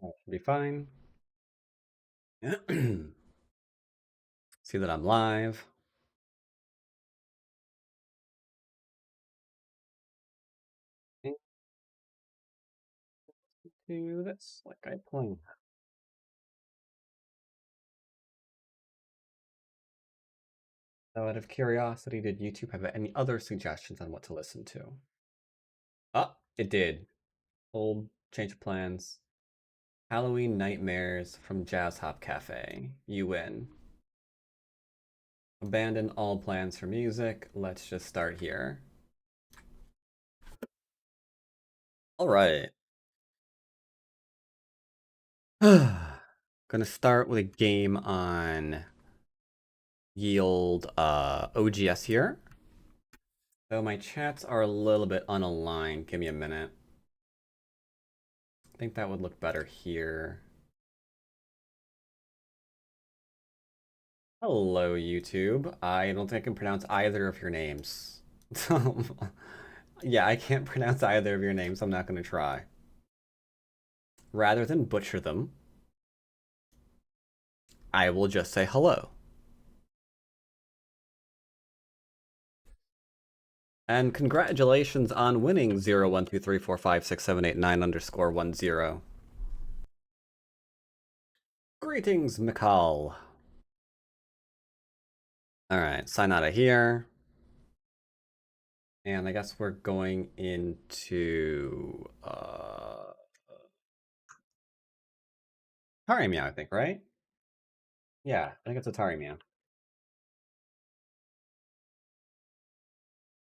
That should be fine. See that I'm live. Do this like I planned. So out of curiosity, did YouTube have any other suggestions on what to listen to? Oh, it did. Old change of plans. Halloween Nightmares from Jazz Hop Cafe. You win. Abandon all plans for music. Let's just start here. All right. Gonna start with a game on yield OGS here. So my chats are a little bit unaligned. Give me a minute. I think that would look better here. Hello, YouTube. I don't think I can pronounce either of your names. Yeah, I can't pronounce either of your names. I'm not going to try. Rather than butcher them, I will just say hello. And congratulations on winning 012345678 9_10. Greetings, Mikal. Alright, sign out of here. And I guess we're going into Atari Meow, I think, right? Yeah, I think it's Atari Meow.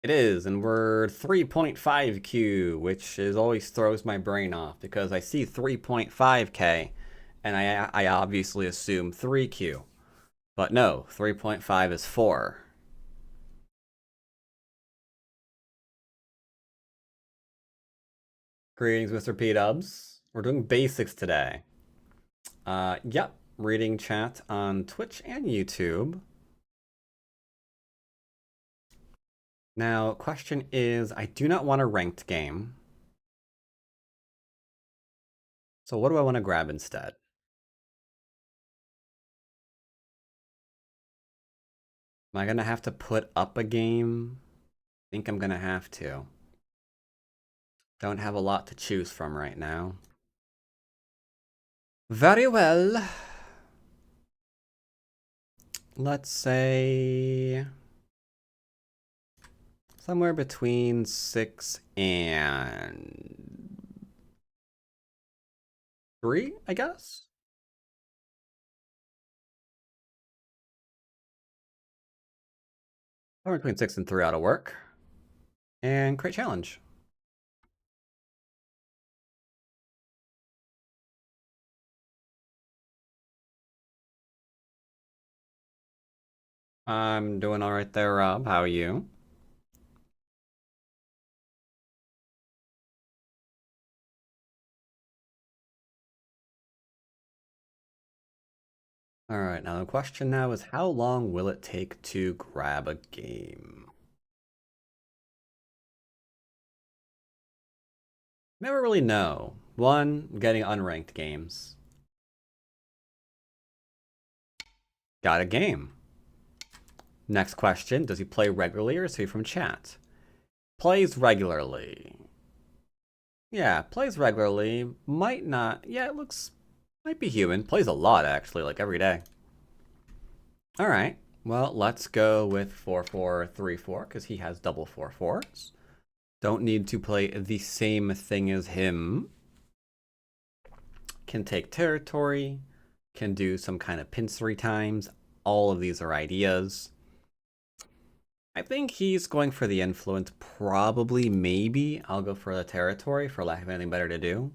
It is, and we're 3.5Q, which always throws my brain off because I see 3.5K, and I obviously assume 3Q. But no, 3.5 is 4. Greetings, Mr. P-Dubs. We're doing basics today. Yep, reading chat on Twitch and YouTube. Now, question is, I do not want a ranked game. So what do I want to grab instead? Am I going to have to put up a game? I think I'm going to have to. Don't have a lot to choose from right now. Very well. Let's say somewhere between 6 and 3, I guess. Somewhere between 6 and 3 ought to work. And create challenge. I'm doing all right there, Rob. How are you? All right, now the question now is how long will it take to grab a game? Never really know. One, getting unranked games. Got a game. Next question, does he play regularly or is he from chat? Plays regularly. Yeah, plays regularly. Might not. Yeah, it looks... might be human. Plays a lot, actually, like every day. Alright, well, let's go with 4-4-3-4, because he has double 4-4s. Don't need to play the same thing as him. Can take territory. Can do some kind of pincery times. All of these are ideas. I think he's going for the influence. Probably, maybe, I'll go for the territory for lack of anything better to do.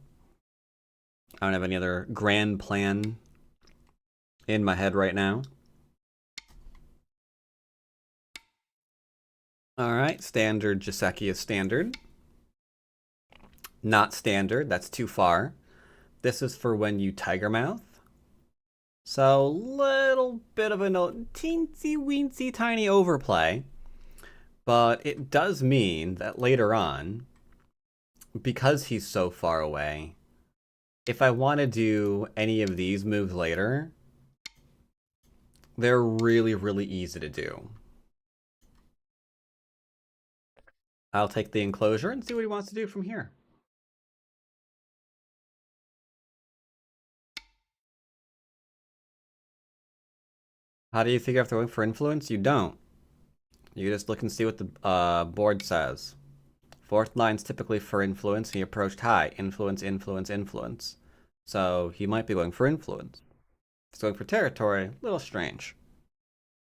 I don't have any other grand plan in my head right now. Alright, standard Joseki is standard. Not standard, that's too far. This is for when you Tiger Mouth. So, little bit of a teensy weensy tiny overplay. But it does mean that later on, because he's so far away, if I want to do any of these moves later, they're really, really easy to do. I'll take the enclosure and see what he wants to do from here. How do you figure if they're going for influence? You don't. You just look and see what the board says. Fourth line's typically for influence. He approached high. Influence, influence, influence. So he might be going for influence. If he's going for territory, a little strange.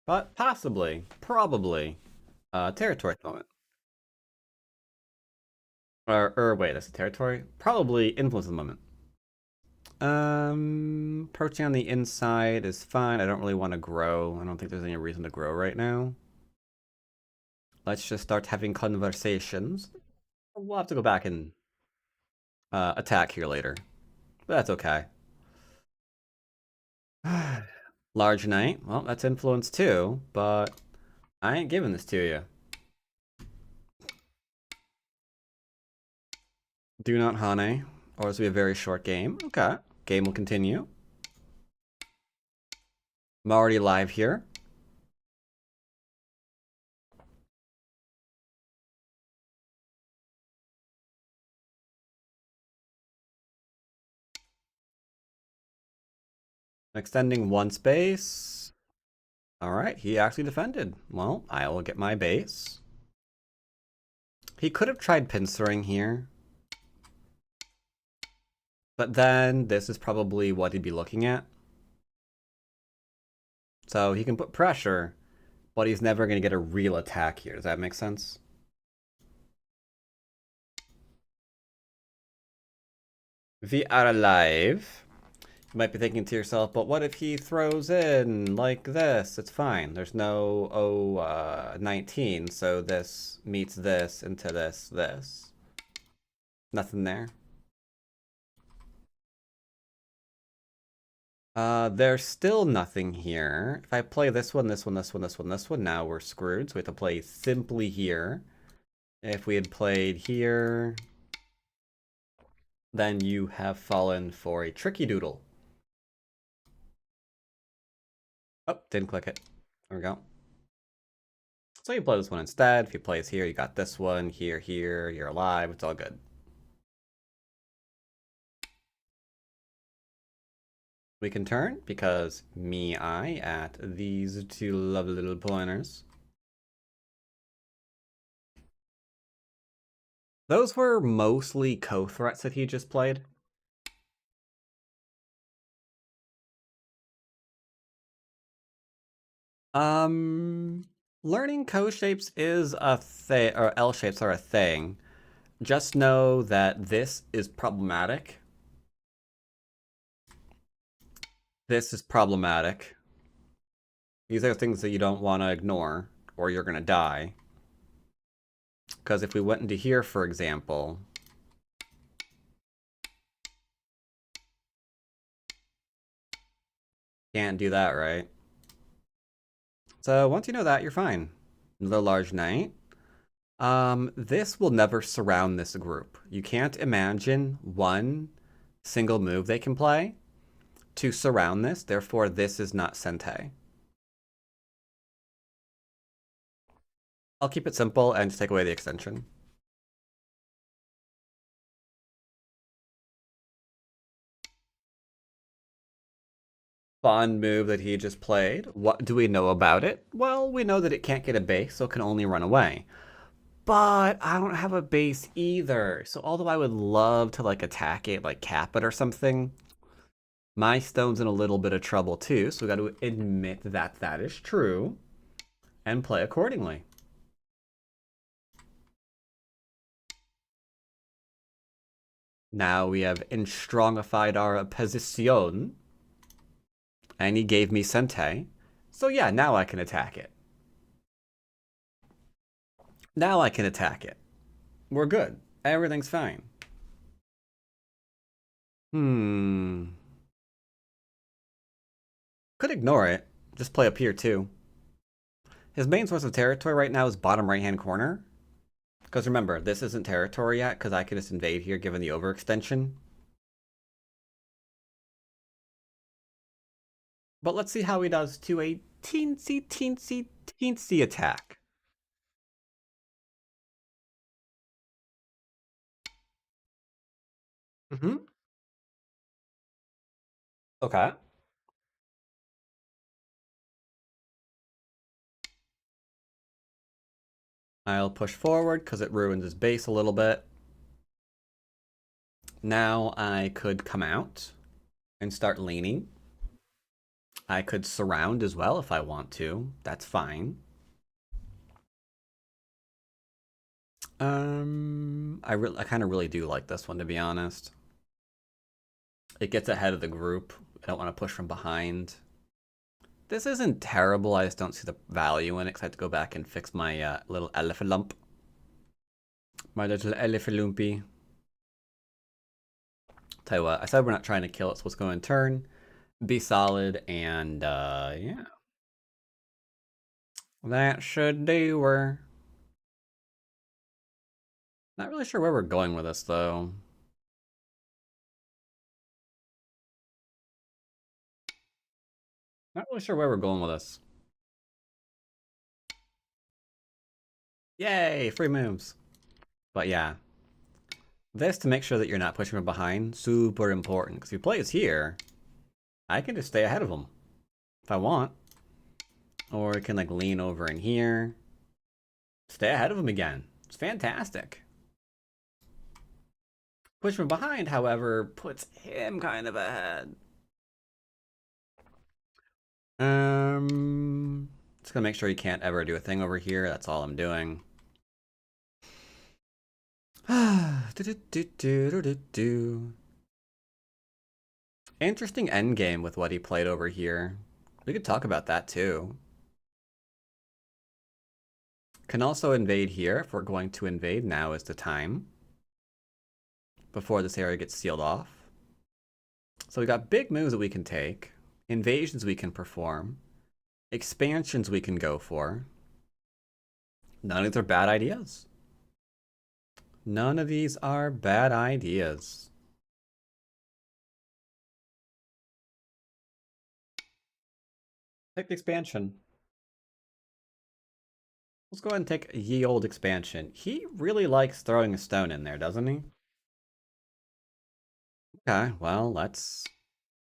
But possibly, probably, territory at the moment. Or wait, that's a territory? Probably influence at the moment. Approaching on the inside is fine. I don't really want to grow. I don't think there's any reason to grow right now. Let's just start having conversations. We'll have to go back and attack here later. But that's okay. Large knight. Well, that's influence too, but I ain't giving this to you. Do not hane, or this will be a very short game. Okay. Game will continue. I'm already live here. Extending one space. Alright, he actually defended. Well, I will get my base. He could have tried pincering here. But then this is probably what he'd be looking at. So he can put pressure, but he's never going to get a real attack here. Does that make sense? We are alive. You might be thinking to yourself, but what if he throws in like this? It's fine. There's no 19, so this meets this into this. Nothing there. There's still nothing here. If I play this one, this one, this one, this one, this one, now we're screwed. So we have to play simply here. If we had played here, then you have fallen for a tricky doodle. Oh, didn't click it. There we go. So you play this one instead. If he plays here, you got this one, here, you're alive. It's all good. We can turn because I at these two lovely little pointers. Those were mostly co-threats that he just played. Learning co-shapes is a thing, or L-shapes are a thing. Just know that this is problematic. This is problematic. These are things that you don't want to ignore, or you're going to die. Because if we went into here, for example, can't do that, right? So once you know that, you're fine. The large knight. This will never surround this group. You can't imagine one single move they can play to surround this. Therefore, this is not Sente. I'll keep it simple and just take away the extension. Fun move that he just played. What do we know about it? Well, we know that it can't get a base, so it can only run away. But I don't have a base either. So although I would love to like attack it, like cap it or something, my stone's in a little bit of trouble too. So we got to admit that that is true and play accordingly. Now we have instrongified our position. And he gave me Sente. So yeah, now I can attack it. Now I can attack it. We're good. Everything's fine. Could ignore it. Just play up here too. His main source of territory right now is bottom right-hand corner. Because remember, this isn't territory yet, because I can just invade here given the overextension. But let's see how he does to a teensy attack. Mm-hmm. Okay. I'll push forward because it ruins his base a little bit. Now I could come out and start leaning. I could surround as well if I want to. That's fine. I kind of really do like this one, to be honest. It gets ahead of the group. I don't want to push from behind. This isn't terrible. I just don't see the value in it because I have to go back and fix my little elephant lump. My little elephant lumpy. Tell you what, I said we're not trying to kill it, so let's go and turn. Be solid, and yeah. That should do her. Not really sure where we're going with this, though. Not really sure where we're going with this. Yay, free moves. But yeah, this to make sure that you're not pushing from behind, super important. Because if he plays here, I can just stay ahead of him if I want. Or I can like lean over in here. Stay ahead of him again. It's fantastic. Push from behind, however, puts him kind of ahead. Just gonna make sure he can't ever do a thing over here. That's all I'm doing. Interesting endgame with what he played over here. We could talk about that too. Can also invade here if we're going to invade. Now is the time. Before this area gets sealed off. So we got big moves that we can take. Invasions we can perform. Expansions we can go for. None of these are bad ideas. None of these are bad ideas. Take the expansion. Let's go ahead and take ye old expansion. He really likes throwing a stone in there, doesn't he? Okay, well, let's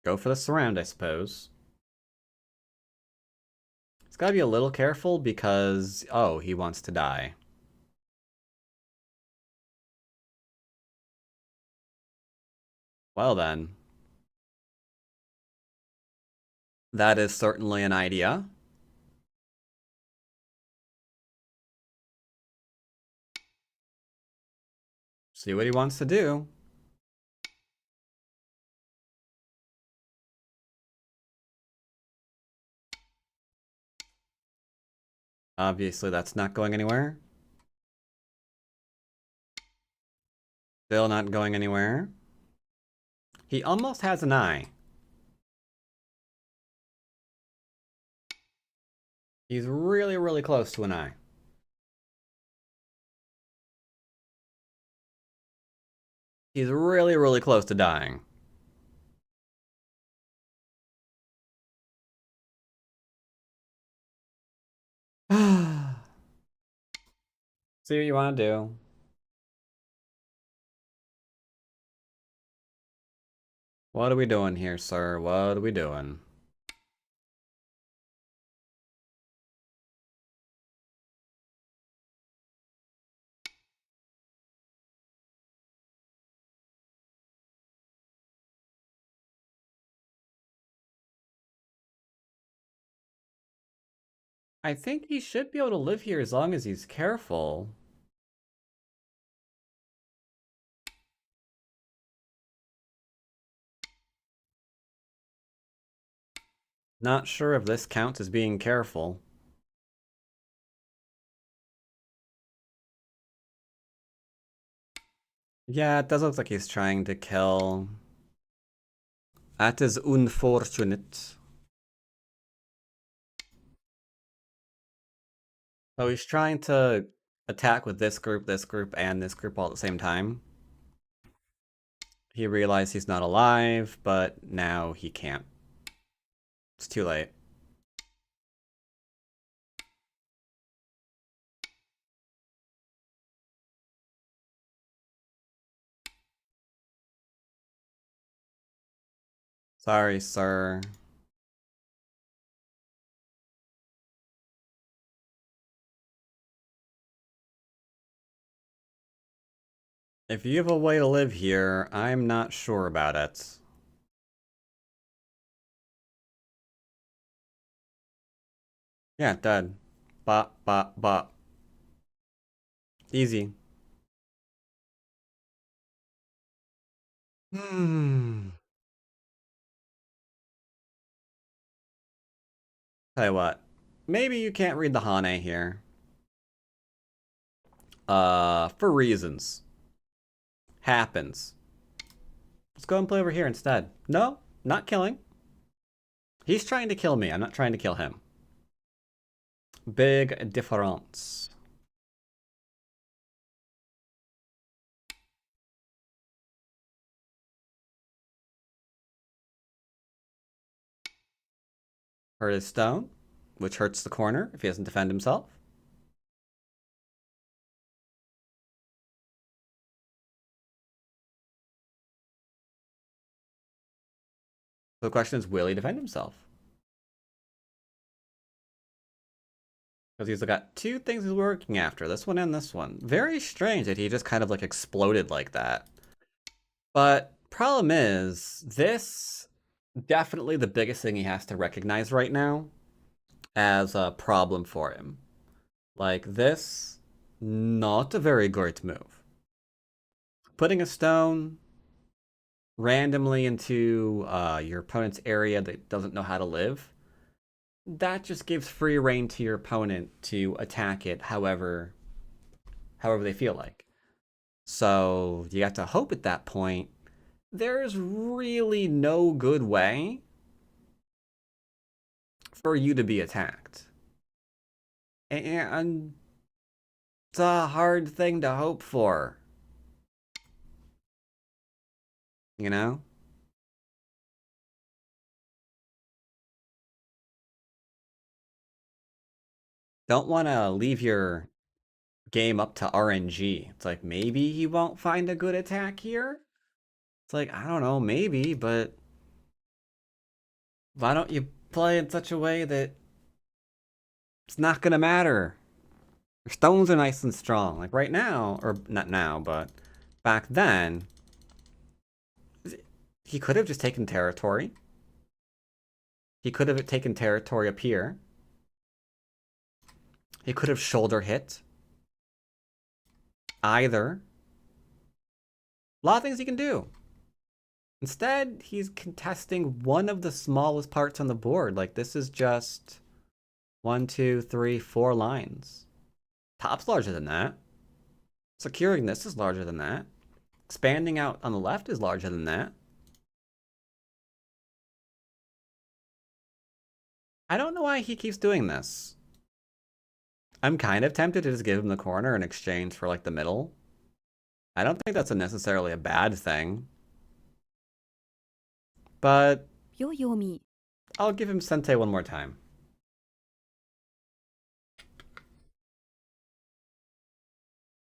go for the surround, I suppose. He's gotta be a little careful because, oh, he wants to die. Well then. That is certainly an idea. See what he wants to do. Obviously, that's not going anywhere. Still not going anywhere. He almost has an eye. He's really, really close to an eye. He's really, really close to dying. See what you want to do. What are we doing here, sir? What are we doing? I think he should be able to live here as long as he's careful. Not sure if this counts as being careful. Yeah, it does look like he's trying to kill. That is unfortunate. So he's trying to attack with this group, and this group all at the same time. He realized he's not alive, but now he can't. It's too late. Sorry, sir. If you have a way to live here, I'm not sure about it. Yeah, dead. Bop, bop, bop. Easy. Hmm. Tell you what. Maybe you can't read the Hane here. For reasons. Happens. Let's go and play over here instead. No, not killing. He's trying to kill me. I'm not trying to kill him. Big difference. Hurt his stone, which hurts the corner if he doesn't defend himself. So the question is, will he defend himself? Because he's got two things he's working after, this one and this one. Very strange that he just kind of like exploded like that. But problem is, this definitely the biggest thing he has to recognize right now as a problem for him. Like this, not a very great move. Putting a stone randomly into your opponent's area that doesn't know how to live, that just gives free reign to your opponent to attack it however they feel like. So you have to hope at that point there's really no good way for you to be attacked. And it's a hard thing to hope for. You know? Don't want to leave your game up to RNG. It's like, maybe he won't find a good attack here? It's like, I don't know, maybe, but why don't you play in such a way that it's not gonna matter? Your stones are nice and strong. Like right now, or not now, but back then, he could have just taken territory. He could have taken territory up here. He could have shoulder hit. Either. A lot of things he can do. Instead, he's contesting one of the smallest parts on the board. Like, this is just 1, 2, 3, 4 lines. Top's larger than that. Securing this is larger than that. Expanding out on the left is larger than that. I don't know why he keeps doing this. I'm kind of tempted to just give him the corner in exchange for, like, the middle. I don't think that's necessarily a bad thing. But I'll give him Sente one more time.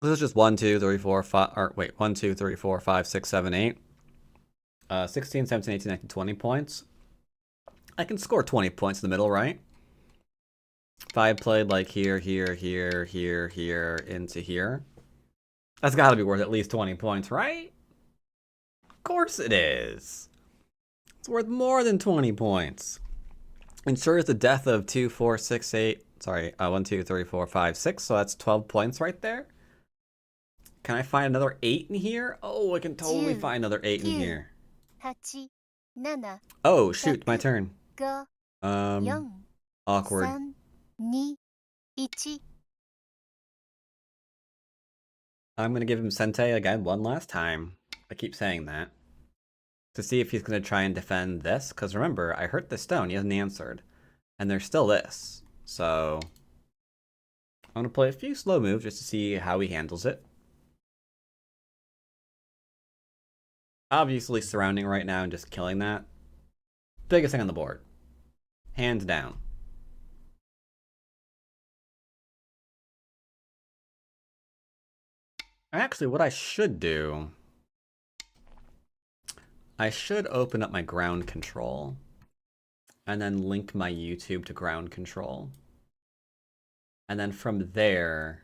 This is just 1, 2, 3, 4, 5, or wait, 1, 2, 3, 4, 5, 6, 7, 8. 16, 17, 18, 19, 20 points. I can score 20 points in the middle, right? If I played like here, here, here, here, here, into here, that's gotta be worth at least 20 points, right? Of course it is. It's worth more than 20 points. Ensures the death of 2, 4, 6, 8. Sorry, 1, 2, 3, 4, 5, 6. So that's 12 points right there. Can I find another 8 in here? Oh, I can totally find another 8 in here. Oh, shoot, my turn. Awkward. I'm gonna give him Sente again one last time. I keep saying that. To see if he's gonna try and defend this, because remember, I hurt the stone, he hasn't answered. And there's still this. So I'm gonna play a few slow moves just to see how he handles it. Obviously surrounding right now and just killing that. Biggest thing on the board. Hands down. Actually, what I should do, I should open up my ground control and then link my YouTube to ground control. And then from there,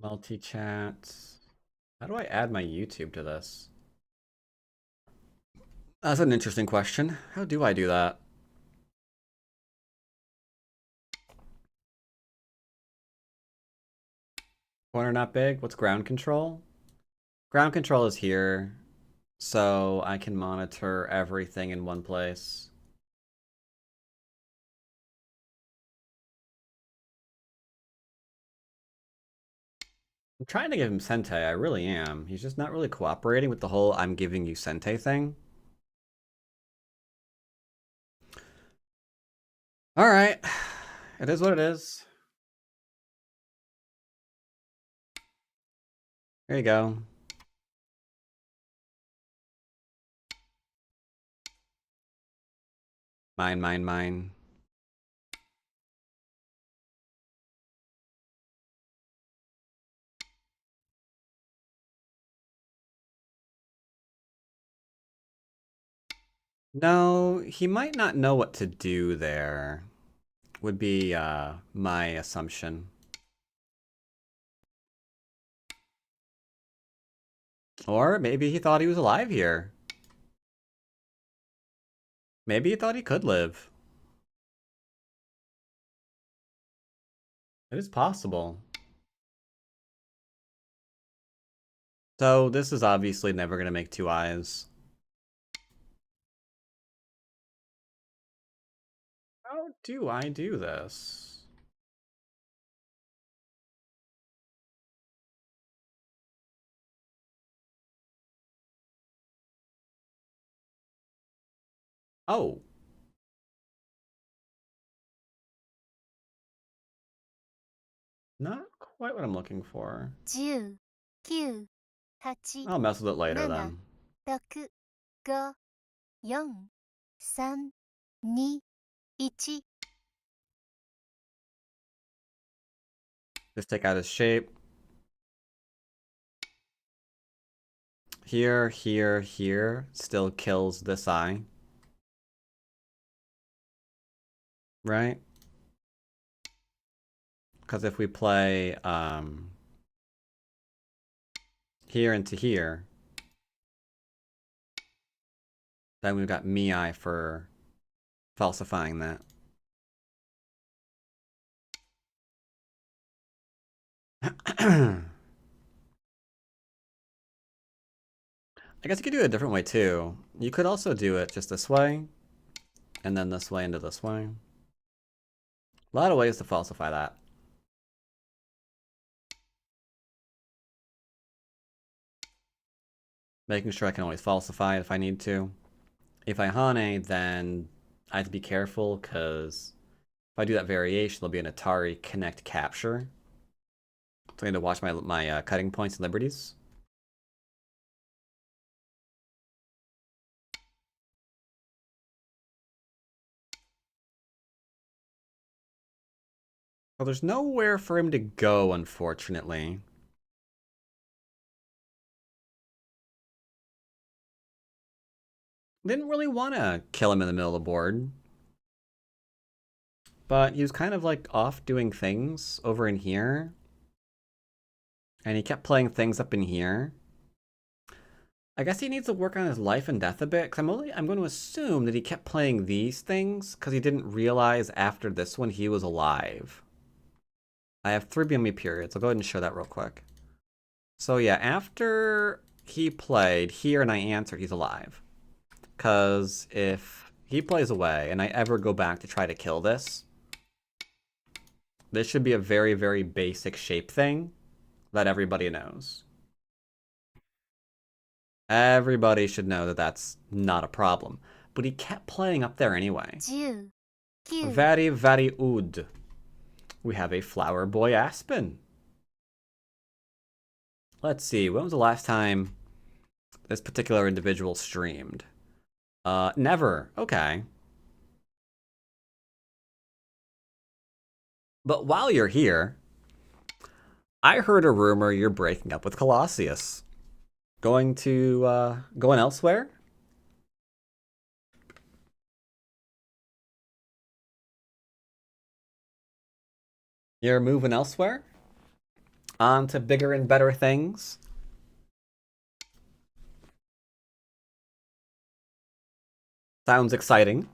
multi-chat. How do I add my YouTube to this? That's an interesting question. How do I do that? Corner not big? What's ground control? Ground control is here, so I can monitor everything in one place. I'm trying to give him Sente, I really am. He's just not really cooperating with the whole I'm giving you Sente thing. Alright. It is what it is. There you go. Mine, mine, mine. No, he might not know what to do there, would be my assumption. Or maybe he thought he was alive here. Maybe he thought he could live. It is possible. So this is obviously never going to make 2 eyes. How do I do this? Oh. Not quite what I'm looking for. 10、9、8、 I'll mess with it later 7、 then. 6、5、4、3、2、1。 Just take out his shape. Here, here, here. Still kills this eye. Right? Because if we play here into here, then we've got Mii for falsifying that. I guess you could do it a different way too. You could also do it just this way, and then this way into this way. A lot of ways to falsify that. Making sure I can always falsify it if I need to. If I Hane, then I have to be careful, because if I do that variation, there'll be an Atari Connect capture. So I need to watch my cutting points and liberties. Well, there's nowhere for him to go, unfortunately. Didn't really want to kill him in the middle of the board. But he was kind of like off doing things over in here. And he kept playing things up in here. I guess he needs to work on his life and death a bit, because I'm going to assume that he kept playing these things because he didn't realize after this one he was alive. I have 3 BME periods. I'll go ahead and show that real quick. So yeah, after he played here and I answered, he's alive. Because if he plays away and I ever go back to try to kill this, this should be a very, very basic shape thing that everybody knows. Everybody should know that that's not a problem. But he kept playing up there anyway. 10、9、 Very, very odd. We have a Flower Boy Aspen. Let's see, when was the last time this particular individual streamed? Never. Okay. But while you're here, I heard a rumor you're breaking up with Colossus. Going elsewhere? You're moving elsewhere? On to bigger and better things? Sounds exciting.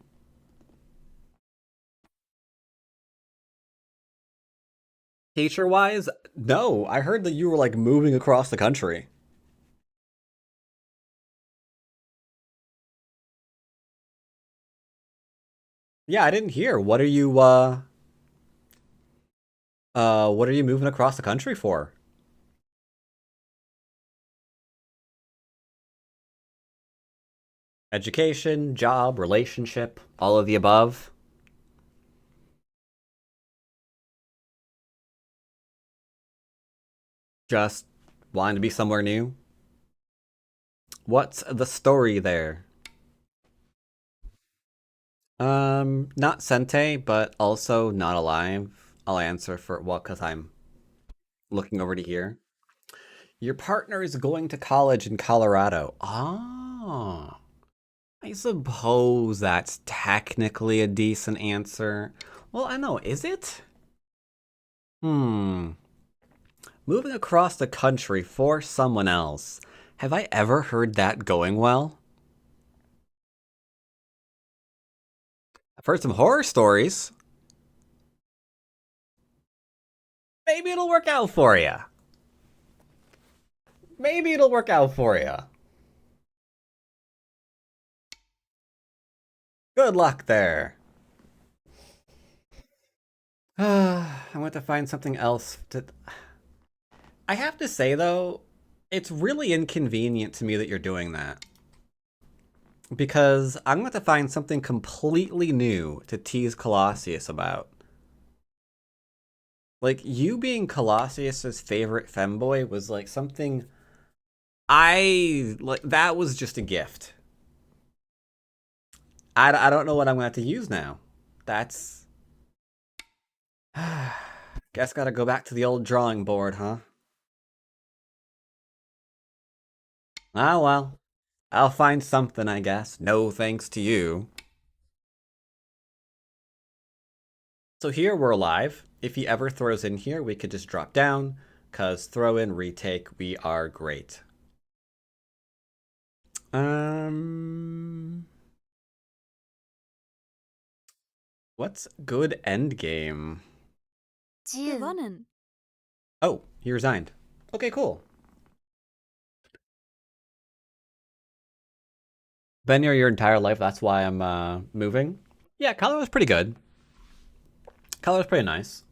Teacher-wise, no. I heard that you were like moving across the country. Yeah, I didn't hear. What are you moving across the country for? Education, job, relationship, all of the above? Just wanting to be somewhere new? What's the story there? Not Sente, but also not alive. I'll answer for well, because I'm looking over to here. Your partner is going to college in Colorado. Ah, I suppose that's technically a decent answer. Well, I know, is it? Hmm. Moving across the country for someone else. Have I ever heard that going well? I've heard some horror stories. Maybe it'll work out for you. Maybe it'll work out for you. Good luck there. I want to find something else to. I have to say, though, it's really inconvenient to me that you're doing that. Because I'm going to find something completely new to tease Colossus about. Like, you being Colossus's favorite femboy was like something like that was just a gift. I don't know what I'm going to have to use now. That's. Guess gotta go back to the old drawing board, huh? Ah, well. I'll find something, I guess. No thanks to you. So here we're alive. If he ever throws in here, we could just drop down, because throw in, retake, we are great. What's good endgame? 10 gewonnen. Oh, he resigned. Okay, cool. Been here your entire life, that's why I'm moving. Yeah, color was pretty good. Color was pretty nice.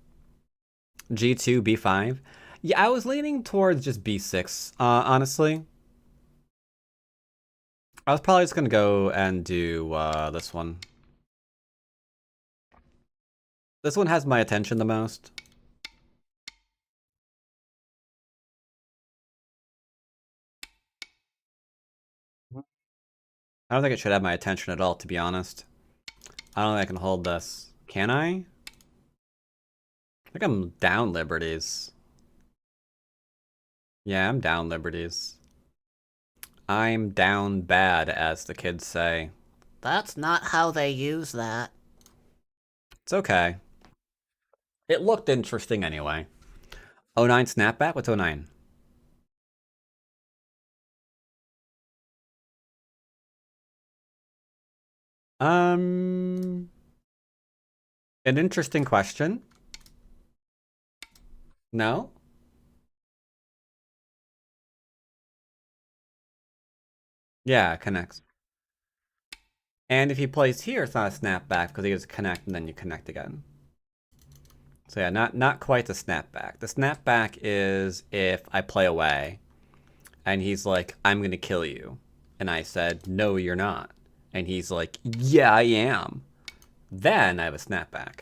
G2, B5. Yeah, I was leaning towards just B6, honestly. I was probably just gonna go and do this one. This one has my attention the most. I don't think it should have my attention at all, to be honest. I don't think I can hold this. Can I? I think I'm down liberties. Yeah, I'm down liberties. I'm down bad, as the kids say. That's not how they use that. It's okay. It looked interesting anyway. 09 snapback? What's 09? An interesting question. No? Yeah, it connects. And if he plays here, it's not a snapback because he gets connect and then you connect again. So yeah, not quite the snapback. The snapback is if I play away and he's like, I'm gonna kill you. And I said, no, you're not. And he's like, yeah, I am. Then I have a snapback.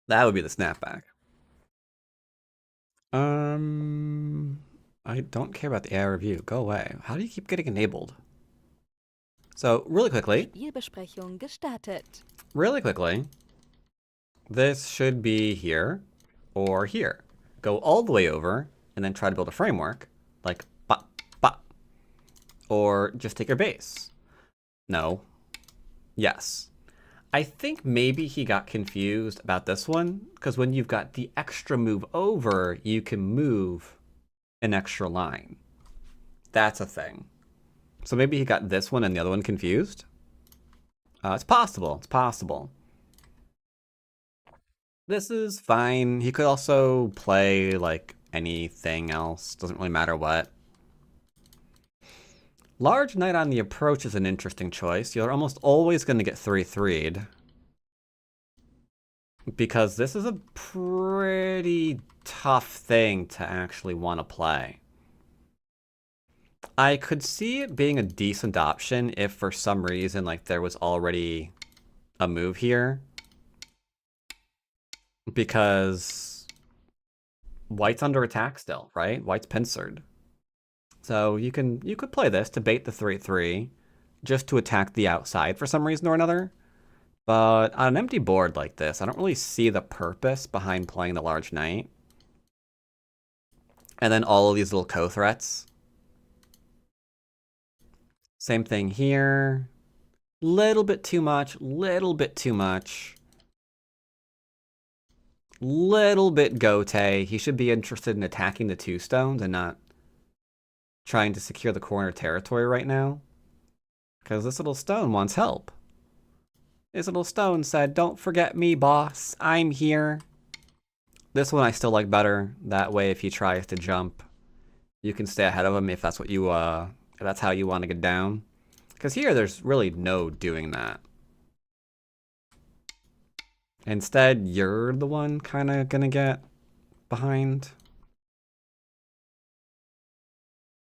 That would be the snapback. I don't care about the AI review. Go away. How do you keep getting enabled? So, really quickly, Spielbesprechung gestartet. this should be here or here. Go all the way over and then try to build a framework like ba ba. Or just take your base. No. Yes. I think maybe he got confused about this one because when you've got the extra move over, you can move an extra line. That's a thing. So maybe he got this one and the other one confused. It's possible. It's possible. This is fine. He could also play like anything else. Doesn't really matter what. Large Knight on the approach is an interesting choice. You're almost always going to get 3-3'd. Because this is a pretty tough thing to actually want to play. I could see it being a decent option if for some reason like there was already a move here. Because white's under attack still, right? White's pincered. So you could play this to bait the 3-3 just to attack the outside for some reason or another. But on an empty board like this, I don't really see the purpose behind playing the Large Knight. And then all of these little co-threats. Same thing here. Little bit too much, little bit too much. Little bit Gote. He should be interested in attacking the 2 stones and not trying to secure the corner territory right now. Because this little stone wants help. This little stone said, "Don't forget me, boss. I'm here." This one I still like better. That way, if he tries to jump, you can stay ahead of him if that's what you, if that's how you want to get down. Because here, there's really no doing that. Instead, you're the one kind of gonna get behind.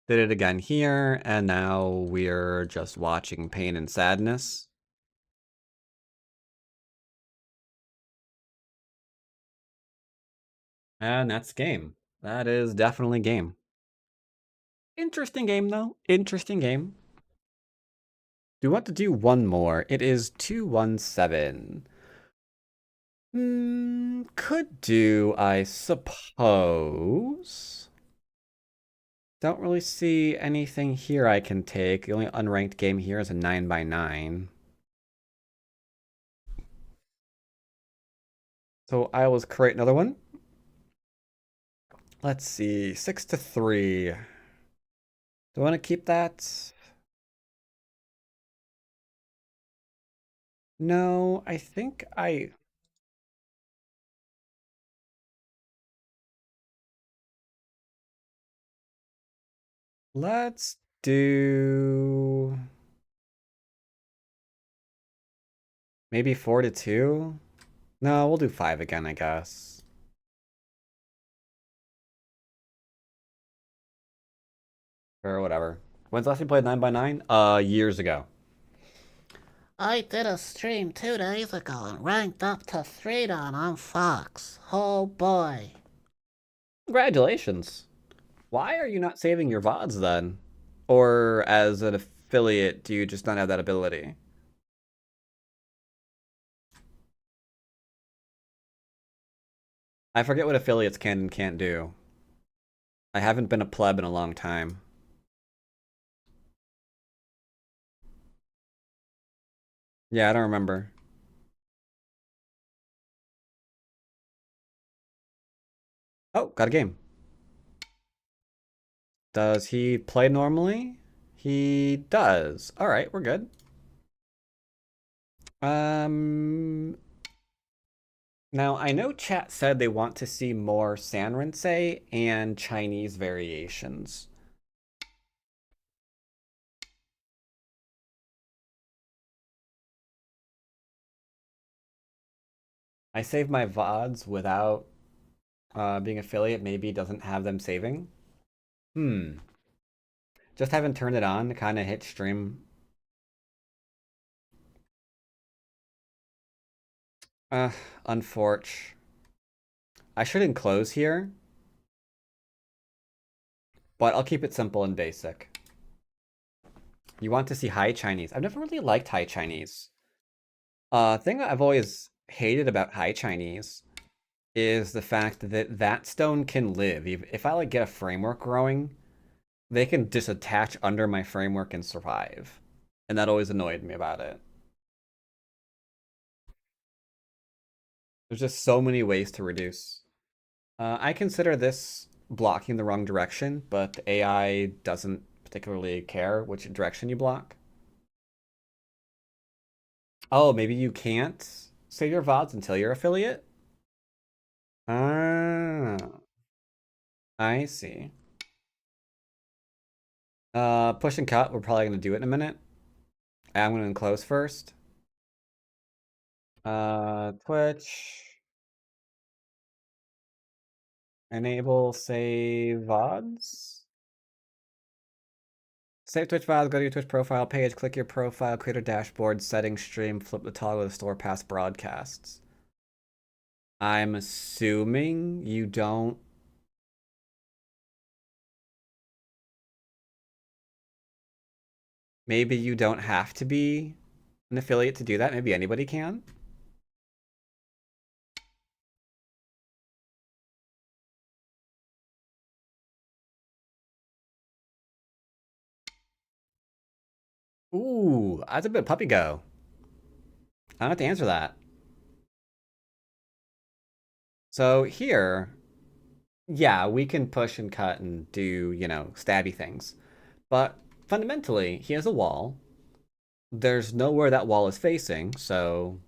Did it again here, and now we're just watching pain and sadness. And that's game. That is definitely game. Interesting game, though. Interesting game. Do we want to do one more? It is 217. Could do, I suppose. Don't really see anything here I can take. The only unranked game here is a 9x9. So I will create another one. Let's see, 6-3. Do I want to keep that? No, I think let's do maybe 4-2. No, we'll do 5 again, I guess. Or whatever. When's the last time you played 9x9? Years ago. I did a stream 2 days ago and ranked up to 3 on Fox. Oh boy. Congratulations. Why are you not saving your VODs then? Or as an affiliate, do you just not have that ability? I forget what affiliates can and can't do. I haven't been a pleb in a long time. Yeah, I don't remember. Oh, got a game. Does he play normally? He does. All right, we're good. Now I know chat said they want to see more Sanrinsei and Chinese variations. I save my VODs without being affiliate. Maybe it doesn't have them saving. Just haven't turned it on to kind of hit stream. Unfortunate. I should enclose here. but I'll keep it simple and basic. You want to see High Chinese. I've never really liked High Chinese. Thing I've always hated about High Chinese is the fact that that stone can live. If I like get a framework growing, they can disattach under my framework and survive. And that always annoyed me about it. There's just so many ways to reduce. I consider this blocking the wrong direction, but the AI doesn't particularly care which direction you block. Oh, maybe you can't save your VODs until you're affiliate? Ah, I see. Push and cut, we're probably gonna do it in a minute. I'm gonna enclose first. Twitch. Enable save VODs. Save Twitch VODs, go to your Twitch profile page, click your profile, create a dashboard, settings, stream, flip the toggle to store past broadcasts. I'm assuming you don't. Maybe you don't have to be an affiliate to do that. Maybe anybody can. Ooh, that's a bit puppy go. I don't have to answer that. So here, yeah, we can push and cut and do, you know, stabby things. But fundamentally, he has a wall. There's nowhere that wall is facing, so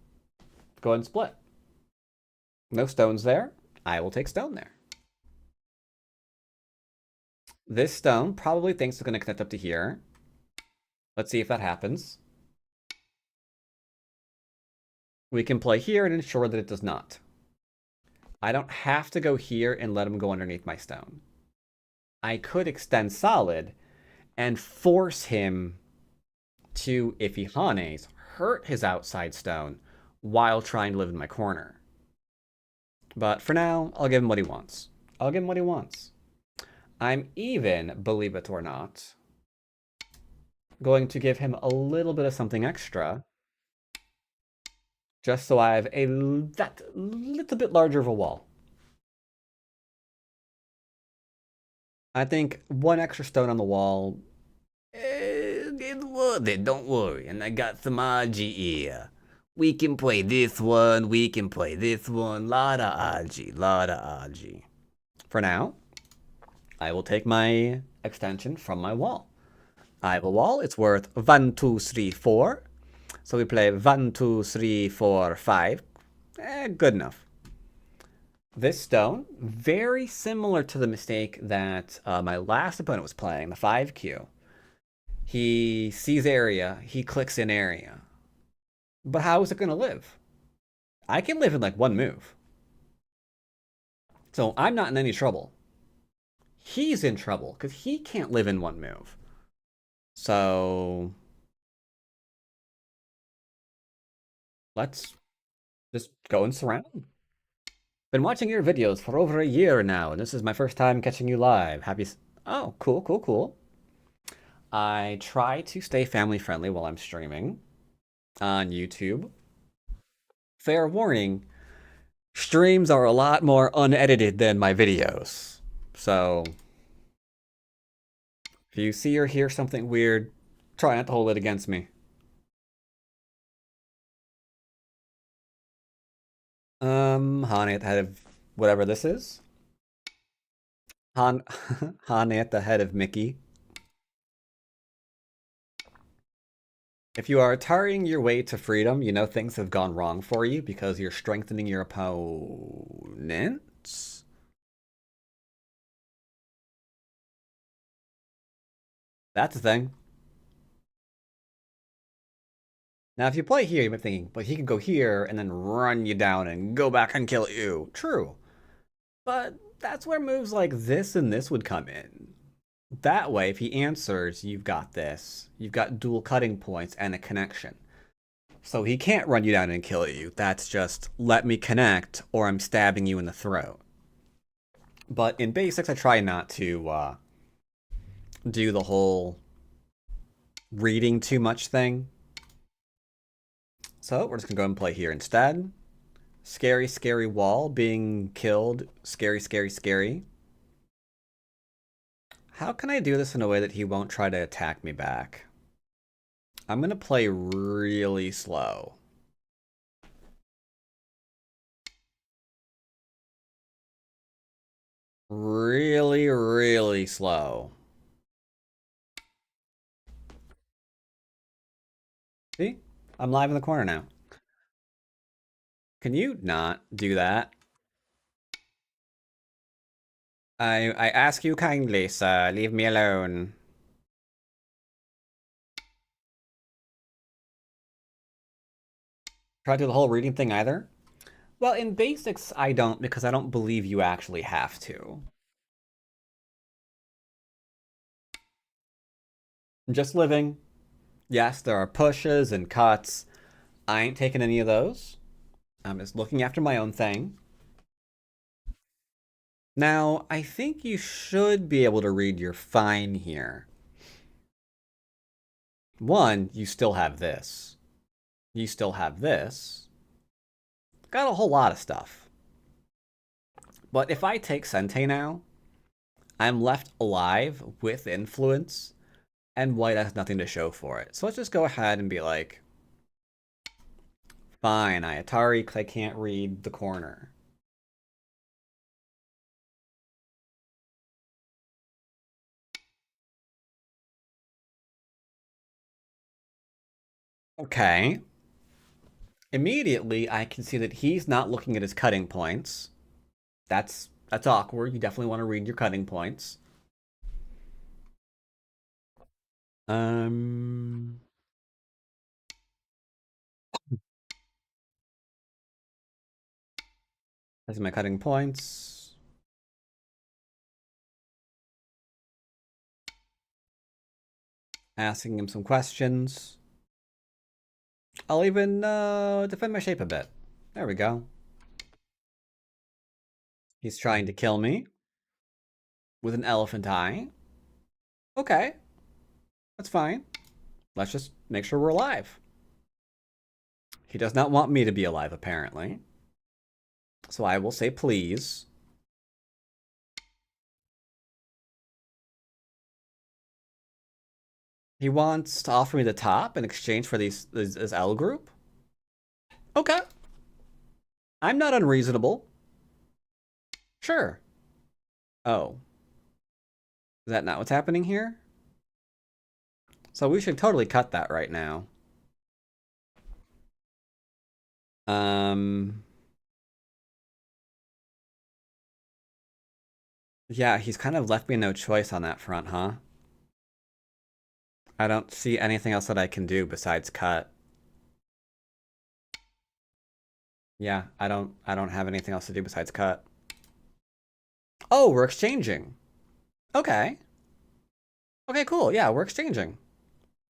go ahead and split. No stones there. I will take stone there. This stone probably thinks it's going to connect up to here. Let's see if that happens. We can play here and ensure that it does not. I don't have to go here and let him go underneath my stone. I could extend solid and force him to, if he hanes, hurt his outside stone while trying to live in my corner. But for now, I'll give him what he wants. I'll give him what he wants. I'm even, believe it or not, going to give him a little bit of something extra, just so I have that little bit larger of a wall. I think one extra stone on the wall, it's worth it, don't worry. And I got some RG here. We can play this one, we can play this one. Lot of RG, lot of RG. For now, I will take my extension from my wall. I have a wall, it's worth 1, 2, 3, 4. So we play 1, 2, 3, 4, 5. Good enough. This stone, very similar to the mistake that my last opponent was playing, the 5Q. He sees area, he clicks in area. But how is it going to live? I can live in like one move. So I'm not in any trouble. He's in trouble because he can't live in one move. So let's just go and surround. Been watching your videos for over a year now, and this is my first time catching you live. Happy. Oh, cool, cool, cool. I try to stay family friendly while I'm streaming on YouTube. Fair warning, streams are a lot more unedited than my videos. So if you see or hear something weird, try not to hold it against me. Han at the head of whatever this is. Han at the head of Mickey. If you are tarrying your way to freedom, you know things have gone wrong for you because you're strengthening your opponents. That's the thing. Now, if you play here, you might be thinking, but he can go here and then run you down and go back and kill you. True. But that's where moves like this and this would come in. That way, if he answers, you've got this. You've got dual cutting points and a connection. So he can't run you down and kill you. That's just, let me connect, or I'm stabbing you in the throat. But in basics, I try not to do the whole reading too much thing. So we're just gonna go and play here instead. Scary, scary wall being killed. Scary, scary, scary. How can I do this in a way that he won't try to attack me back? I'm gonna play really slow. Really, really slow. See? I'm live in the corner now. Can you not do that? I ask you kindly, sir. Leave me alone. Try to do the whole reading thing either? Well, in basics, I don't, because I don't believe you actually have to. I'm just living. Yes, there are pushes and cuts. I ain't taking any of those. I'm just looking after my own thing. Now, I think you should be able to read your fine here. One, you still have this. You still have this. Got a whole lot of stuff. But if I take Sente now, I'm left alive with influence, and white has nothing to show for it. So let's just go ahead and be like, fine, I Atari because I can't read the corner. Okay. Immediately, I can see that he's not looking at his cutting points. That's awkward. You definitely want to read your cutting points. Um, That's my cutting points. Asking him some questions. I'll even defend my shape a bit. There we go. He's trying to kill me with an elephant eye. Okay, that's fine. Let's just make sure we're alive. He does not want me to be alive, apparently. So I will say please. He wants to offer me the top in exchange for this L group? Okay. I'm not unreasonable. Sure. Oh. Is that not what's happening here? So we should totally cut that right now. Yeah, he's kind of left me no choice on that front, huh? I don't see anything else that I can do besides cut. Yeah, I don't have anything else to do besides cut. Oh, we're exchanging. Okay. Okay, cool. Yeah, we're exchanging.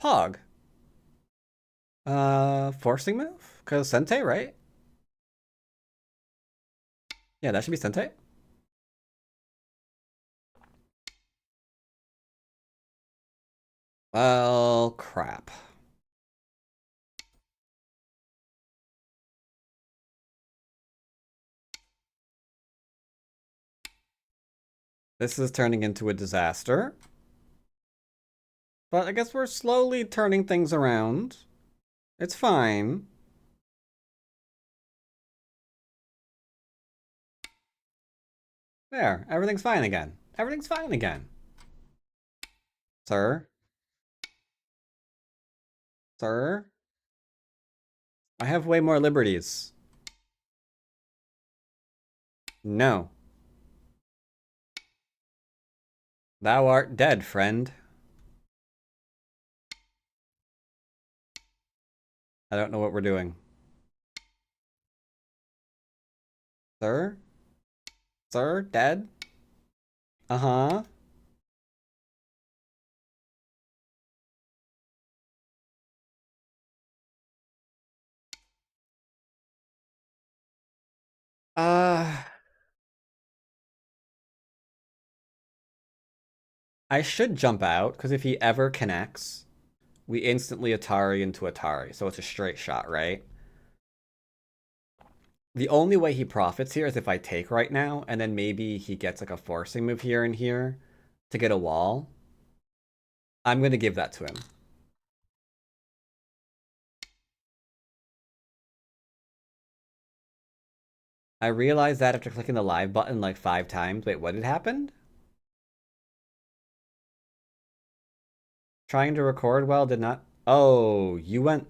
Pog. Forcing move? Cause Sente, right? Yeah, that should be Sente. Well, crap. This is turning into a disaster. But I guess we're slowly turning things around. It's fine. There, everything's fine again. Everything's fine again. Sir? Sir? I have way more liberties. No. Thou art dead, friend. I don't know what we're doing. Sir? Sir? Dead? Uh-huh. Uh... I should jump out, because if he ever connects, we instantly Atari into Atari, so it's a straight shot, right? The only way he profits here is if I take right now, and then maybe he gets like a forcing move here and here to get a wall. I'm going to give that to him. I realized that after clicking the live button like 5 times. Wait, what had happened? Trying to record well did not... Oh, you went...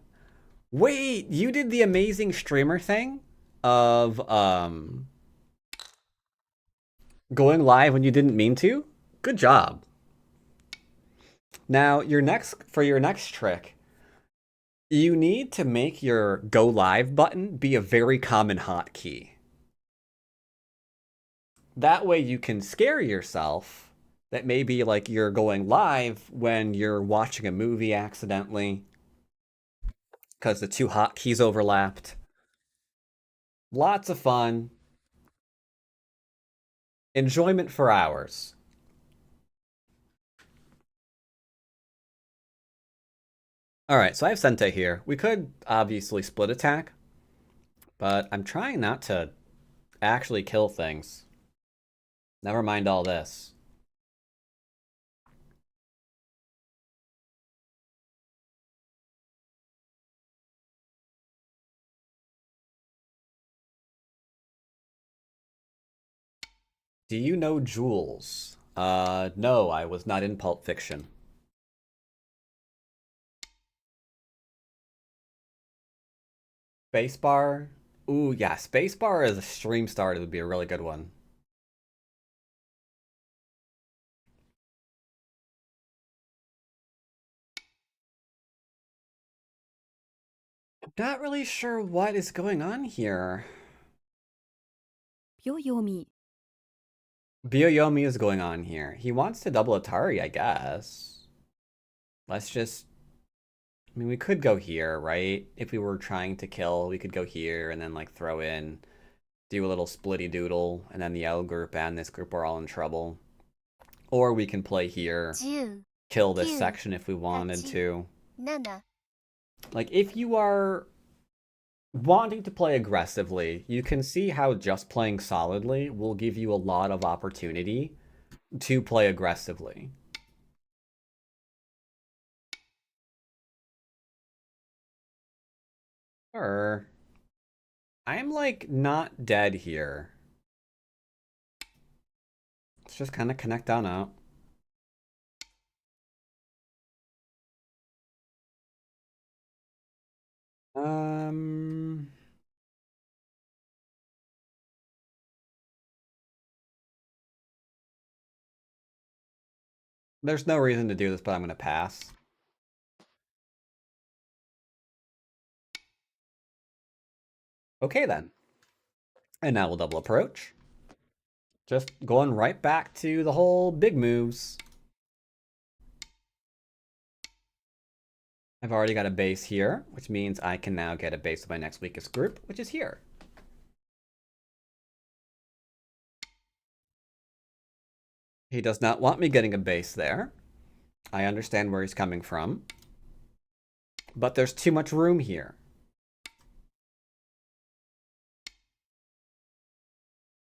Wait, you did the amazing streamer thing of going live when you didn't mean to? Good job. Now, for your next trick, you need to make your go live button be a very common hotkey. That way you can scare yourself that maybe like you're going live when you're watching a movie accidentally because the 2 hotkeys overlapped. Lots of fun. Enjoyment for hours. Alright, so I have Sente here. We could obviously split attack, but I'm trying not to actually kill things. Never mind all this. Do you know Jules? No, I was not in Pulp Fiction. Spacebar? Ooh, yeah, Spacebar as a stream starter would be a really good one. I'm not really sure what is going on here. Byoyomi. Byoyomi is going on here. He wants to double Atari, I guess. Let's just... I mean, we could go here, right? If we were trying to kill, we could go here and then, like, throw in, do a little splitty doodle, and then the L group and this group are all in trouble. Or we can play here, 10 kill this section if we wanted to. 7 Like, if you are wanting to play aggressively, you can see how just playing solidly will give you a lot of opportunity to play aggressively. Sure. I'm, like, not dead here. Let's just kind of connect on out. There's no reason to do this, but I'm going to pass. Okay, then. And now we'll double approach. Just going right back to the whole big moves. I've already got a base here, which means I can now get a base of my next weakest group, which is here. He does not want me getting a base there. I understand where he's coming from. But there's too much room here.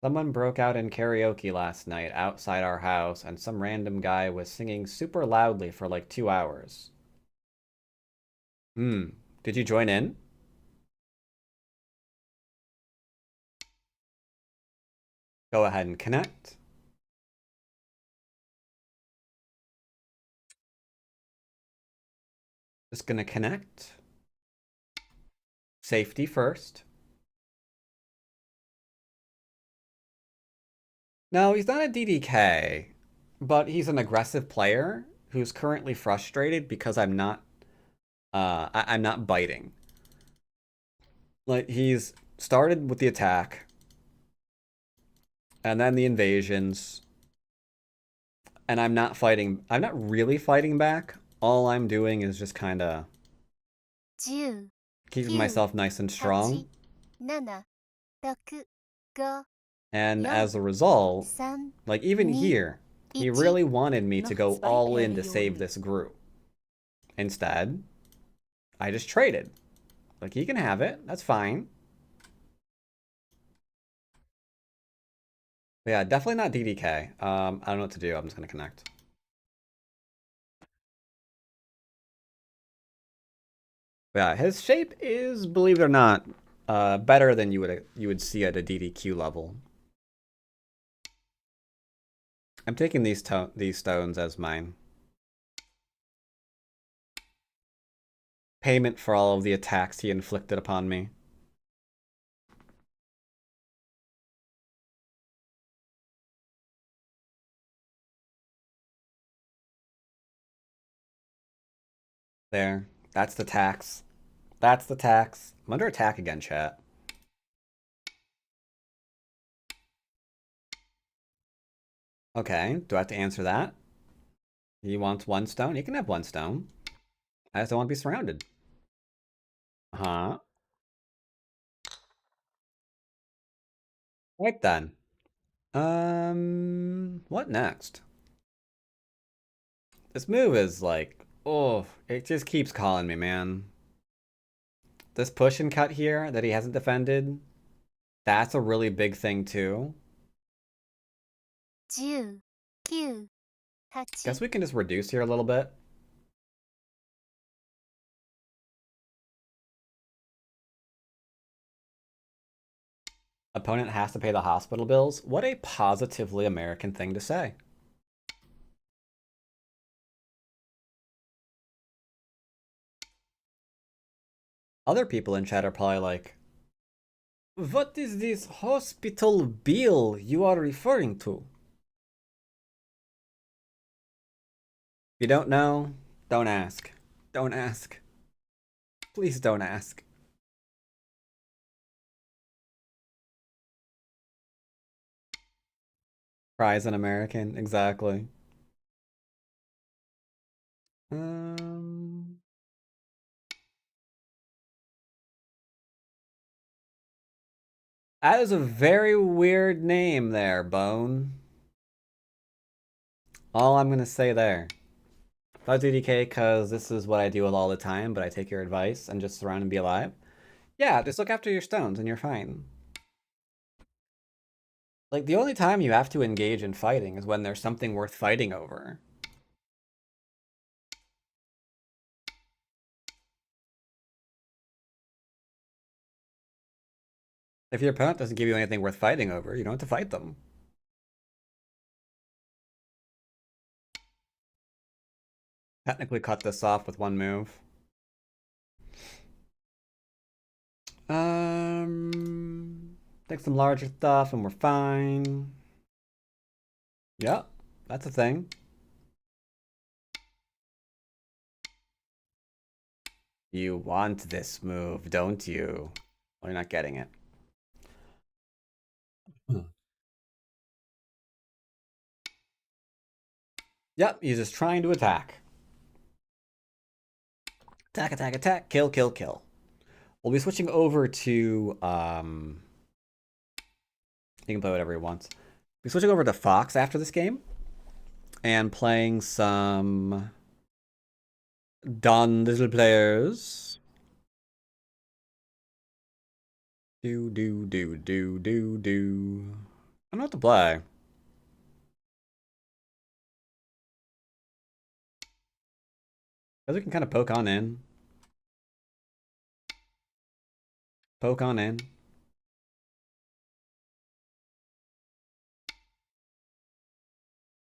Someone broke out in karaoke last night outside our house, and some random guy was singing super loudly for like 2 hours. Did you join in? Go ahead and connect. Just gonna connect. Safety first. No, he's not a DDK, but he's an aggressive player who's currently frustrated because I'm not biting. Like, he's started with the attack, and then the invasions, and I'm not really fighting back. All I'm doing is just kind of 10 keeping myself nice and strong. 7 6 5 And Yeah. as a result, 3 like even Me. here, He ichi, really wanted me to Noch go zwei all in to save Perioden. this group. Instead, I just traded. Like, he can have it. That's fine. But yeah, definitely not DDK. I don't know what to do. I'm just gonna connect. But yeah, his shape is, believe it or not, better than you would see at a DDQ level. I'm taking these stones as mine. Payment for all of the attacks he inflicted upon me. There. That's the tax. That's the tax. I'm under attack again, chat. Okay, do I have to answer that? He wants one stone? He can have one stone. I just don't want to be surrounded. Huh? Right then. What next? This move is like, oh, it just keeps calling me, man. This push and cut here that he hasn't defended, that's a really big thing too. 10、9、Guess 8、we can just reduce here a little bit. Opponent has to pay the hospital bills. What a positively American thing to say. Other people in chat are probably like, what is this hospital bill you are referring to? If you don't know, don't ask. Don't ask. Please don't ask. Prize an American, exactly. That is a very weird name there, Bone. All I'm gonna say there. Not DDK, because this is what I deal with all the time, but I take your advice and just surround and be alive. Yeah, just look after your stones and you're fine. Like, the only time you have to engage in fighting is when there's something worth fighting over. If your opponent doesn't give you anything worth fighting over, you don't have to fight them. Technically cut this off with one move. Take some larger stuff and we're fine. Yep, that's a thing. You want this move, don't you? Well, you're not getting it. Yep, he's just trying to attack. Attack, attack, attack, kill, kill, kill. We'll be switching over to, he can play whatever he wants. We'll be switching over to Fox after this game. And playing some Done Little Players. Do. I don't know what to play. Because we can kind of poke on in. Poke on in.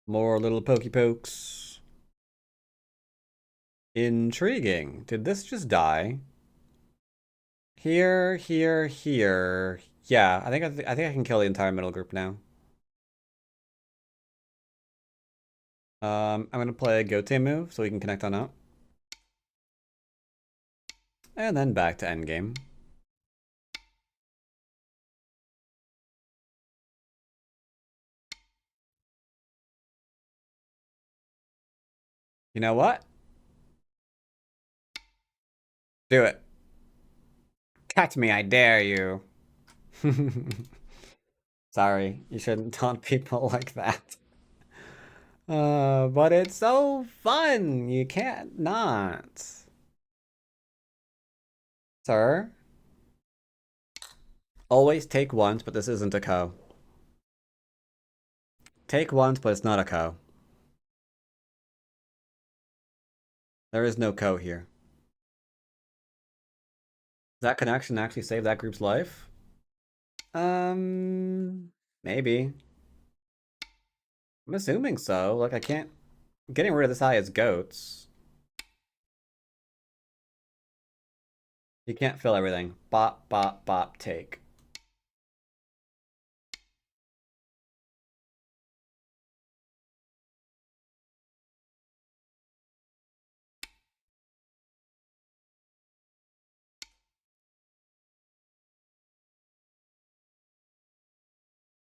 More little pokey pokes. Intriguing. Did this just die? Here. Yeah, I think I can kill the entire middle group now. I'm gonna play a Gote move so we can connect on out. And then back to endgame. You know what? Do it. Catch me, I dare you. Sorry, you shouldn't taunt people like that. But it's so fun. You can't not. Sir? Always take once, but this isn't a co. Take once, but it's not a co. There is no co here. Does that connection actually save that group's life? Maybe. I'm assuming so. Like, I can't... Getting rid of this eye is goats. You can't fill everything. Bop, bop, bop, take.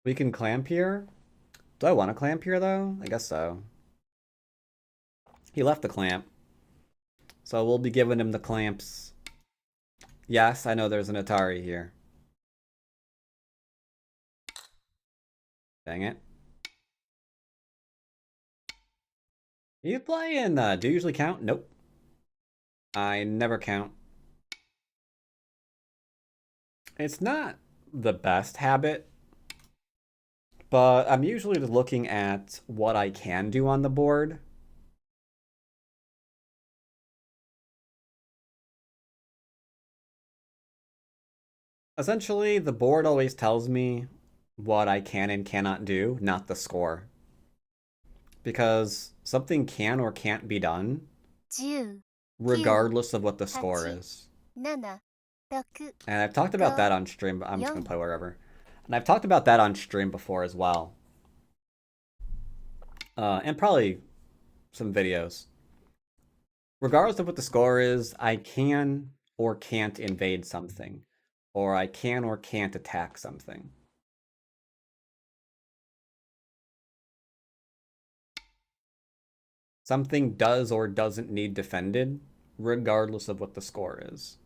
We can clamp here? Do I want to clamp here, though? I guess so. He left the clamp. So we'll be giving him the clamps. Yes, I know there's an Atari here. Dang it. You playing, do you usually count? Nope. I never count. It's not the best habit, but I'm usually looking at what I can do on the board. Essentially, the board always tells me what I can and cannot do, not the score. Because something can or can't be done, 10、regardless of what the score is. 7、6、 And I've talked about that on stream, but I'm just gonna play wherever. And I've talked about that on stream before as well. And probably some videos. Regardless of what the score is, I can or can't invade something. Or I can or can't attack something. Something does or doesn't need defended, regardless of what the score is.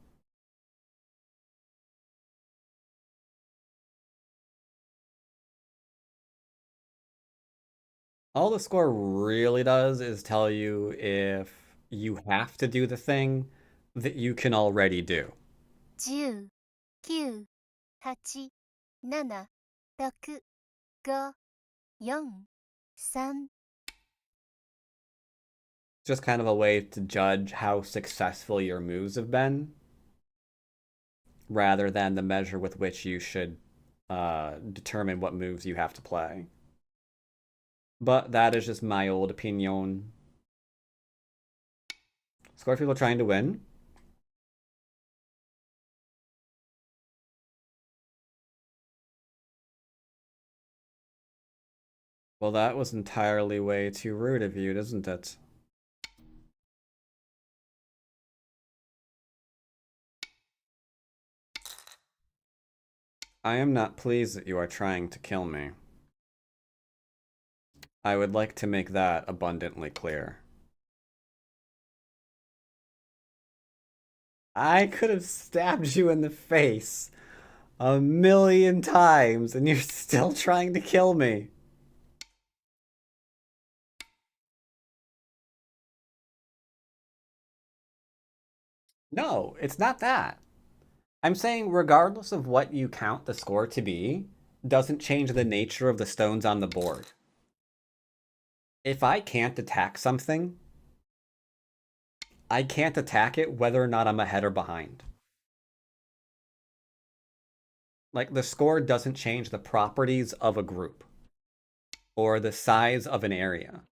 All the score really does is tell you if you have to do the thing that you can already do. 10、9、8、7、6、5、4、3、Just kind of a way to judge how successful your moves have been, rather than the measure with which you should determine what moves you have to play. But that is just my old opinion. Score people trying to win. Well, that was entirely way too rude of you, isn't it? I am not pleased that you are trying to kill me. I would like to make that abundantly clear. I could have stabbed you in the face 1,000,000 times and you're still trying to kill me. No, it's not that. I'm saying regardless of what you count the score to be, doesn't change the nature of the stones on the board. If I can't attack something, I can't attack it whether or not I'm ahead or behind. Like, the score doesn't change the properties of a group or the size of an area.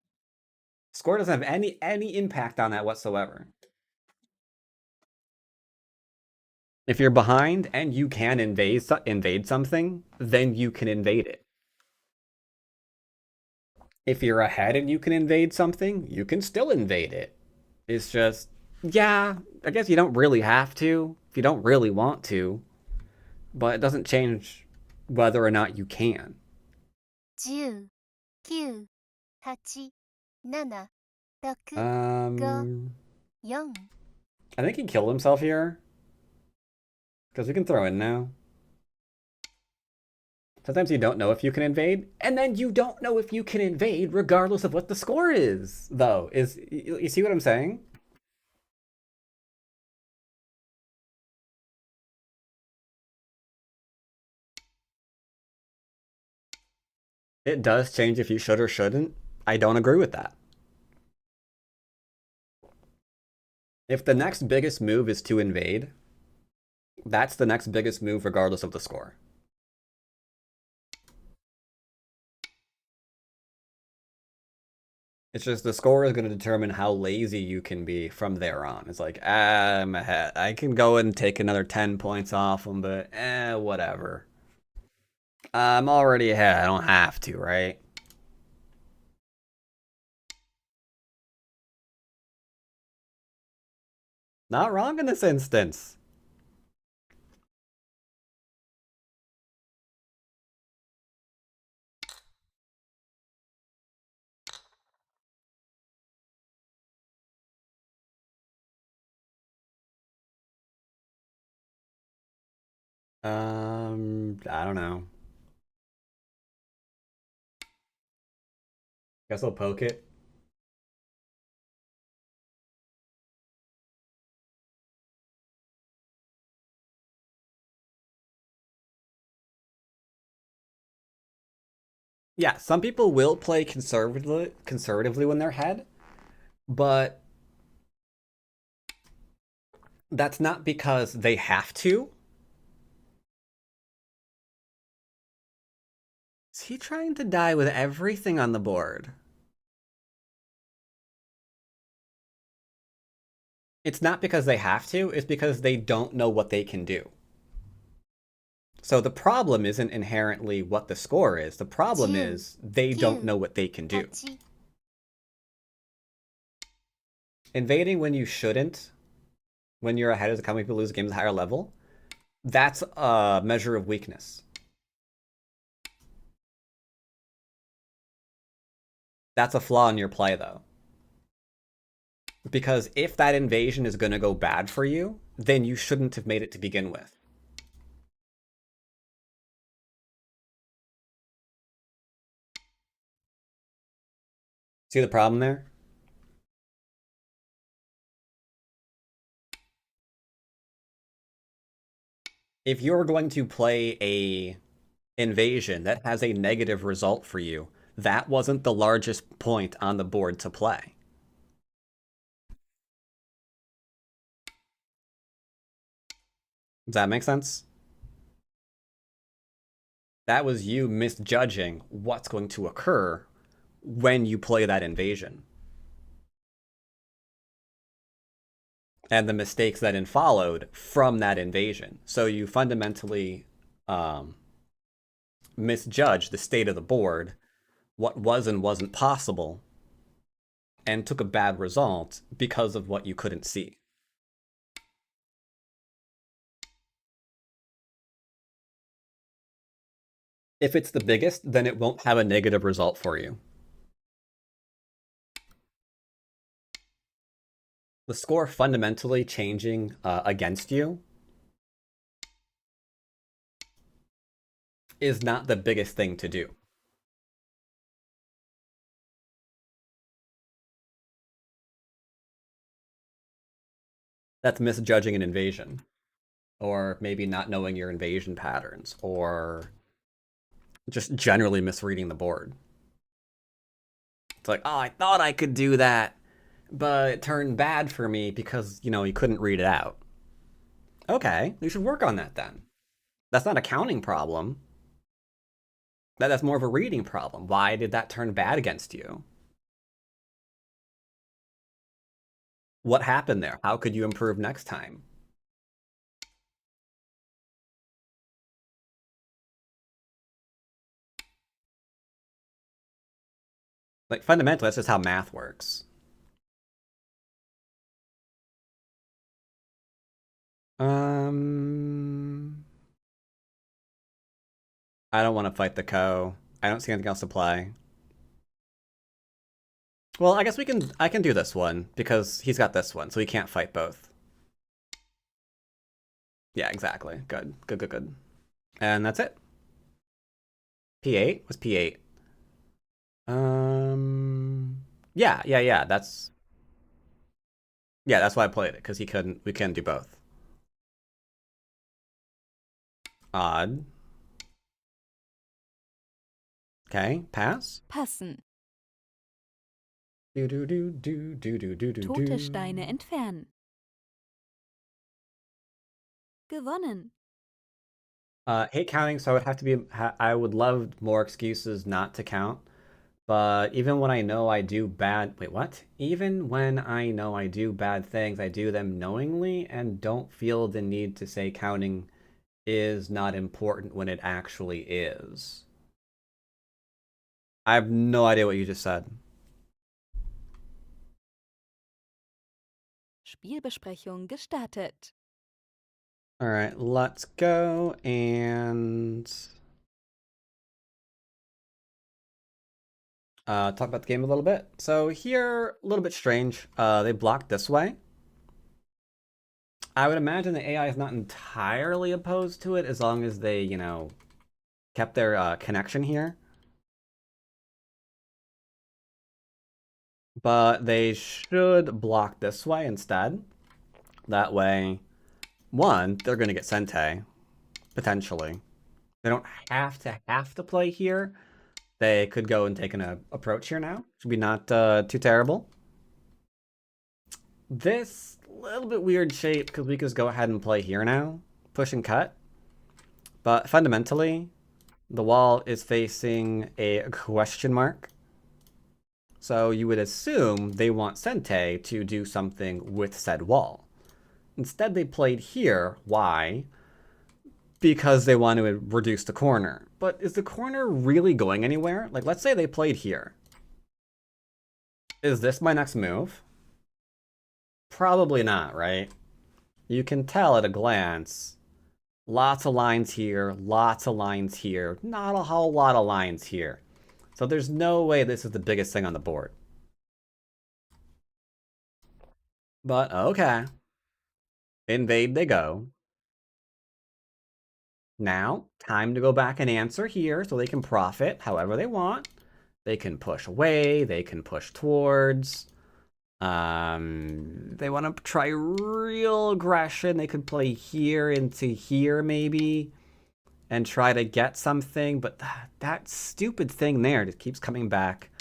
Score doesn't have any impact on that whatsoever. If you're behind and you can invade something, then you can invade it. If you're ahead and you can invade something, you can still invade it. It's just, yeah, I guess you don't really have to if you don't really want to, but it doesn't change whether or not you can. 10、9、8、7、6、4。I think he killed himself here. Because we can throw in now. Sometimes you don't know if you can invade, and then you don't know if you can invade regardless of what the score is, though. You see what I'm saying? It does change if you should or shouldn't. I don't agree with that. If the next biggest move is to invade, that's the next biggest move regardless of the score. It's just the score is going to determine how lazy you can be from there on. It's like, I'm ahead. I can go and take another 10 points off them, but whatever. I'm already ahead. I don't have to, right? Not wrong in this instance. I don't know. Guess I'll poke it. Yeah, some people will play conservatively when they're ahead, but that's not because they have to. Is he trying to die with everything on the board? It's not because they have to, it's because they don't know what they can do. So the problem isn't inherently what the score is. The problem is they don't know what they can do. Invading when you shouldn't, when you're ahead of the company, people lose games at a higher level, that's a measure of weakness. That's a flaw in your play, though. Because if that invasion is going to go bad for you, then you shouldn't have made it to begin with. See the problem there? If you're going to play a invasion that has a negative result for you, that wasn't the largest point on the board to play. Does that make sense? That was you misjudging what's going to occur when you play that invasion. And the mistakes that followed from that invasion. So you fundamentally misjudged the state of the board, what was and wasn't possible, and took a bad result because of what you couldn't see. If it's the biggest, then it won't have a negative result for you. The score fundamentally changing against you is not the biggest thing to do. That's misjudging an invasion. Or maybe not knowing your invasion patterns, or just generally misreading the board. It's like, oh, I thought I could do that, but it turned bad for me because, you couldn't read it out. Okay, you should work on that then. That's not a counting problem. That's more of a reading problem. Why did that turn bad against you? What happened there? How could you improve next time? Like, fundamentally, that's just how math works. I don't want to fight the Co. I don't see anything else to play. Well, I guess I can do this one, because he's got this one, so he can't fight both. Yeah, exactly. Good. Good. And that's it. P8? What's P8? Yeah. That's why I played it, because we couldn't do both. Odd. Okay, pass. Passen. Do. Tote Steine entfernen. Gewonnen. Hate counting, so I would love more excuses not to count. But even when I know I do bad... Wait, what? Even when I know I do bad things, I do them knowingly and don't feel the need to say counting is not important when it actually is. I have no idea what you just said. Spielbesprechung gestartet. All right, let's go and talk about the game a little bit. So here, a little bit strange. They blocked this way. I would imagine the AI is not entirely opposed to it as long as they, kept their connection here. But they should block this way instead. That way, one, they're going to get Sente, potentially. They don't have to play here. They could go and take an approach here now. Should be not too terrible. This little bit weird shape, because we could just go ahead and play here now. Push and cut. But fundamentally, the wall is facing a question mark. So you would assume they want Sente to do something with said wall. Instead, they played here. Why? Because they want to reduce the corner. But is the corner really going anywhere? Like, let's say they played here. Is this my next move? Probably not, right? You can tell at a glance. Lots of lines here, lots of lines here, not a whole lot of lines here. So there's no way this is the biggest thing on the board. But okay. Invade they go. Now, time to go back and answer here so they can profit however they want. They can push away, they can push towards. They want to try real aggression. They could play here into here maybe and try to get something, but that stupid thing there just keeps coming back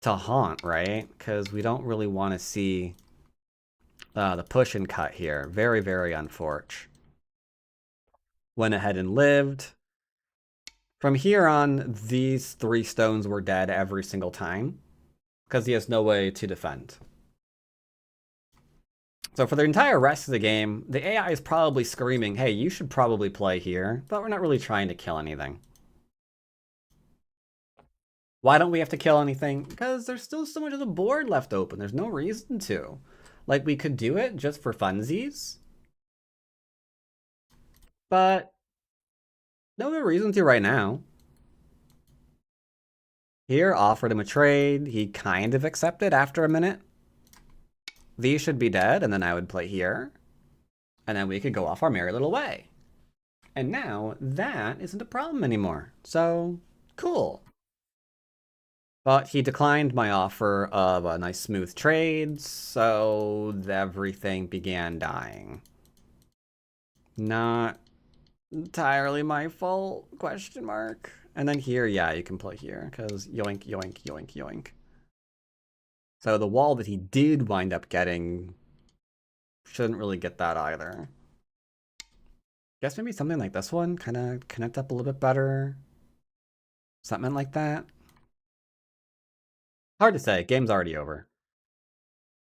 to haunt, right? Because we don't really want to see the push and cut here. Very, very unfortunate. Went ahead and lived. From here on, these 3 stones were dead every single time because he has no way to defend. So for the entire rest of the game, the AI is probably screaming, hey, you should probably play here, but we're not really trying to kill anything. Why don't we have to kill anything? Because there's still so much of the board left open. There's no reason to. Like, we could do it just for funsies. But no real reason to right now. Here, offered him a trade. He kind of accepted after a minute. These should be dead, and then I would play here. And then we could go off our merry little way. And now, that isn't a problem anymore. So, cool. But he declined my offer of a nice smooth trade, so everything began dying. Not entirely my fault, question mark. And then here, yeah, you can play here, because yoink, yoink, yoink, yoink. So the wall that he did wind up getting shouldn't really get that either. Guess maybe something like this one, kind of connect up a little bit better. Something like that. Hard to say, game's already over.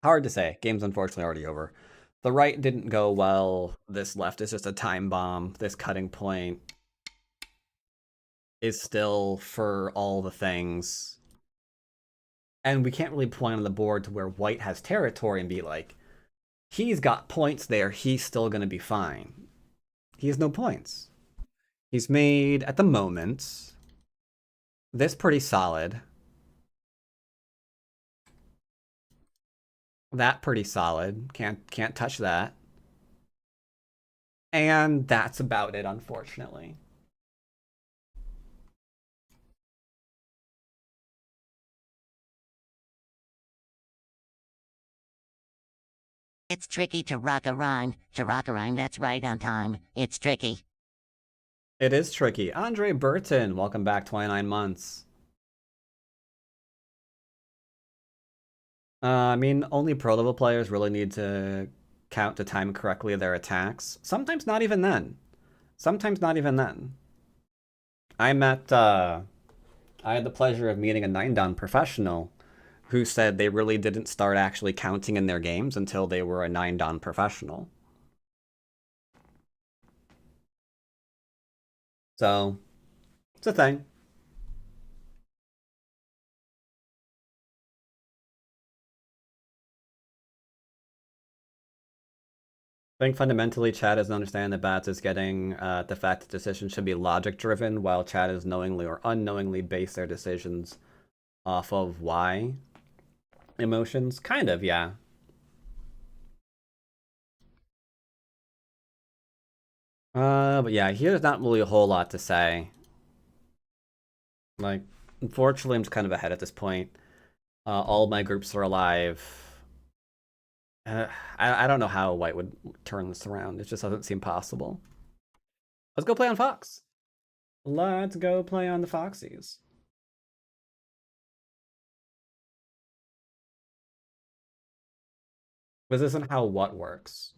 Hard to say, game's unfortunately already over. The right didn't go well, this left is just a time bomb, this cutting point is still for all the things. And we can't really point on the board to where white has territory and be like, he's got points there, he's still going to be fine. He has no points. He's made, at the moment, this pretty solid. That pretty solid. Can't touch that. And that's about it, unfortunately. It's tricky to rock a rhyme. To rock a rhyme that's right on time. It's tricky. It is tricky. Andre Burton, welcome back, 29 months. I mean, only pro level players really need to count to time correctly their attacks. Sometimes not even then. Sometimes not even then. I had the pleasure of meeting a 9-dan professional who said they really didn't start actually counting in their games until they were a 9-dan professional. So, it's a thing. I think fundamentally Chad doesn't understand that Bats is getting the fact that decisions should be logic driven, while Chad is knowingly or unknowingly base their decisions off of why emotions. Kind of, yeah. But yeah, here's not really a whole lot to say. Like, unfortunately, I'm just kind of ahead at this point. All of my groups are alive. I don't know how White would turn this around. It just doesn't seem possible. Let's go play on Fox. Let's go play on the Foxies. This isn't how what works.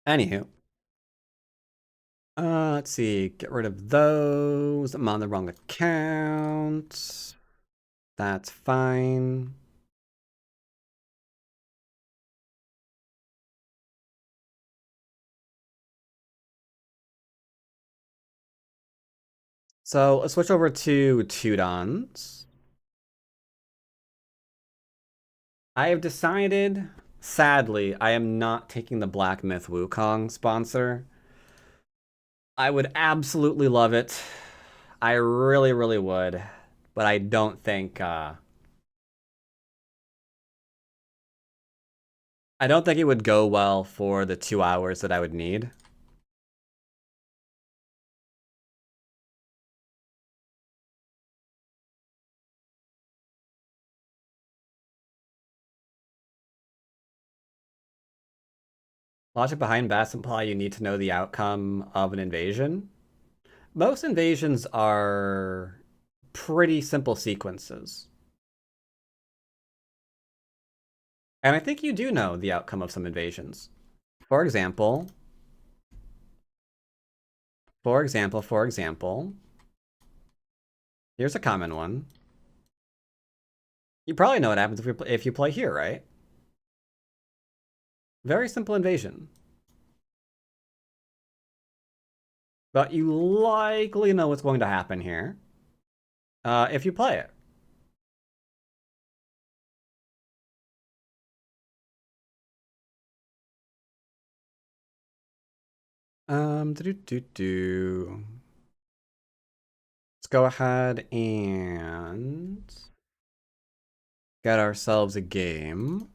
Anywho. Let's see. Get rid of those. I'm on the wrong account. That's fine. So let's switch over to Tudons. I have decided, sadly, I am not taking the Black Myth Wukong sponsor. I would absolutely love it. I really, really would. But I don't think, I don't think it would go well for the 2 hours that I would need. Logic behind Bass imply you need to know the outcome of an invasion. Most invasions are pretty simple sequences. And I think you do know the outcome of some invasions. For example, here's a common one. You probably know what happens if you play here, right? Very simple invasion. But you likely know what's going to happen here if you play it. Let's go ahead and get ourselves a game.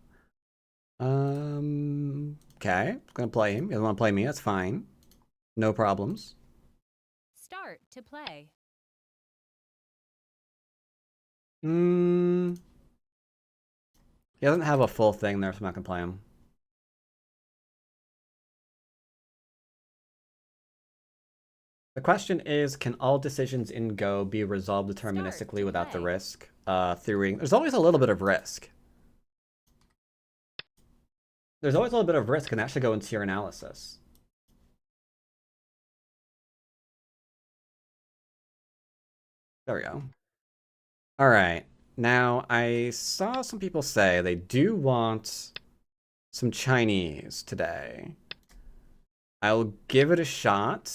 Okay, gonna play him. You don't want to play me? That's fine. No problems. Start to play. He doesn't have a full thing there, so I'm not gonna play him. The question is, can all decisions in Go be resolved deterministically without the risk? Theory. There's always a little bit of risk. There's always a little bit of risk, and that should go into your analysis. There we go. All right. Now, I saw some people say they do want some Chinese today. I'll give it a shot.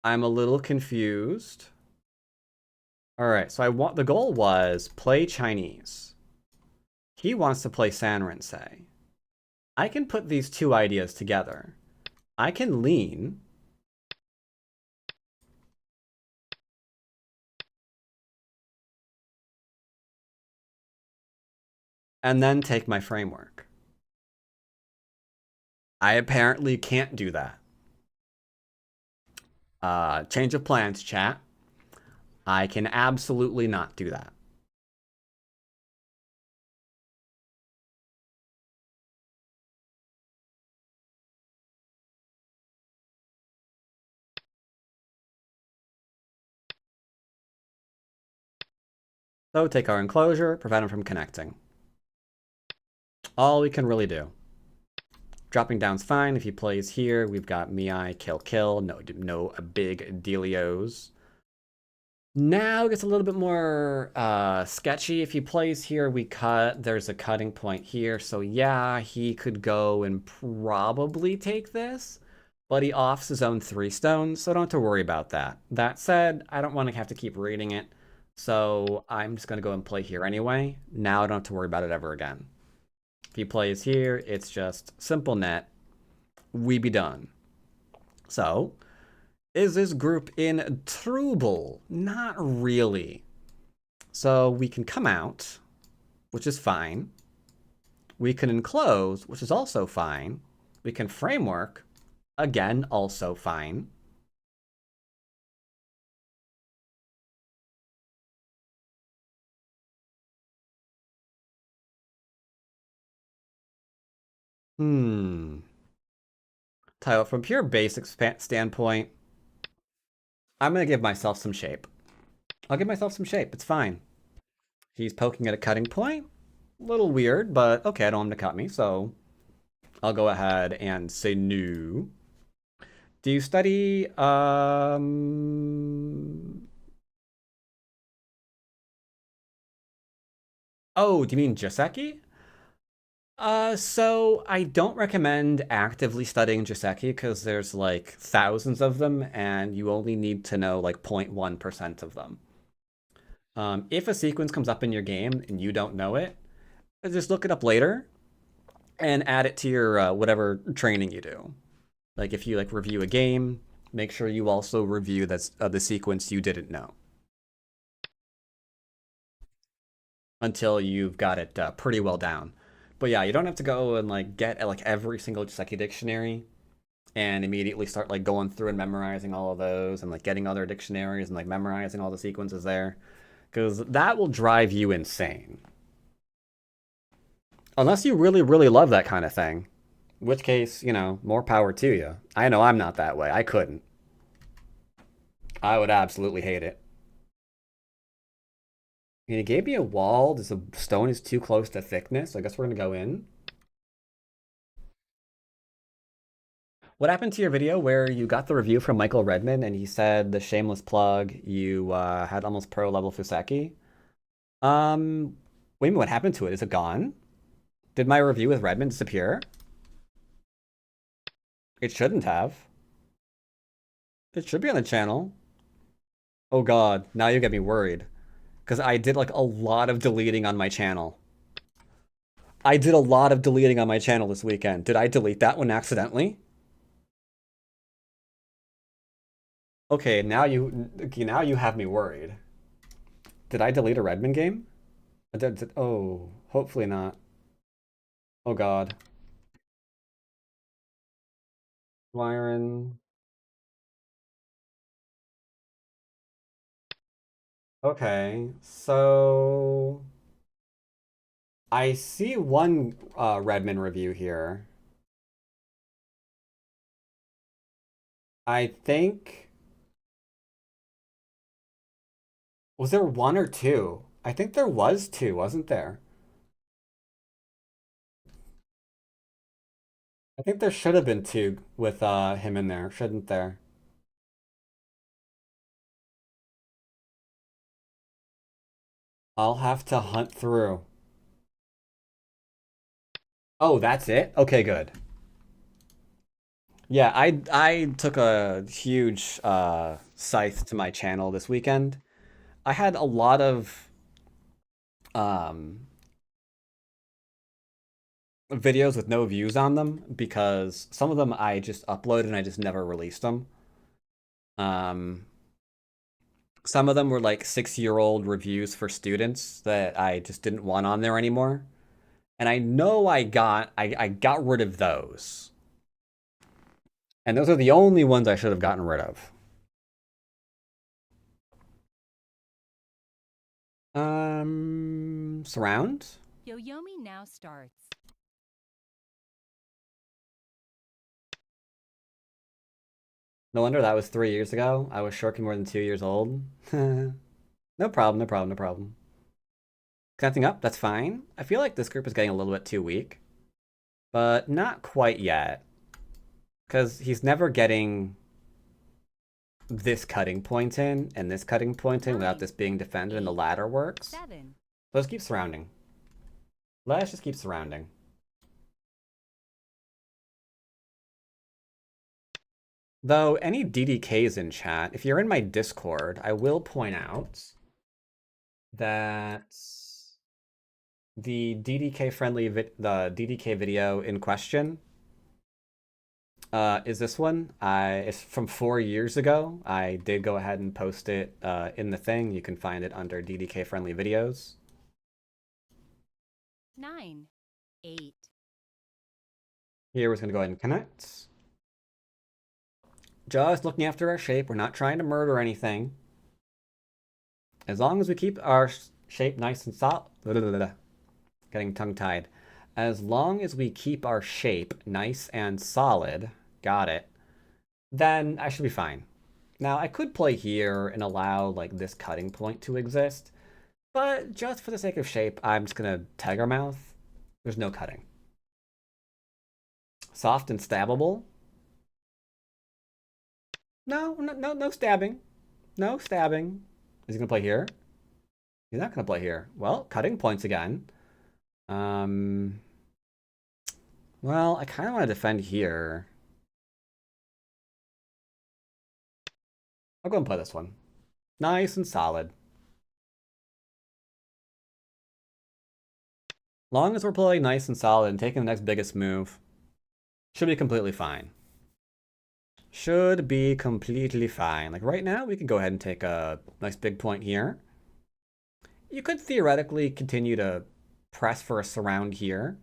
I'm a little confused. All right, so the goal was play Chinese. He wants to play Sanrinsei. I can put these two ideas together. I can lean. And then take my framework. I apparently can't do that. Change of plans, chat. I can absolutely not do that. So take our enclosure, prevent him from connecting. All we can really do. Dropping down's fine. If he plays here, we've got Miai, kill. No big dealios. Now it gets a little bit more sketchy. If he plays here, we cut. There's a cutting point here. So yeah, he could go and probably take this. But he offs his own 3 stones, so don't have to worry about that. That said, I don't want to have to keep reading it. So I'm just going to go and play here anyway. Now I don't have to worry about it ever again. If he plays here, it's just simple net. We be done. So, is this group in trouble? Not really. So we can come out, which is fine. We can enclose, which is also fine. We can framework, again, also fine. Tile, from pure basic standpoint, I'm going to give myself some shape. I'll give myself some shape. It's fine. He's poking at a cutting point. A little weird, but okay, I don't want him to cut me, so I'll go ahead and say no. Do you study, oh, do you mean Joseki? So I don't recommend actively studying Joseki because there's like thousands of them and you only need to know like 0.1% of them. If a sequence comes up in your game and you don't know it, just look it up later and add it to your whatever training you do. Like if you like review a game, make sure you also review that's the sequence you didn't know. Until you've got it pretty well down. But yeah, you don't have to go and like get like every single Joseki dictionary and immediately start like going through and memorizing all of those and like getting other dictionaries and like memorizing all the sequences there. Because that will drive you insane. Unless you really, really love that kind of thing. In which case, you know, more power to you. I know I'm not that way. I couldn't. I would absolutely hate it. And he gave me a wall. This stone is too close to thickness. So I guess we're going to go in. What happened to your video where you got the review from Michael Redman and he said, the shameless plug, you had almost pro level Fuseki? Wait a minute, what happened to it? Is it gone? Did my review with Redman disappear? It shouldn't have. It should be on the channel. Oh god, now you get me worried. Because I did like a lot of deleting on my channel. I did a lot of deleting on my channel this weekend. Did I delete that one accidentally? Okay, now you have me worried. Did I delete a Redman game? Oh, hopefully not. Oh god. Dwyrin. Okay, so I see one Redman review here. I think, was there 1 or 2? I think there was 2, wasn't there? I think there should have been 2 with him in there, shouldn't there? I'll have to hunt through. Oh, that's it? Okay, good. Yeah, I took a huge scythe to my channel this weekend. I had a lot of videos with no views on them because some of them I just uploaded and I just never released them. Some of them were like 6-year-old reviews for students that I just didn't want on there anymore. And I know I got rid of those. And those are the only ones I should have gotten rid of. Surround? Yoyomi now starts. No wonder that was 3 years ago. I was shortly more than 2 years old. No problem, no problem, no problem. Connecting up, that's fine. I feel like this group is getting a little bit too weak. But not quite yet. Because he's never getting this cutting point in and this cutting point in without this being defended, and the ladder works. 7. Let's keep surrounding. Let's just keep surrounding. Though, any DDKs in chat, if you're in my Discord, I will point out that the DDK video in question is this one. It's from 4 years ago. I did go ahead and post it in the thing. You can find it under DDK friendly videos. 9. 8. Here we're just gonna go ahead and connect. Just looking after our shape. We're not trying to murder anything. As long as we keep our shape nice and solid. Getting tongue-tied. As long as we keep our shape nice and solid, got it, then I should be fine. Now, I could play here and allow like this cutting point to exist, but just for the sake of shape, I'm just gonna tag our mouth. There's no cutting. Soft and stabbable. No stabbing. No stabbing. Is he gonna play here? He's not gonna play here. Well, cutting points again. Well, I kind of want to defend here. I'll go and play this one. Nice and solid. Long as we're playing nice and solid and taking the next biggest move, should be completely fine. Should be completely fine. Like right now, we can go ahead and take a nice big point here. You could theoretically continue to press for a surround here.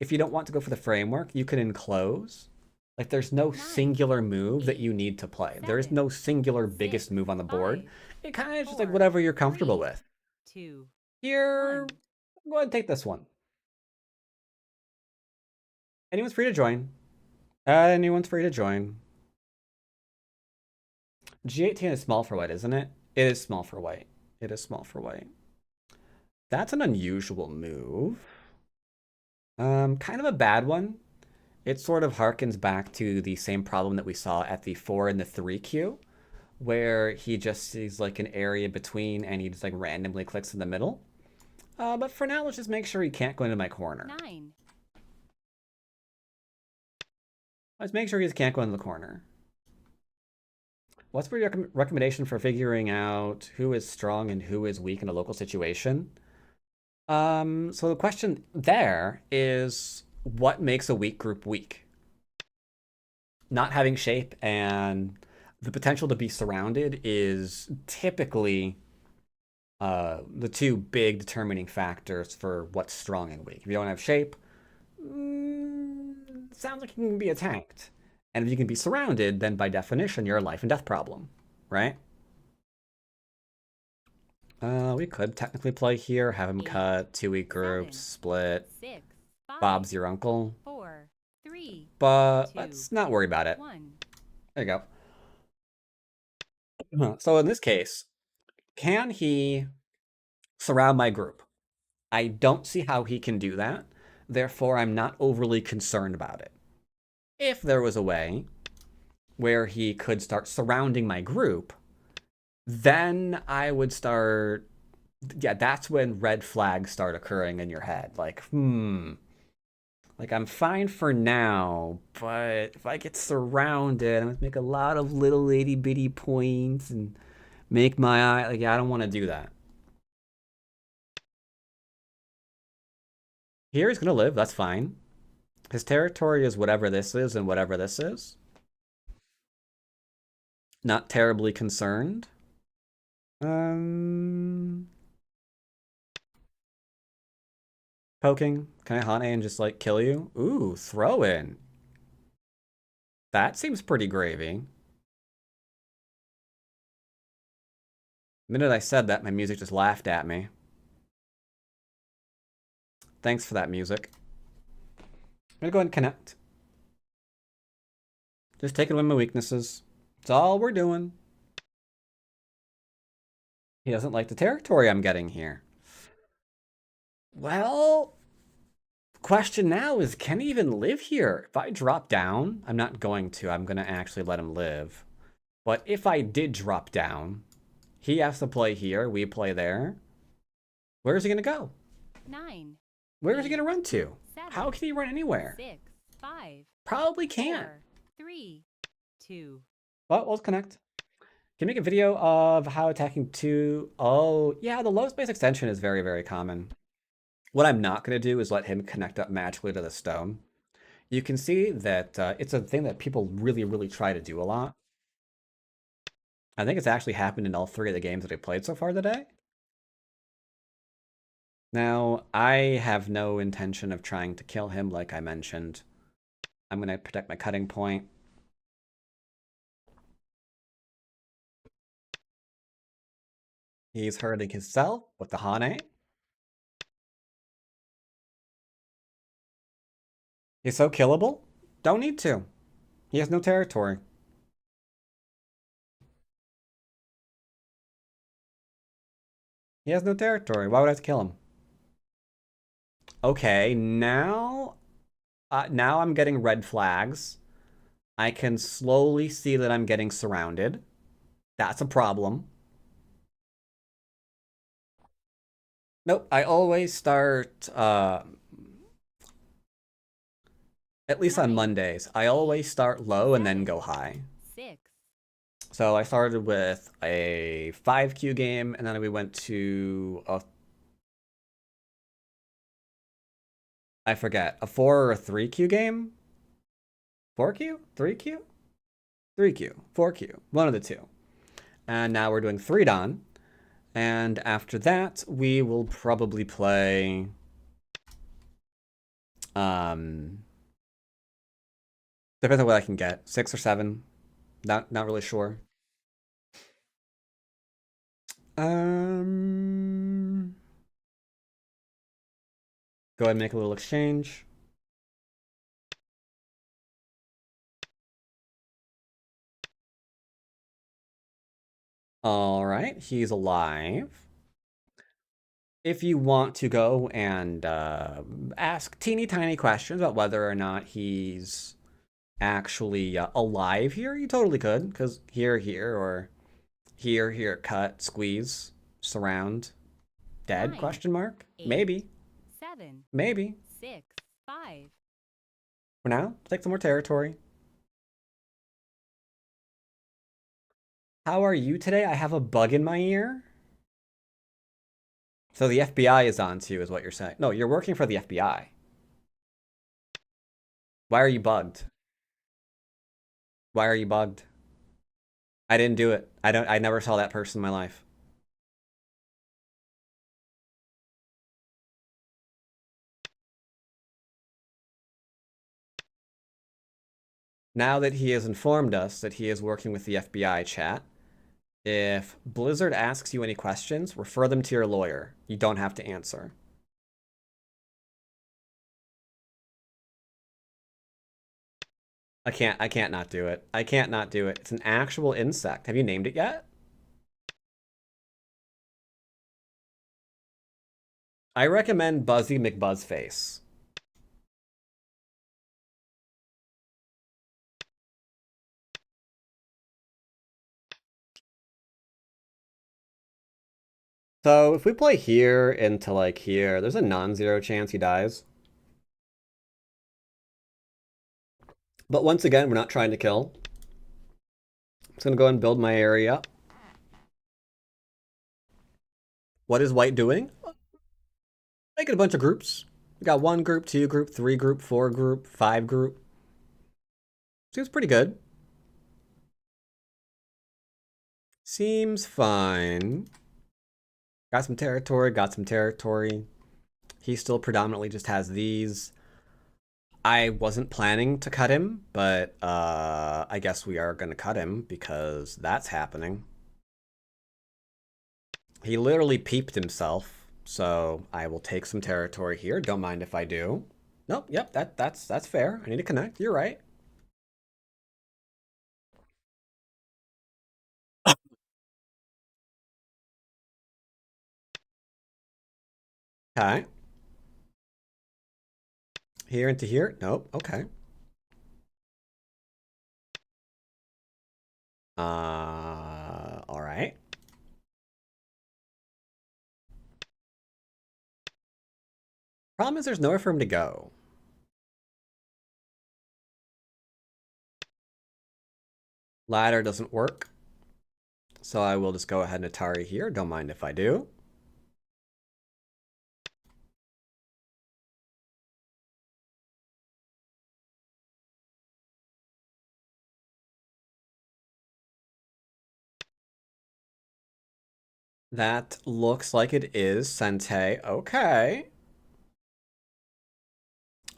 If you don't want to go for the framework, you can enclose. Like there's no singular move that you need to play. There is no singular biggest move on the board. It kind of just like whatever you're comfortable with. 2. Here, go ahead and take this one. Anyone's free to join. Anyone's free to join. G18 is small for white, isn't it? It is small for white. It is small for white. That's an unusual move. Kind of a bad one. It sort of harkens back to the same problem that we saw at the 4 and the 3 queue, where he just sees like an area between and he just like randomly clicks in the middle. But for now, let's just make sure he can't go into my corner. 9. Let's make sure he just can't go into the corner. What's your recommendation for figuring out who is strong and who is weak in a local situation? So the question there is, what makes a weak group weak? Not having shape and the potential to be surrounded is typically the two big determining factors for what's strong and weak. If you don't have shape, sounds like you can be attacked. And if you can be surrounded, then by definition, you're a life and death problem, right? We could technically play here, have him cut, 2 weak groups, split. 6. 5. Bob's your uncle. 4. 3. But 2, let's not worry about it. 1. There you go. So in this case, can he surround my group? I don't see how he can do that. Therefore, I'm not overly concerned about it. If there was a way where he could start surrounding my group, then I would start... Yeah, that's when red flags start occurring in your head. Like, like, I'm fine for now, but if I get surrounded, I'm going to make a lot of little itty-bitty points and make my eye... Like, yeah, I don't want to do that. Here he's going to live, that's fine. His territory is whatever this is and whatever this is. Not terribly concerned. Poking. Can I Hane and just like kill you? Ooh, throw in. That seems pretty gravy. The minute I said that, my music just laughed at me. Thanks for that music. I'm gonna go ahead and connect. Just taking away my weaknesses. That's all we're doing. He doesn't like the territory I'm getting here. Well, question now is, can he even live here? If I drop down, I'm not going to. I'm going to actually let him live. But if I did drop down, he has to play here, we play there. Where is he going to go? 9. Where is he going to run to? 7. How can he run anywhere? 6. 5. Probably can't. 4, 3, 2. Well, let's connect. Can you make a video of how attacking 2? Oh, yeah, the low space extension is very, very common. What I'm not going to do is let him connect up magically to the stone. You can see that it's a thing that people really, really try to do a lot. I think it's actually happened in all 3 of the games that I played so far today. Now, I have no intention of trying to kill him, like I mentioned. I'm going to protect my cutting point. He's hurting himself with the Hane. He's so killable. Don't need to. He has no territory. He has no territory. Why would I have to kill him? Okay, now I'm getting red flags. I can slowly see that I'm getting surrounded. That's a problem. Nope, I always start, at least on Mondays, I always start low and then go high. 6. So I started with a 5Q game, and then we went to I forget, a 4 or a 3Q game? 4Q? 3Q? 3Q. 4Q. One of the two. And now we're doing 3 Dan. And after that, we will probably play... depends on what I can get. 6 or 7. Not really sure. Go ahead and make a little exchange. All right, he's alive. If you want to go and ask teeny tiny questions about whether or not he's actually alive here, you totally could, because here, or here, cut, squeeze, surround, dead, 9, question mark? 8, Maybe. 7. Maybe. 6. 5. For now, take some more territory. How are you today? I have a bug in my ear. So the FBI is on to you, is what you're saying. No, you're working for the FBI. Why are you bugged? Why are you bugged? I didn't do it. I never saw that person in my life. Now that he has informed us that he is working with the FBI chat, if Blizzard asks you any questions, refer them to your lawyer. You don't have to answer. I can't not do it. I can't not do it. It's an actual insect. Have you named it yet? I recommend Buzzy McBuzzface. So if we play here into like here, there's a non-zero chance he dies. But once again, we're not trying to kill. I'm just gonna go and build my area. What is white doing? Making a bunch of groups. We got 1 group, 2 group, 3 group, 4 group, 5 group. Seems pretty good. Seems fine. Got some territory, got some territory. He still predominantly just has these. I wasn't planning to cut him, but I guess we are going to cut him because that's happening. He literally peeped himself, so I will take some territory here. Don't mind if I do. Nope, yep, that's fair. I need to connect. You're right. Okay. Here into here? Nope. Okay. All right. Problem is there's nowhere for him to go. Ladder doesn't work. So I will just go ahead and Atari here. Don't mind if I do. That looks like it is Sente. Okay.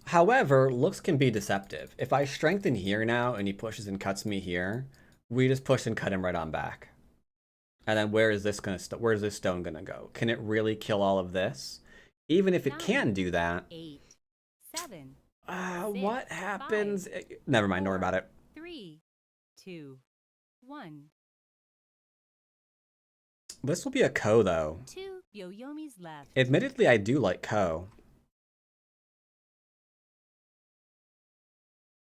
However, looks can be deceptive. If I strengthen here now and he pushes and cuts me here, we just push and cut him right on back. And then where is this stone gonna go? Can it really kill all of this? Even if it can do that. 8, 7. What happens? Never mind, don't worry about it. 3, 2, 1. This will be a Ko though. 2 Yoyomis left. Admittedly, I do like Ko.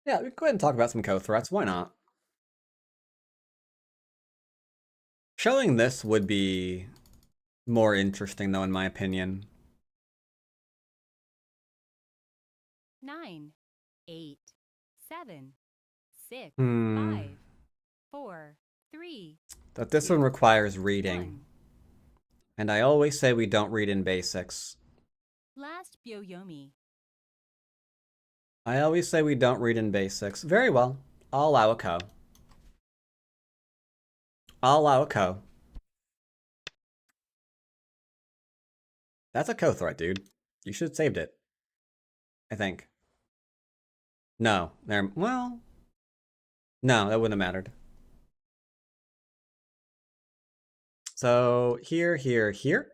Yeah, we can go ahead and talk about some Ko threats. Why not? Showing this would be more interesting, though, in my opinion. 9, 8, 7, 6, Hmm. 5, 4, 3. But this one requires reading. 1. And I always say we don't read in basics. Last Byoyomi. I always say we don't read in basics. Very well. I'll allow a Ko. I'll allow a Ko. That's a Ko threat, dude. You should have saved it. I think. No. Well. No, that wouldn't have mattered. So, here, here, here.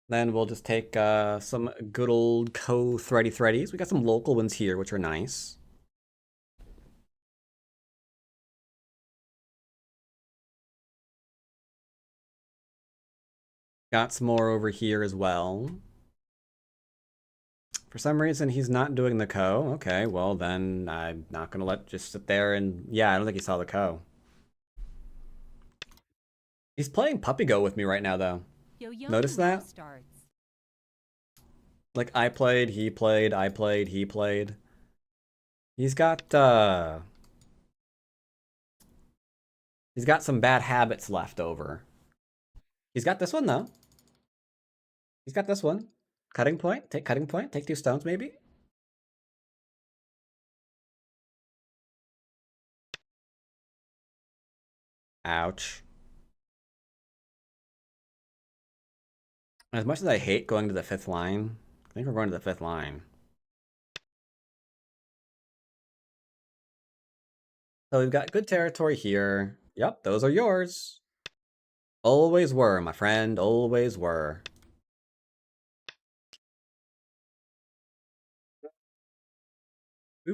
Then we'll just take some good old Ko threadies. We got some local ones here, which are nice. Got some more over here as well. For some reason, he's not doing the Ko. Okay, well then I'm not gonna just sit there and yeah, I don't think he saw the Ko. He's playing Puppy Go with me right now, though. Yoyomi Notice that? Starts. Like I played, he played, I played, he played. He's got some bad habits left over. He's got this one though. He's got this one. Cutting point, take 2 stones maybe. Ouch. As much as I hate going to the 5th line, I think we're going to the 5th line. So we've got good territory here. Yep, those are yours. Always were, my friend, always were. He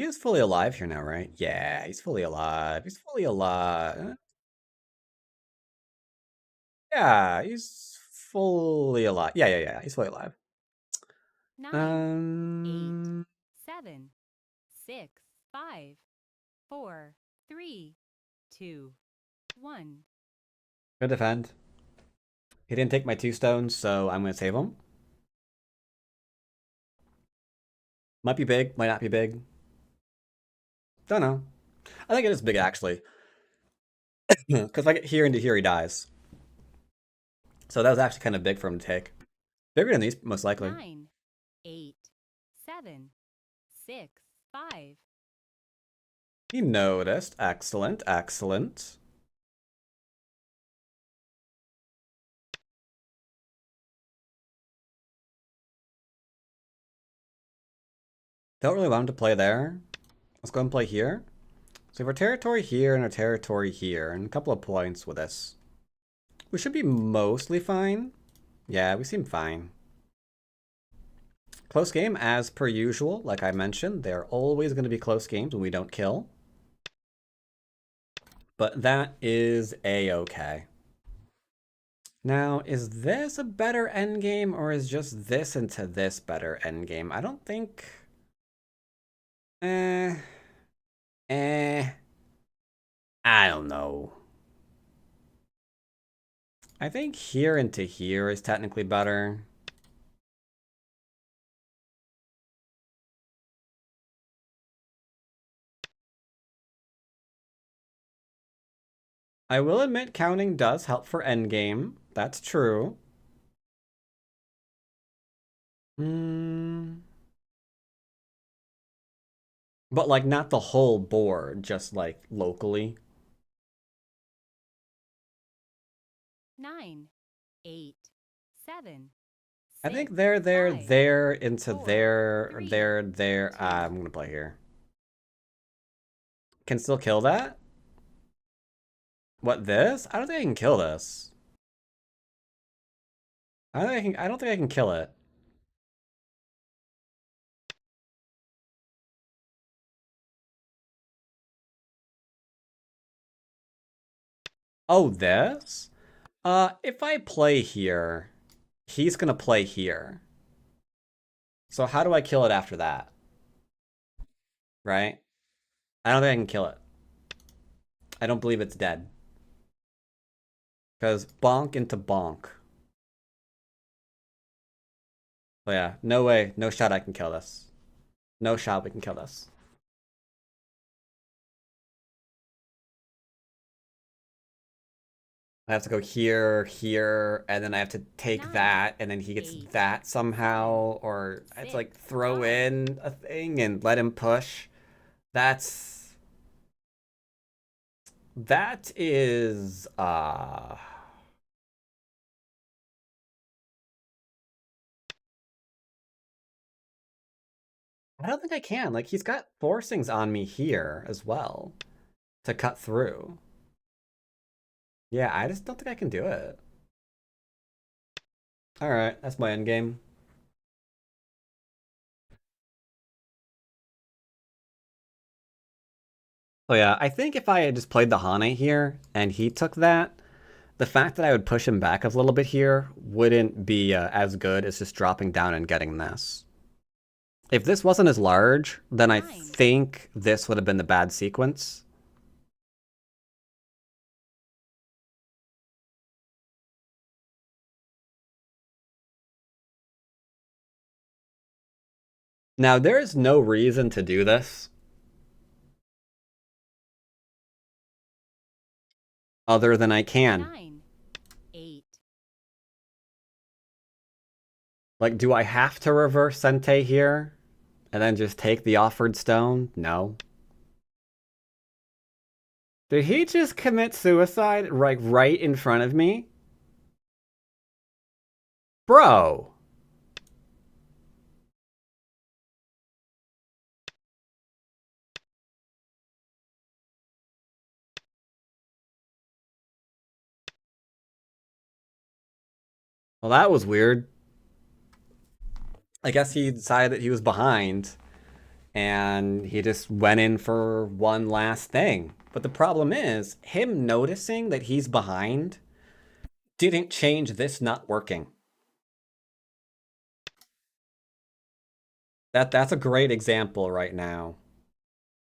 is fully alive here now, right? Yeah, he's fully alive. He's fully alive. Yeah, he's fully alive. Yeah. He's fully alive. 9, 8, 7, 6, 5, 4, 3, 2, 1. Good defend. He didn't take my 2 stones, so I'm gonna save him. Might be big, might not be big. Don't know. I think it is big actually. Because if I get here into here, he dies. So that was actually kind of big for him to take. Bigger than these, most likely. 9, 8, 7, 6, 5. He noticed. Excellent, excellent. Don't really want him to play there. Let's go and play here. So we have our territory here and our territory here, and a couple of points with this. We should be mostly fine. Yeah, we seem fine. Close game, as per usual, like I mentioned. They're always going to be close games when we don't kill. But that is a-okay. Now, is this a better endgame, or is just this into this better endgame? I don't think... I don't know. I think here into here is technically better. I will admit counting does help for endgame. That's true. But like not the whole board, just like locally. 9, 8, 7. I think 6, there, 5, there, into 4, there, 3, there. 2. I'm gonna play here. Can still kill that? What, this? I don't think I can kill this. I don't think I can kill it. Oh, this? If I play here, he's gonna play here. So how do I kill it after that? Right? I don't think I can kill it. I don't believe it's dead. Because bonk into bonk. Oh yeah, no way, no shot I can kill this. No shot we can kill this. I have to go here, here, and then I have to take 9, that, and then he gets 8, that somehow, or I have to like throw 5. in a thing and let him push. That is, I don't think I can. Like, he's got forcings on me here as well to cut through. Yeah, I just don't think I can do it. Alright, that's my endgame. Oh yeah, I think if I had just played the Hane here and he took that, the fact that I would push him back a little bit here wouldn't be as good as just dropping down and getting this. If this wasn't as large, then I 9. think this would have been the bad sequence. Now, there is no reason to do this other than I can. 9, 8. Like, do I have to reverse Sente here and then just take the offered stone? No. Did he just commit suicide right in front of me? Bro. Well, that was weird. I guess he decided that he was behind and he just went in for one last thing. But the problem is, him noticing that he's behind didn't change this not working. That's a great example right now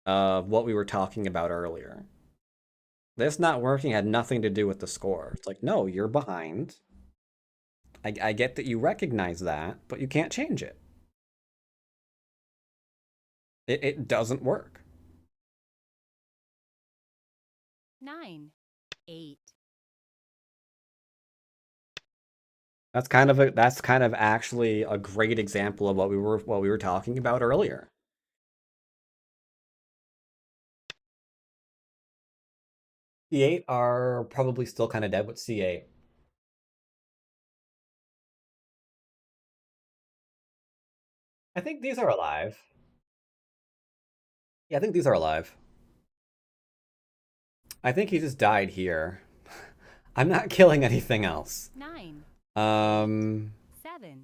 of what we were talking about earlier. This not working had nothing to do with the score. It's like, no, you're behind. I get that you recognize that, but you can't change it. It doesn't work. 9, 8. That's kind of actually a great example of what we were talking about earlier. C8 are probably still kind of dead with C8. I think these are alive. Yeah, I think these are alive. I think he just died here. I'm not killing anything else. 9, Um, 7,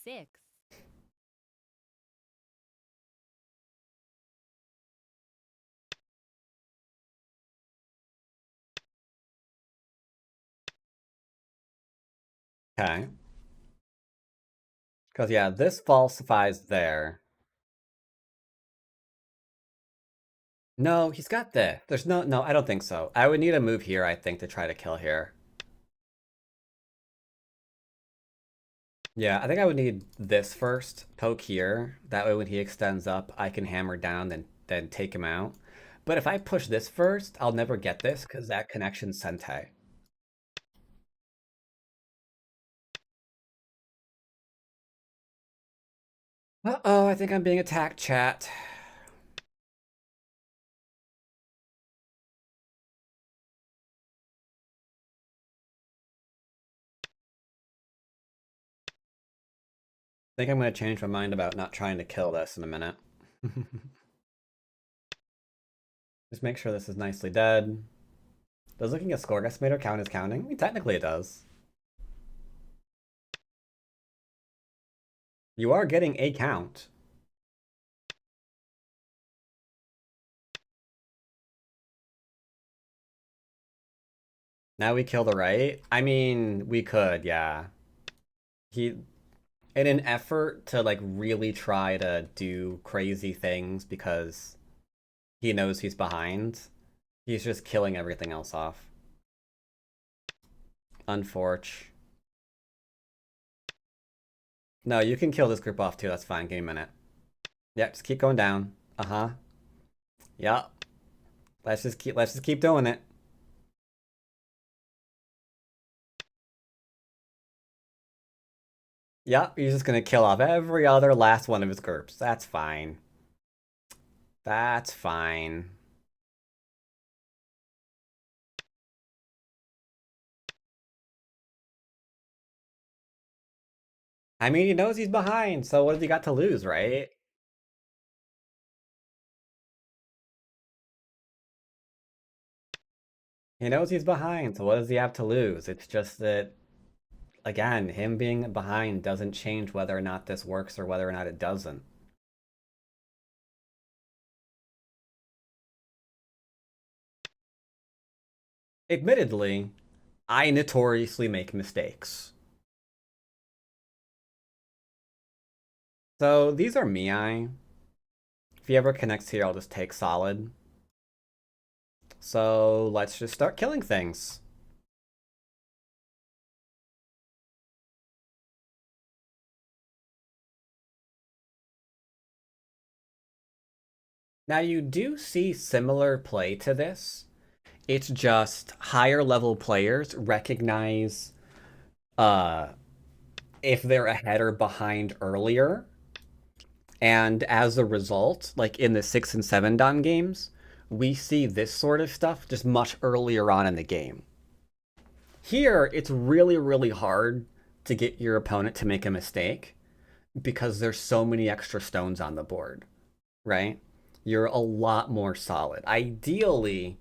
6. okay. Because, yeah, this falsifies there. No, he's got this. There's no, I don't think so. I would need a move here, I think, to try to kill here. Yeah, I think I would need this first. Poke here. That way when he extends up, I can hammer down, then take him out. But if I push this first, I'll never get this, because that connection's Sente. Uh-oh, I think I'm being attacked, chat. I think I'm going to change my mind about not trying to kill this in a minute. Just make sure this is nicely dead. Does looking at score estimator count as counting? I mean, technically it does. You are getting a count. Now we kill the right? I mean, we could, yeah. He, in an effort to like really try to do crazy things because he knows he's behind, he's just killing everything else off. Unforge. No, you can kill this group off too, that's fine, give me a minute. Yeah, just keep going down. Uh-huh. Yep. Let's just keep doing it. Yep, he's just gonna kill off every other last one of his groups. That's fine. That's fine. I mean, he knows he's behind, so what has he got to lose, right? He knows he's behind, so what does he have to lose? It's just that, again, him being behind doesn't change whether or not this works or whether or not it doesn't. Admittedly, I notoriously make mistakes. So these are Miai. If he ever connects here, I'll just take solid. So let's just start killing things. Now you do see similar play to this. It's just higher level players recognize uh if they're ahead or behind earlier. And as a result, like in the 6 and 7 Dan games, we see this sort of stuff just much earlier on in the game. Here, it's really, really hard to get your opponent to make a mistake because there's so many extra stones on the board, right? You're a lot more solid. Ideally,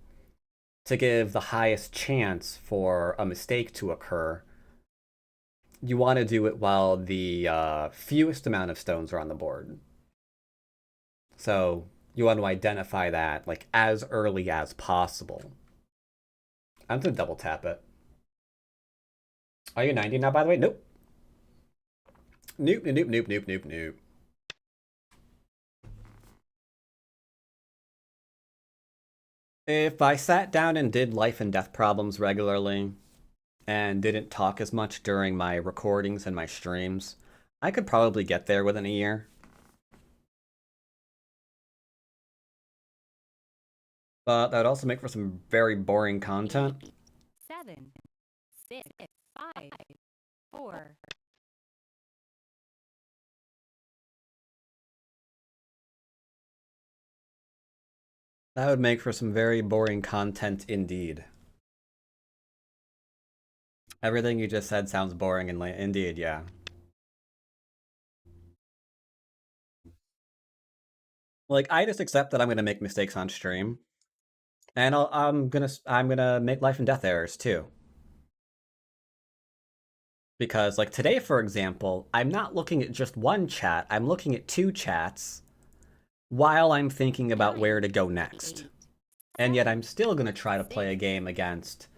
to give the highest chance for a mistake to occur, you want to do it while the fewest amount of stones are on the board. So you want to identify that like as early as possible. I'm gonna double tap it. Are you 90 now, by the way? Nope. Nope, nope, nope, nope, nope, nope. If I sat down and did life and death problems regularly and didn't talk as much during my recordings and my streams, I could probably get there within a year. But that would also make for some very boring content. 7, 6, 5, 4. That would make for some very boring content indeed. Everything you just said sounds boring and indeed, yeah. Like, I just accept that I'm gonna make mistakes on stream, and I'm gonna make life and death errors too. Because, like, today, for example, I'm not looking at just one chat, I'm looking at 2 chats while I'm thinking about where to go next. And yet I'm still gonna try to play a game against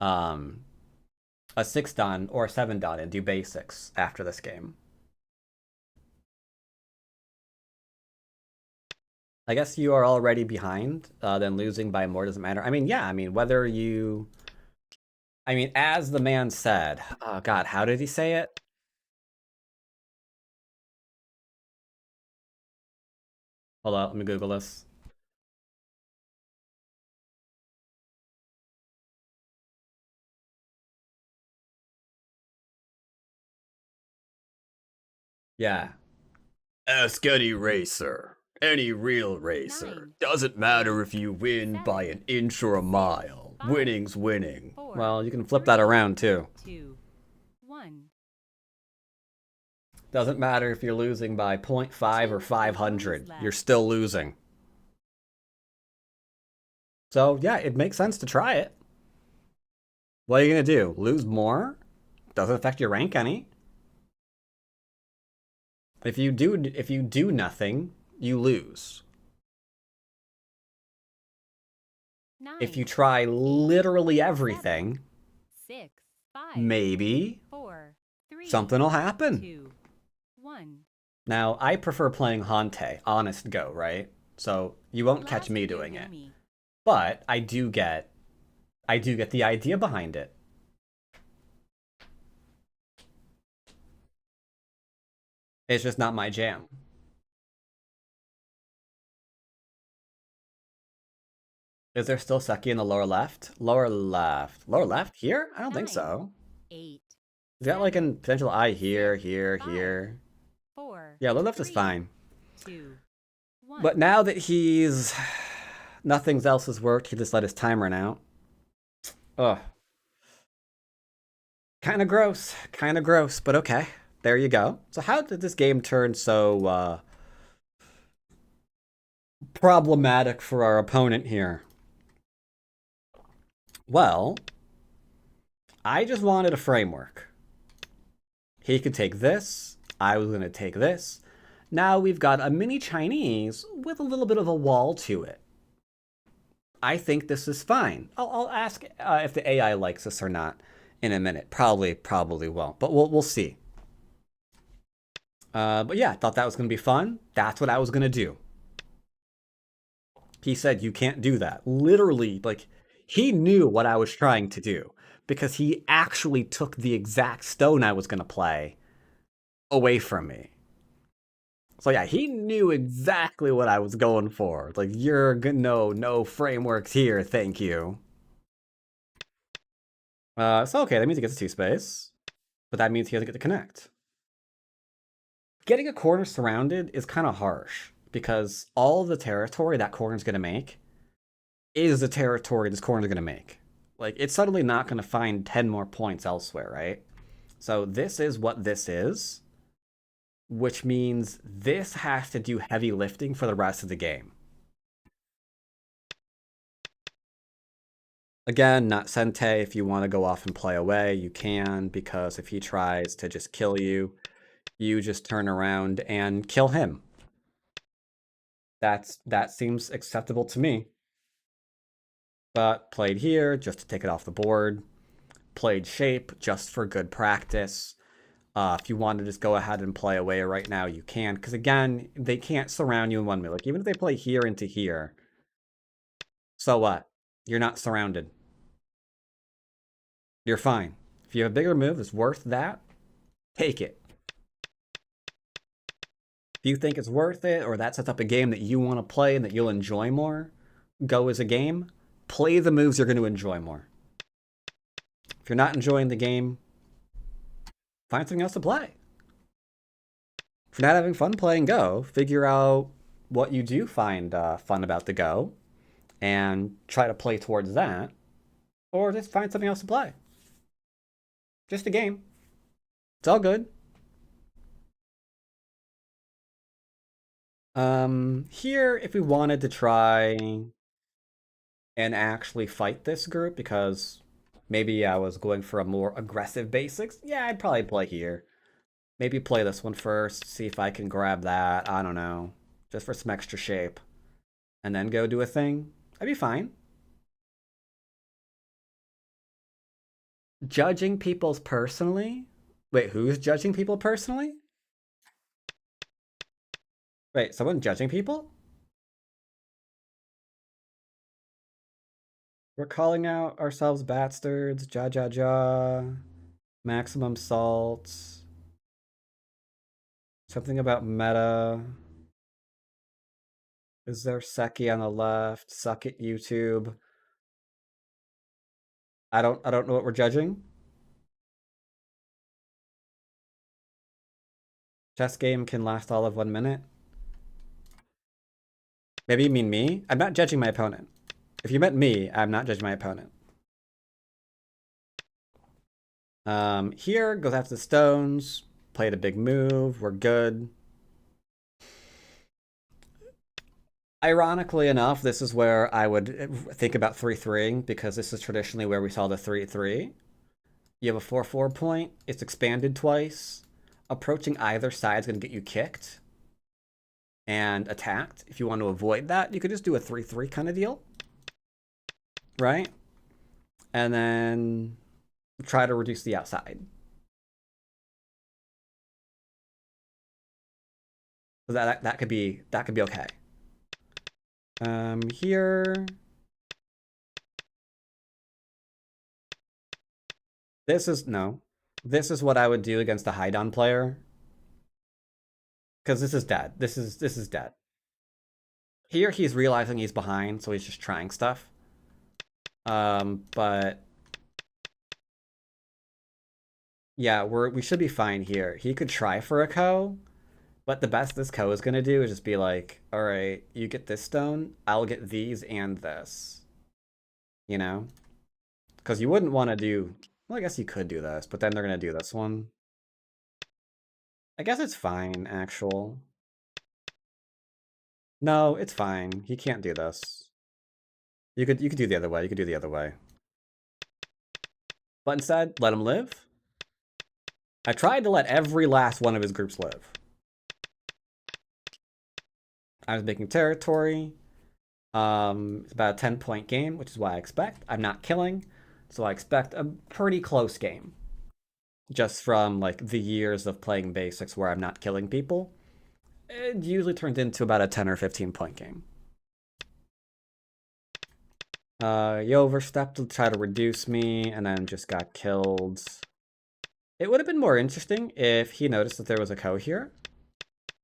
a 6-dan or a 7-dan and do basics after this game. I guess you are already behind, then losing by more doesn't matter. I mean, yeah, I mean, whether you... I mean, as the man said... Oh, God, how did he say it? Hold on, let me Google this. Yeah. Ask any racer. Any real racer. 9, Doesn't matter if you win by an inch or a mile. 5, Winning's winning. 4, Well, you can flip that around too. 2, 1. Doesn't matter if you're losing by 0.5 or 500. You're still losing. So, yeah, it makes sense to try it. What are you gonna do? Lose more? Doesn't affect your rank any. If you do nothing, you lose. 9, If you try literally everything, 6, 5, maybe 4, 3, something will happen. 2, 1. Now, I prefer playing Hante, Honest Go, right? So you won't catch me doing it. But I do get the idea behind it. It's just not my jam. Is there still Seki in the lower left? Lower left. Lower left? Here? I don't think 9, so. 8. Is that like a potential eye here, here, 5, here? 4. Yeah, lower left is 3, fine. 2, 1. But now that he's... nothing else has worked, he just let his time run out. Ugh. Kinda gross, but okay. There you go. So how did this game turn so, problematic for our opponent here? Well, I just wanted a framework. He could take this, I was gonna take this. Now we've got a mini Chinese with a little bit of a wall to it. I think this is fine. I'll ask if the AI likes this or not in a minute. Probably won't, but we'll see. But yeah, I thought that was gonna be fun. That's what I was gonna do. He said, you can't do that. Literally, like, he knew what I was trying to do because he actually took the exact stone I was gonna play away from me. So yeah, he knew exactly what I was going for. Like, you're good, no frameworks here, thank you. So okay, that means he gets a 2 space, but that means he doesn't get to connect. Getting a corner surrounded is kind of harsh because all the territory that corner's gonna make is the territory this corner's gonna make. Like, it's suddenly not gonna find 10 more points elsewhere, right? So this is what this is, which means this has to do heavy lifting for the rest of the game. Again, not Sente. If you want to go off and play away, you can, because if he tries to just kill you, you just turn around and kill him. That seems acceptable to me. But played here just to take it off the board. Played shape just for good practice. If you want to just go ahead and play away right now, you can. Because again, they can't surround you in 1 minute. Like, even if they play here into here, so what? You're not surrounded. You're fine. If you have a bigger move that's worth that, take it. If you think it's worth it, or that sets up a game that you want to play and that you'll enjoy more, Go as a game, play the moves you're going to enjoy more. If you're not enjoying the game, find something else to play. If you're not having fun playing Go, figure out what you do find fun about the Go and try to play towards that, or just find something else to play. Just a game. It's all good. Here, if we wanted to try and actually fight this group, because maybe I was going for a more aggressive basics, yeah, I'd probably play here. Maybe play this one first, see if I can grab that, I don't know, just for some extra shape. And then go do a thing. I'd be fine. Judging people's personally? Wait, who's judging people personally? Wait, someone judging people? We're calling out ourselves bastards, ja ja ja, maximum salt, something about meta. Is there Seki on the left? Suck it, YouTube. I don't know what we're judging. Chess game can last all of 1 minute. Maybe you mean me? I'm not judging my opponent. If you meant me, I'm not judging my opponent. Here goes after the stones. Played a big move. We're good. Ironically enough, this is where I would think about 3-3, because this is traditionally where we saw the 3-3. You have a 4-4 point. It's expanded twice. Approaching either side is going to get you kicked and attacked. If you want to avoid that, you could just do a 3-3 kind of deal. Right? And then try to reduce the outside. So that could be okay. Here. This is what I would do against a Haidon player. Because this is dead. This is dead. Here he's realizing he's behind, so he's just trying stuff. But yeah, we should be fine here. He could try for a Ko, but the best this Ko is gonna do is just be like, all right, you get this stone, I'll get these and this. You know? Because you wouldn't want to do... Well, I guess you could do this, but then they're gonna do this one. I guess it's fine, actual. No, it's fine. He can't do this. You could do the other way. You could do the other way. But instead, let him live. I tried to let every last one of his groups live. I was making territory. It's about a 10-point game, which is what I expect. I'm not killing, so I expect a pretty close game. Just from like the years of playing basics where I'm not killing people, it usually turns into about a 10 or 15-point game. You overstepped to try to reduce me and then just got killed. It would have been more interesting if he noticed that there was a Ko here,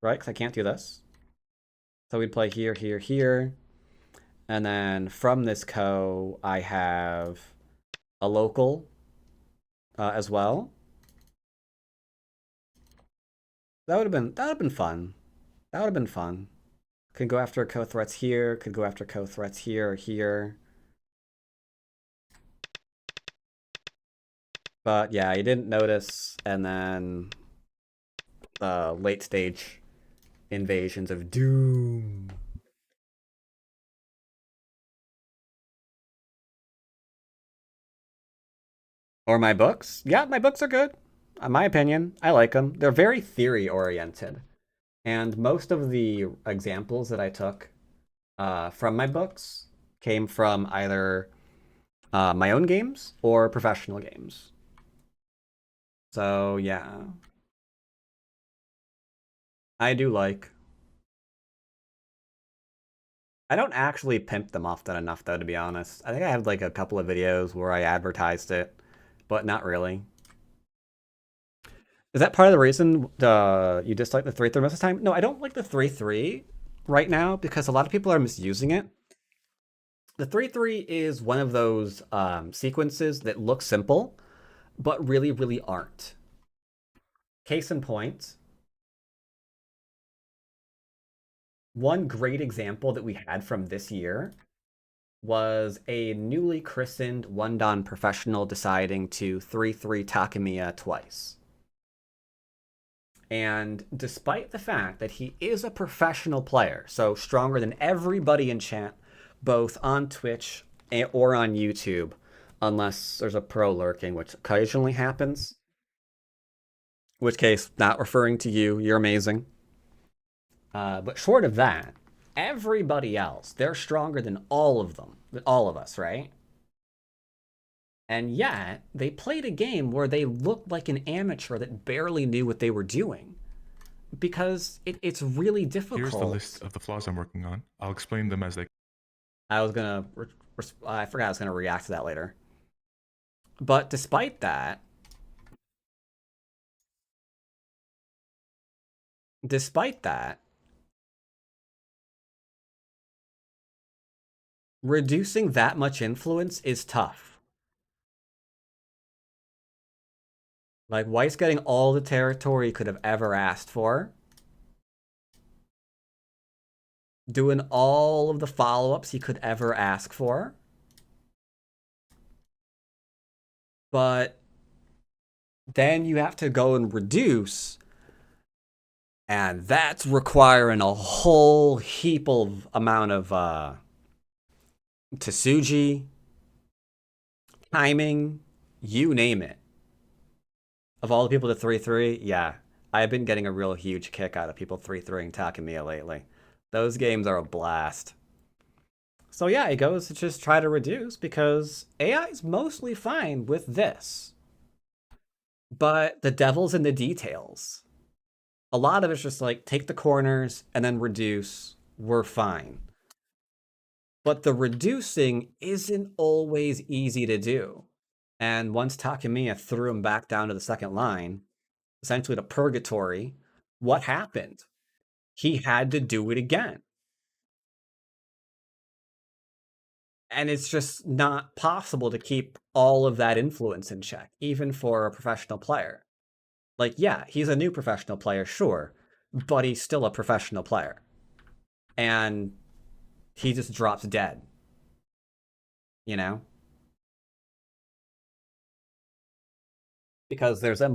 right? Because I can't do this. So we'd play here, here, here. And then from this Ko, I have a local as well. That would have been fun. That would have been fun. Could go after Ko threats here, could go after Ko threats here or here. But yeah, you didn't notice, and then late stage invasions of doom. Or my books? Yeah, my books are good. In my opinion, I like them. They're very theory oriented. And most of the examples that I took from my books came from either my own games or professional games. So yeah, I do like. I don't actually pimp them often enough though, to be honest. I think I have like a couple of videos where I advertised it, but not really. Is that part of the reason you dislike the 3-3 most of the time? No, I don't like the 3-3 right now because a lot of people are misusing it. The 3-3 is one of those sequences that look simple, but really, really aren't. Case in point, one great example that we had from this year was a newly christened Wondon professional deciding to 3-3 Takamiya twice. And despite the fact that he is a professional player, so stronger than everybody in chat, both on Twitch or on YouTube, unless there's a pro lurking, which occasionally happens. In which case, not referring to you, you're amazing. But short of that, everybody else, they're stronger than all of them, all of us, right? And yet, they played a game where they looked like an amateur that barely knew what they were doing. Because it's really difficult. Here's the list of the flaws I'm working on. I'll explain them as they... I was gonna... I forgot I was gonna react to that later. But despite that... reducing that much influence is tough. Like, White's getting all the territory he could have ever asked for. Doing all of the follow-ups he could ever ask for. But then you have to go and reduce, and that's requiring a whole heap of amount of Tsuji, timing, you name it. Of all the people to 3-3, yeah, I've been getting a real huge kick out of people 3-3ing Takemiya lately. Those games are a blast. So yeah, he goes to just try to reduce because AI's mostly fine with this. But the devil's in the details. A lot of it's just like, take the corners and then reduce, we're fine. But the reducing isn't always easy to do. And once Takemiya threw him back down to the second line, essentially to purgatory, what happened? He had to do it again. And it's just not possible to keep all of that influence in check, even for a professional player. Like, yeah, he's a new professional player, sure, but he's still a professional player. And he just drops dead. You know? Because there's a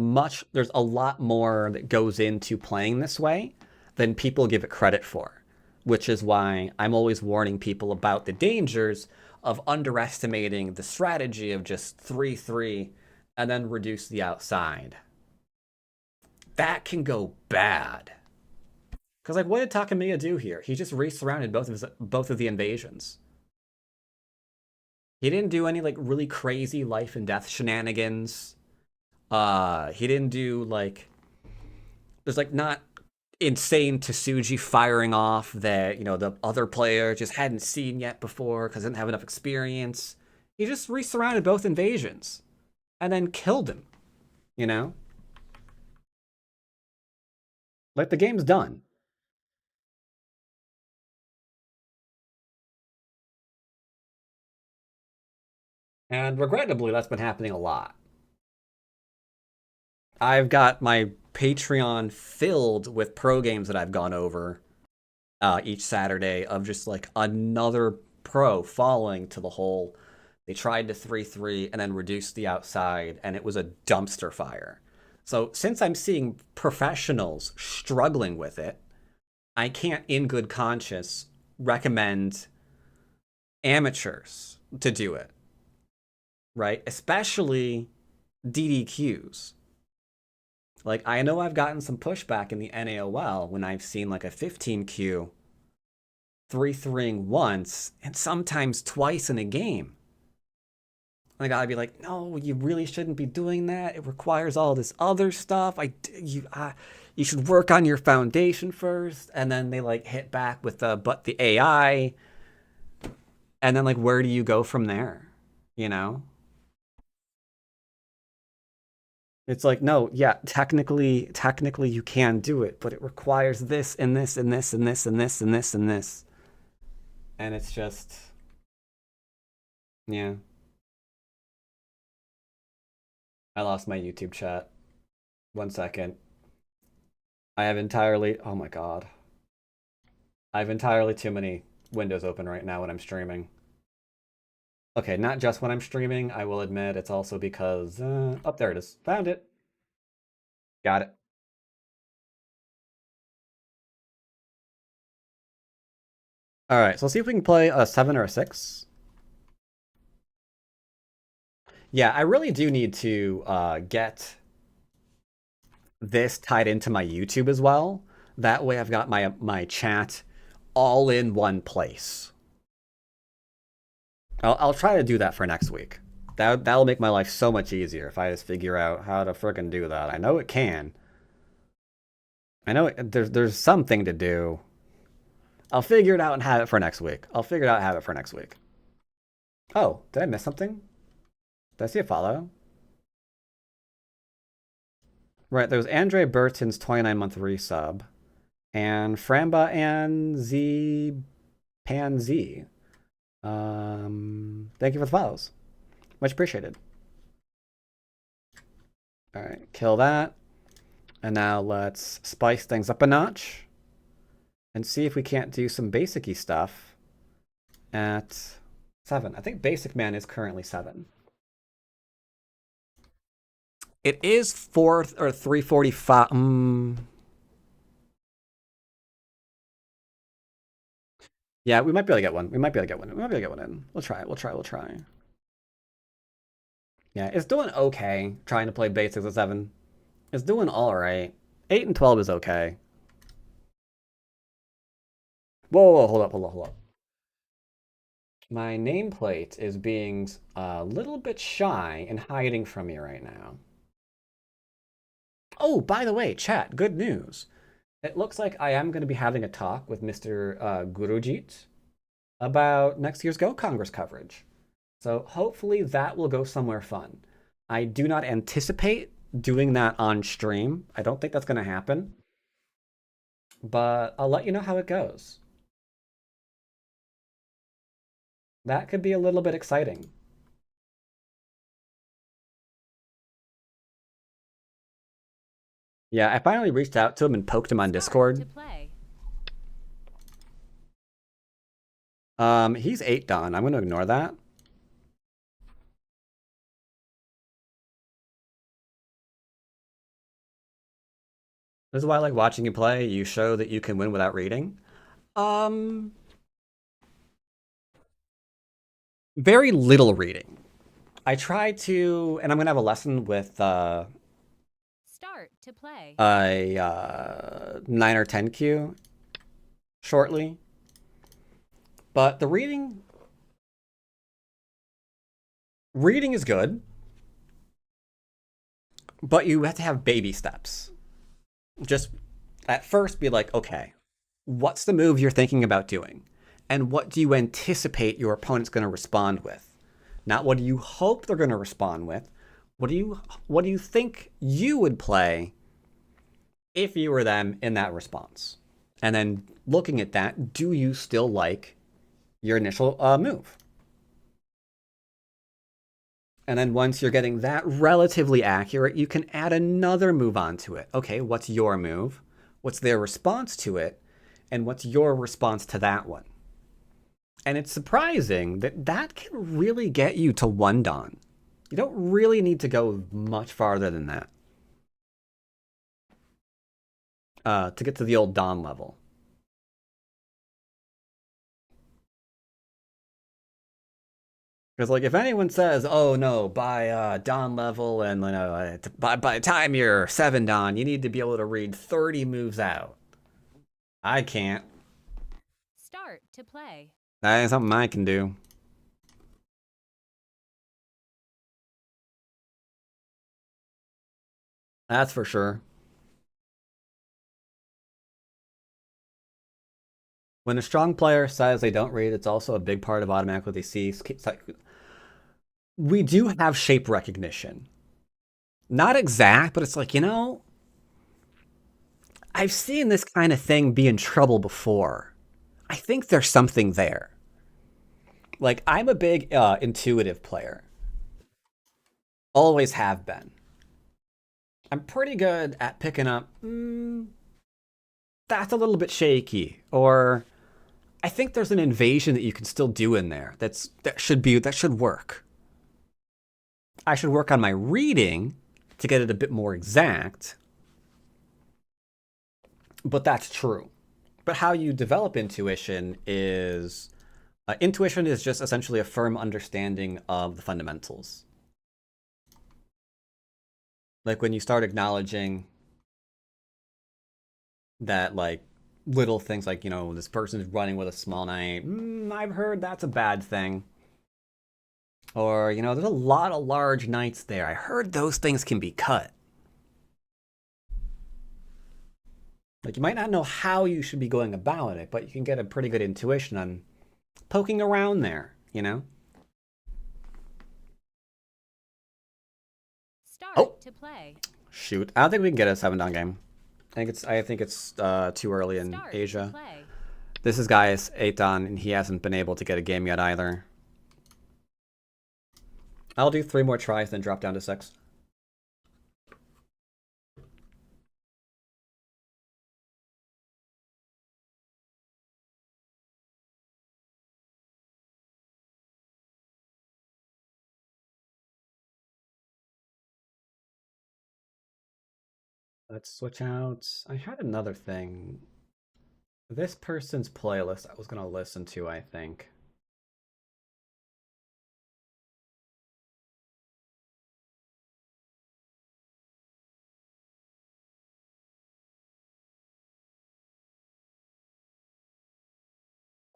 lot more that goes into playing this way than people give it credit for. Which is why I'm always warning people about the dangers of underestimating the strategy of just 3-3 and then reduce the outside. That can go bad. Because, like, what did Takemiya do here? He just re-surrounded both of the invasions. He didn't do any, like, really crazy life and death shenanigans. He didn't do, like... There's, like, not insane Tsuji firing off that, you know, the other player just hadn't seen yet before because didn't have enough experience. He just re-surrounded both invasions and then killed him, you know? Like, the game's done. And regrettably, that's been happening a lot. I've got my Patreon filled with pro games that I've gone over each Saturday of just like another pro falling to the hole. They tried to 3-3 and then reduced the outside, and it was a dumpster fire. So since I'm seeing professionals struggling with it, I can't in good conscience recommend amateurs to do it. Right? Especially DDQs. Like, I know I've gotten some pushback in the NAOL when I've seen like a 15Q 3-3ing once and sometimes twice in a game. And I gotta be like, no, you really shouldn't be doing that. It requires all this other stuff. You should work on your foundation first. And then they like hit back with the AI. And then like, where do you go from there? You know? It's like, no, yeah, technically you can do it, but it requires this and this and this and this and this and this and this. And it's just, yeah. I lost my YouTube chat. 1 second. I have entirely, oh my god. I have entirely too many windows open right now when I'm streaming. Okay, not just when I'm streaming, I will admit. It's also because... oh, there it is. Found it. Got it. All right, so let's see if we can play a 7 or a 6. Yeah, I really do need to get this tied into my YouTube as well. That way I've got my chat all in one place. I'll try to do that for next week. That'll make my life so much easier if I just figure out how to frickin' do that. I know it can. I know there's something to do. I'll figure it out and have it for next week. I'll figure it out and have it for next week. Oh, did I miss something? Did I see a follow? Right, there was Andre Burton's 29-month resub. And Framba and Z Pan Z. Thank you for the follows. Much appreciated. Alright, kill that. And now let's spice things up a notch. And see if we can't do some basic-y stuff at 7. I think Basic Man is currently 7. It is 4 or 345. Yeah, we might be able to get one. We might be able to get one. We might be able to get one in. We'll try it. We'll try. Yeah, it's doing okay trying to play basics at 7. It's doing alright. 8 and 12 is okay. Whoa, hold up. My nameplate is being a little bit shy and hiding from me right now. Oh, by the way, chat, good news. It looks like I am going to be having a talk with Mr. Gurujit about next year's Go Congress coverage. So hopefully that will go somewhere fun. I do not anticipate doing that on stream. I don't think that's going to happen. But I'll let you know how it goes. That could be a little bit exciting. Yeah, I finally reached out to him and poked him on Discord. He's 8 done. I'm going to ignore that. This is why I like watching you play. You show that you can win without reading. Very little reading. I try to, and I'm going to have a lesson with Start to play. a 9 or 10 Q shortly. But the reading is good. But you have to have baby steps. Just at first be like, okay, what's the move you're thinking about doing? And what do you anticipate your opponent's going to respond with? Not what do you hope they're going to respond with. What do you think you would play if you were them in that response? And then looking at that, do you still like your initial move? And then once you're getting that relatively accurate, you can add another move onto it. Okay, what's your move? What's their response to it? And what's your response to that one? And it's surprising that that can really get you to 1 Dawn. You don't really need to go much farther than that to get to the old Dawn level. Because, like, if anyone says, oh, no, by Dawn level and, you know, by the time you're 7 Dawn, you need to be able to read 30 moves out. I can't. Start to play. That ain't something I can do. That's for sure. When a strong player says they don't read, it's also a big part of automatic what they see. We do have shape recognition. Not exact, but it's like, you know, I've seen this kind of thing be in trouble before. I think there's something there. Like, I'm a big intuitive player. Always have been. I'm pretty good at picking up, that's a little bit shaky, or I think there's an invasion that you can still do in there that should work. I should work on my reading to get it a bit more exact, but that's true. But how you develop intuition is just essentially a firm understanding of the fundamentals. Like when you start acknowledging that, like, little things like, this person's running with a small knight. I've heard that's a bad thing. Or, there's a lot of large knights there. I heard those things can be cut. Like, you might not know how you should be going about it, but you can get a pretty good intuition on poking around there, Start to play. Shoot. I don't think we can get a 7-down game. I think it's too early in Start Asia. to play. This is Guy's 8-dan, and he hasn't been able to get a game yet either. I'll do 3 more tries, then drop down to 6. Let's switch out. I had another thing. This person's playlist I was going to listen to, I think.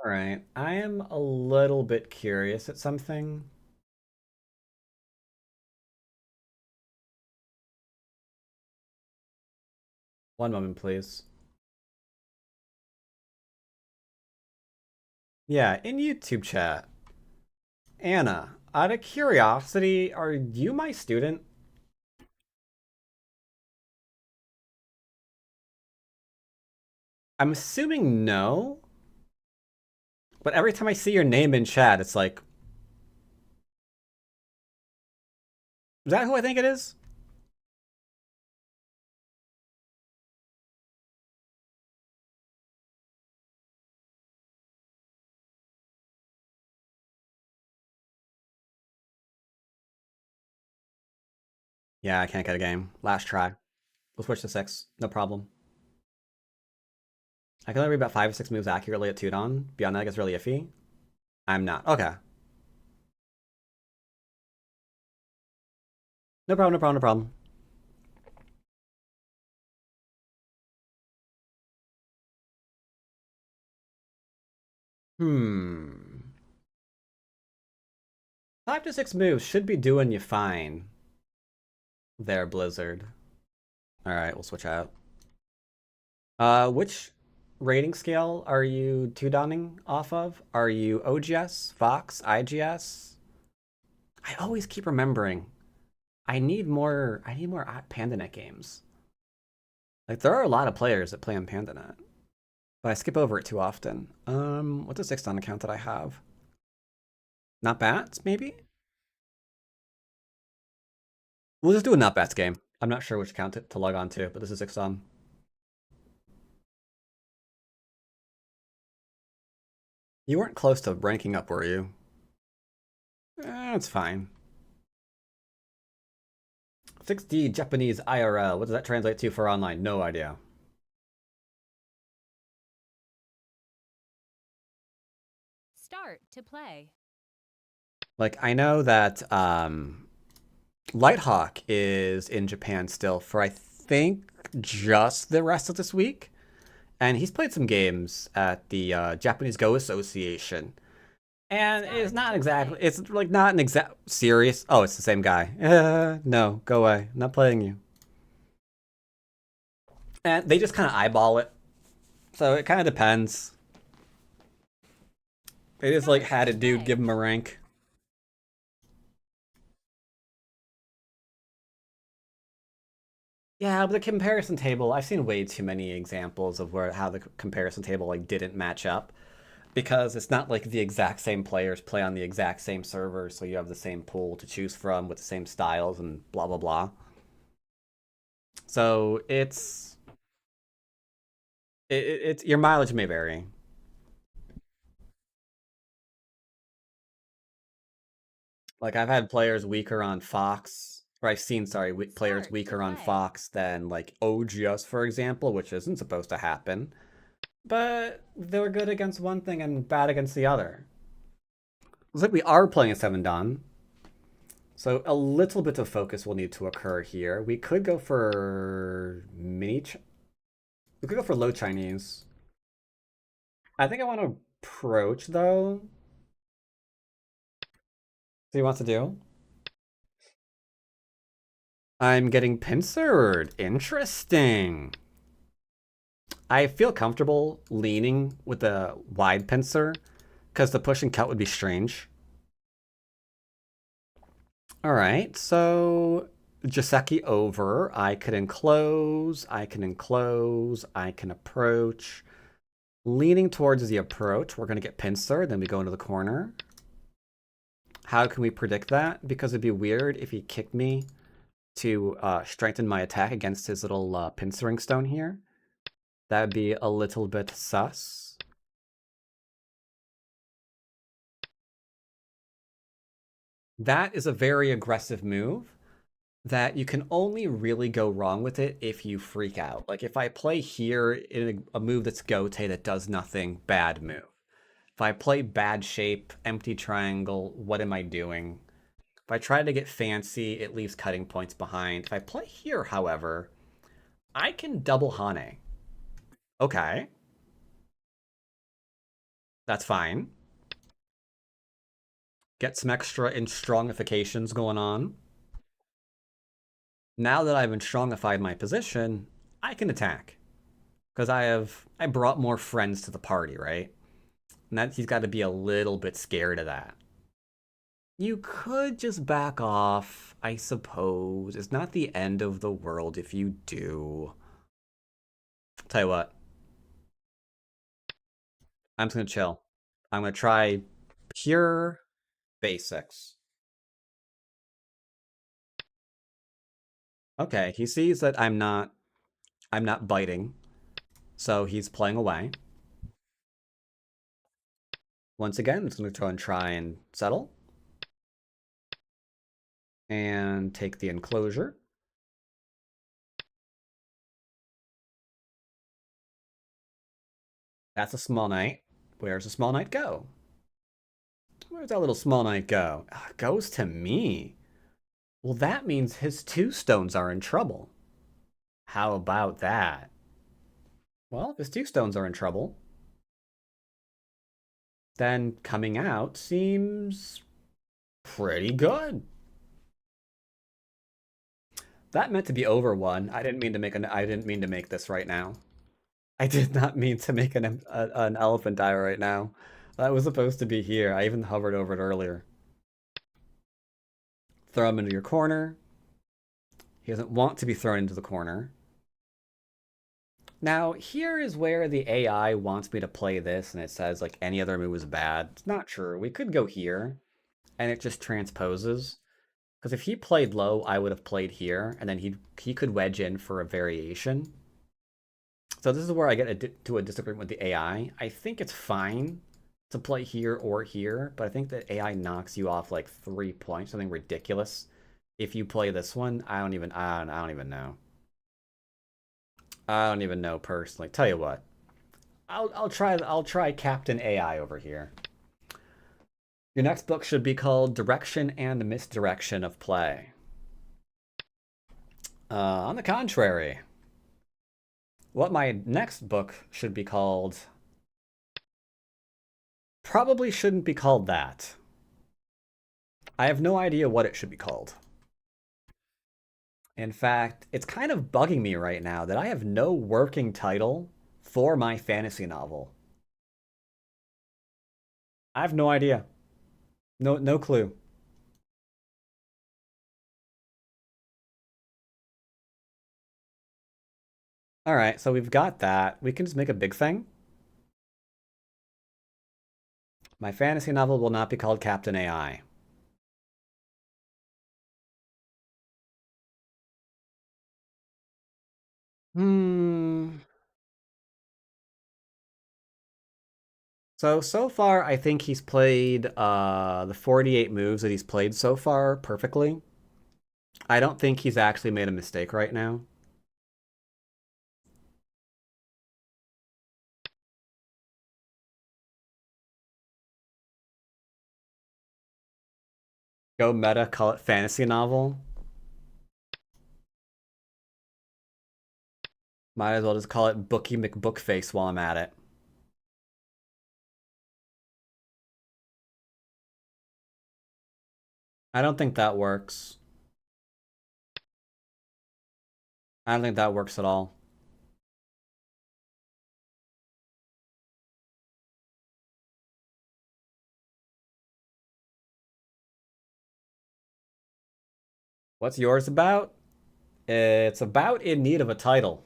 All right, I am a little bit curious at something. One moment, please. Yeah, in YouTube chat. Anna, out of curiosity, are you my student? I'm assuming no. But every time I see your name in chat, it's like... Is that who I think it is? Yeah, I can't get a game. Last try. We'll switch to 6. No problem. I can only read about 5 or 6 moves accurately at 2-dan. Beyond that, it gets really iffy. I'm not. Okay. No problem, no problem, no problem. Hmm. 5 to 6 moves should be doing you fine. There, Blizzard. Alright, we'll switch out. Which rating scale are you 2-donning off of? Are you OGS, Fox, IGS? I always keep remembering. I need more PandaNet games. Like, there are a lot of players that play on PandaNet. But I skip over it too often. What's a 6-dan account that I have? Not Bats, maybe? We'll just do a Not Bats game. I'm not sure which account to log on to, but this is 6-dan. You weren't close to ranking up, were you? It's fine. 6D Japanese IRL. What does that translate to for online? No idea. Start to play. Like, I know that Lighthawk is in Japan still for, I think, just the rest of this week. And he's played some games at the Japanese Go Association. And it's not exactly, it's like not an exact serious. Oh, it's the same guy. No, go away. I'm not playing you. And they just kind of eyeball it. So it kind of depends. It is like, had a dude give him a rank. Yeah, but the comparison table, I've seen way too many examples of how the comparison table like didn't match up. Because it's not like the exact same players play on the exact same server, so you have the same pool to choose from with the same styles and blah blah blah. So it's your mileage may vary. Like, I've had players weaker on Fox, or I've seen, players weaker on Fox than like OGS, for example, which isn't supposed to happen. but they're good against one thing and bad against the other. Looks like we are playing a 7 Dan. So a little bit of focus will need to occur here. We could go for we could go for low Chinese. I think I want to approach though. So he wants to do? I'm getting pincered. Interesting. I feel comfortable leaning with the wide pincer because the push and cut would be strange. All right, so Joseki over. I can enclose, I can enclose, I can approach. Leaning towards the approach, we're going to get pincer, then we go into the corner. How can we predict that? Because it'd be weird if he kicked me to strengthen my attack against his little pincering stone here. That would be a little bit sus. That is a very aggressive move that you can only really go wrong with it if you freak out. Like if I play here in a move that's Gote that does nothing, bad move. If I play bad shape, empty triangle, what am I doing? If I try to get fancy, it leaves cutting points behind. If I play here, however, I can double Hane. Okay. That's fine. Get some extra instrongifications going on. Now that I've instrongified my position, I can attack. Because I brought more friends to the party, right? And that he's got to be a little bit scared of that. You could just back off, I suppose. It's not the end of the world if you do. Tell you what. I'm just gonna chill. I'm gonna try pure basics. Okay, he sees that I'm not biting. So he's playing away. Once again, I'm just gonna go and try and settle. And take the enclosure. That's a small knight. Where's the small knight go? Where's that little small knight go? Goes to me. Well, that means his 2 stones are in trouble. How about that? Well, if his 2 stones are in trouble, then coming out seems pretty good. That meant to be over 1. I didn't mean to make this right now. I did not mean to make an elephant die right now. That was supposed to be here. I even hovered over it earlier. Throw him into your corner. He doesn't want to be thrown into the corner. Now, here is where the AI wants me to play this, and it says, like, any other move is bad. It's not true. We could go here, and it just transposes. Because if he played low, I would have played here, and then he could wedge in for a variation. So this is where I get to a disagreement with the AI. I think it's fine to play here or here, but I think that AI knocks you off like 3 points, something ridiculous. If you play this one, I don't even know. I don't even know personally. Tell you what, I'll try Captain AI over here. Your next book should be called Direction and Misdirection of Play. On the contrary, what my next book should be called probably shouldn't be called that. I have no idea what it should be called. In fact, it's kind of bugging me right now that I have no working title for my fantasy novel. I have no idea. No clue. All right, so we've got that. We can just make a big thing. My fantasy novel will not be called Captain AI. So far, I think he's played the 48 moves that he's played so far perfectly. I don't think he's actually made a mistake right now. Go meta, call it fantasy novel. Might as well just call it Bookie McBookface while I'm at it. I don't think that works. I don't think that works at all. What's yours about? It's about in need of a title.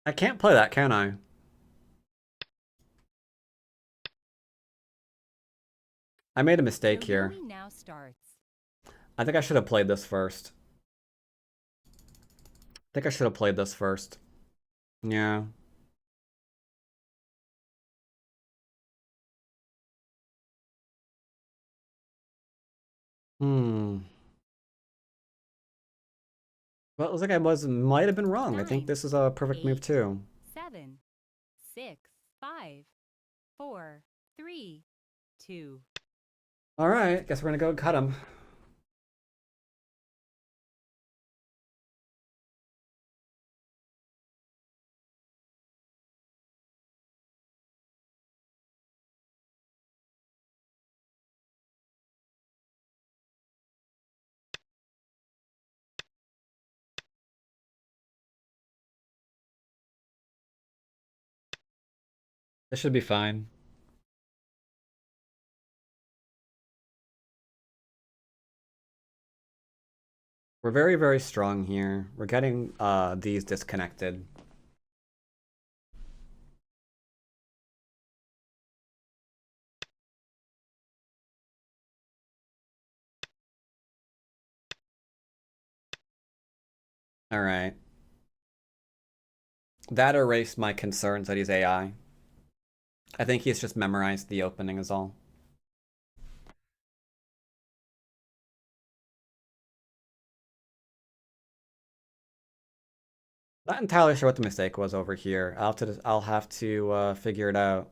I can't play that, can I? I made a mistake here. Yogami now starts. I think I should have played this first. Yeah. Well, it looks like I might have been wrong. I think 9, this is a perfect move 8, too. 7, 6, 5, 4, 3, 2. All right, guess we're gonna go cut him. This should be fine. We're very, very strong here. We're getting these disconnected. All right. That erased my concerns that he's AI. I think he's just memorized the opening is all. Not entirely sure what the mistake was over here. I'll have to figure it out.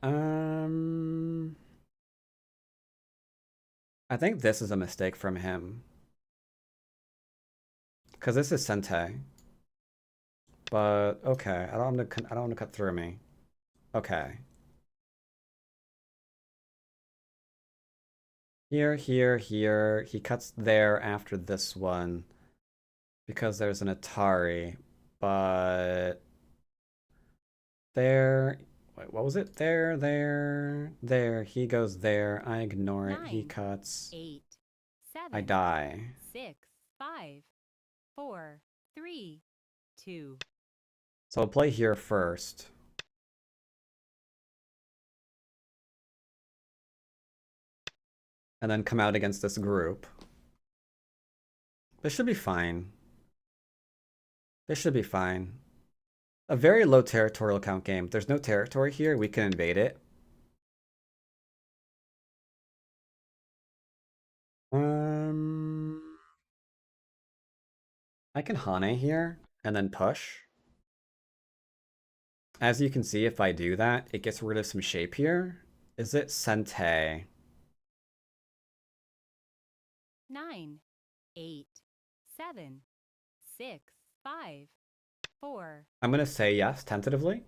I think this is a mistake from him. Because this is Sente. But okay, I don't want to cut through me. Okay. Here, here, here. He cuts there after this one. Because there's an Atari. But there. Wait, what was it? There, there, there. He goes there. I ignore it. He 9, cuts. 8, 7, I die. 6, 5, 4, 3, 2. So I'll play here first. And then come out against this group. This should be fine. This should be fine. A very low territorial count game. There's no territory here. We can invade it. I can Hane here and then push. As you can see, if I do that, it gets rid of some shape here. Is it Sente? 9, 8, 7, 6, 5, 4. I'm gonna say yes, tentatively.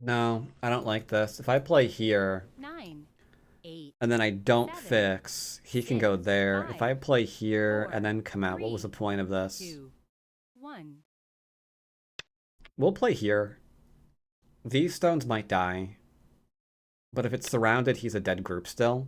No, I don't like this. If I play here 9, 8, and then I don't 7, fix, he can go 6, there. If I 5, play here 4, and then come out, what was the 3, point of this? 2, 1. We'll play here. These stones might die. But if it's surrounded, he's a dead group still.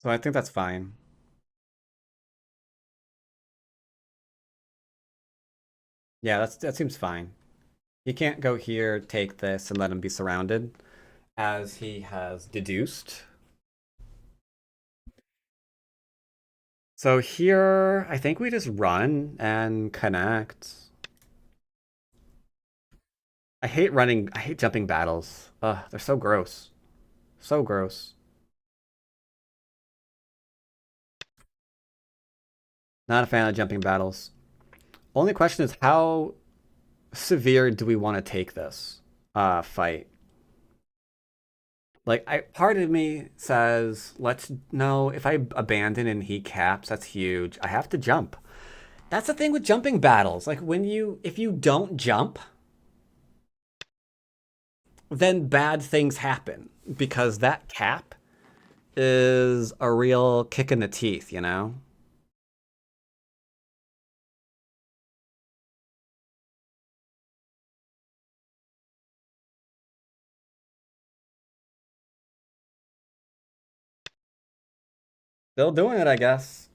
So I think that's fine. Yeah, that seems fine. He can't go here, take this, and let him be surrounded, as he has deduced. So here, I think we just run and connect. I hate jumping battles. Ugh, they're so gross. So gross. Not a fan of jumping battles. Only question is, how severe do we want to take this fight? Like, part of me says, no, if I abandon and he caps, that's huge. I have to jump. That's the thing with jumping battles. Like, if you don't jump, then bad things happen. Because that cap is a real kick in the teeth, you know? Still doing it, I guess.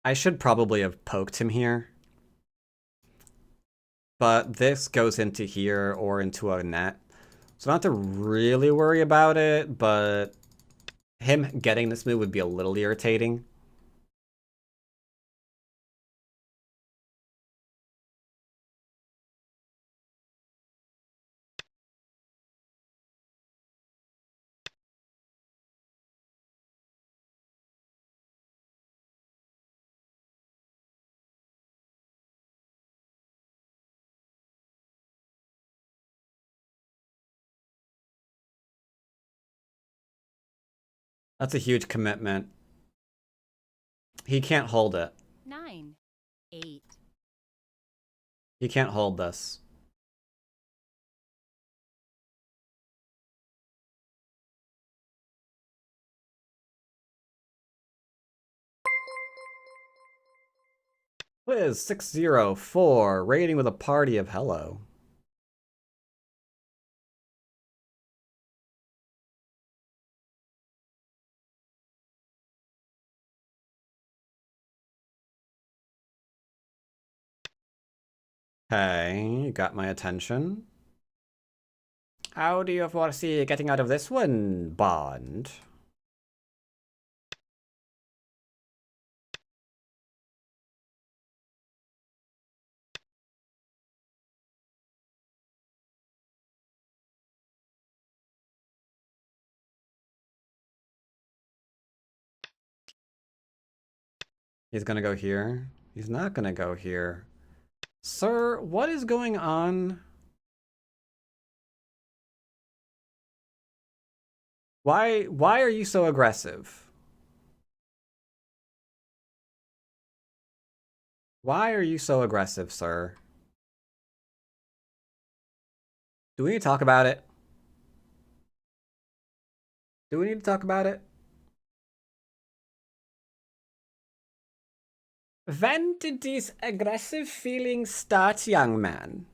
I should probably have poked him here. But this goes into here or into a net. So I don't have to really worry about it, but him getting this move would be a little irritating. That's a huge commitment. He can't hold it. 9, 8, He can't hold this. Quiz 604, rating with a party of hello. Hey, you got my attention. How do you foresee getting out of this one, Bond? He's gonna go here. He's not gonna go here. Sir, what is going on? Why are you so aggressive? Why are you so aggressive, sir? Do we need to talk about it? Do we need to talk about it? When did these aggressive feelings start, young man?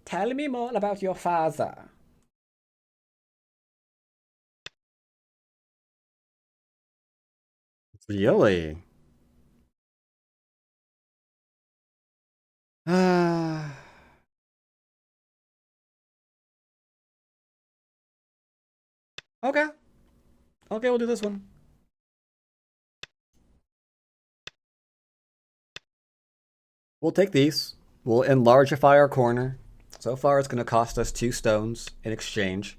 Tell me more about your father. Really? Okay. Okay, we'll do this one. We'll take these. We'll enlargeify our corner. So far, it's going to cost us 2 stones in exchange.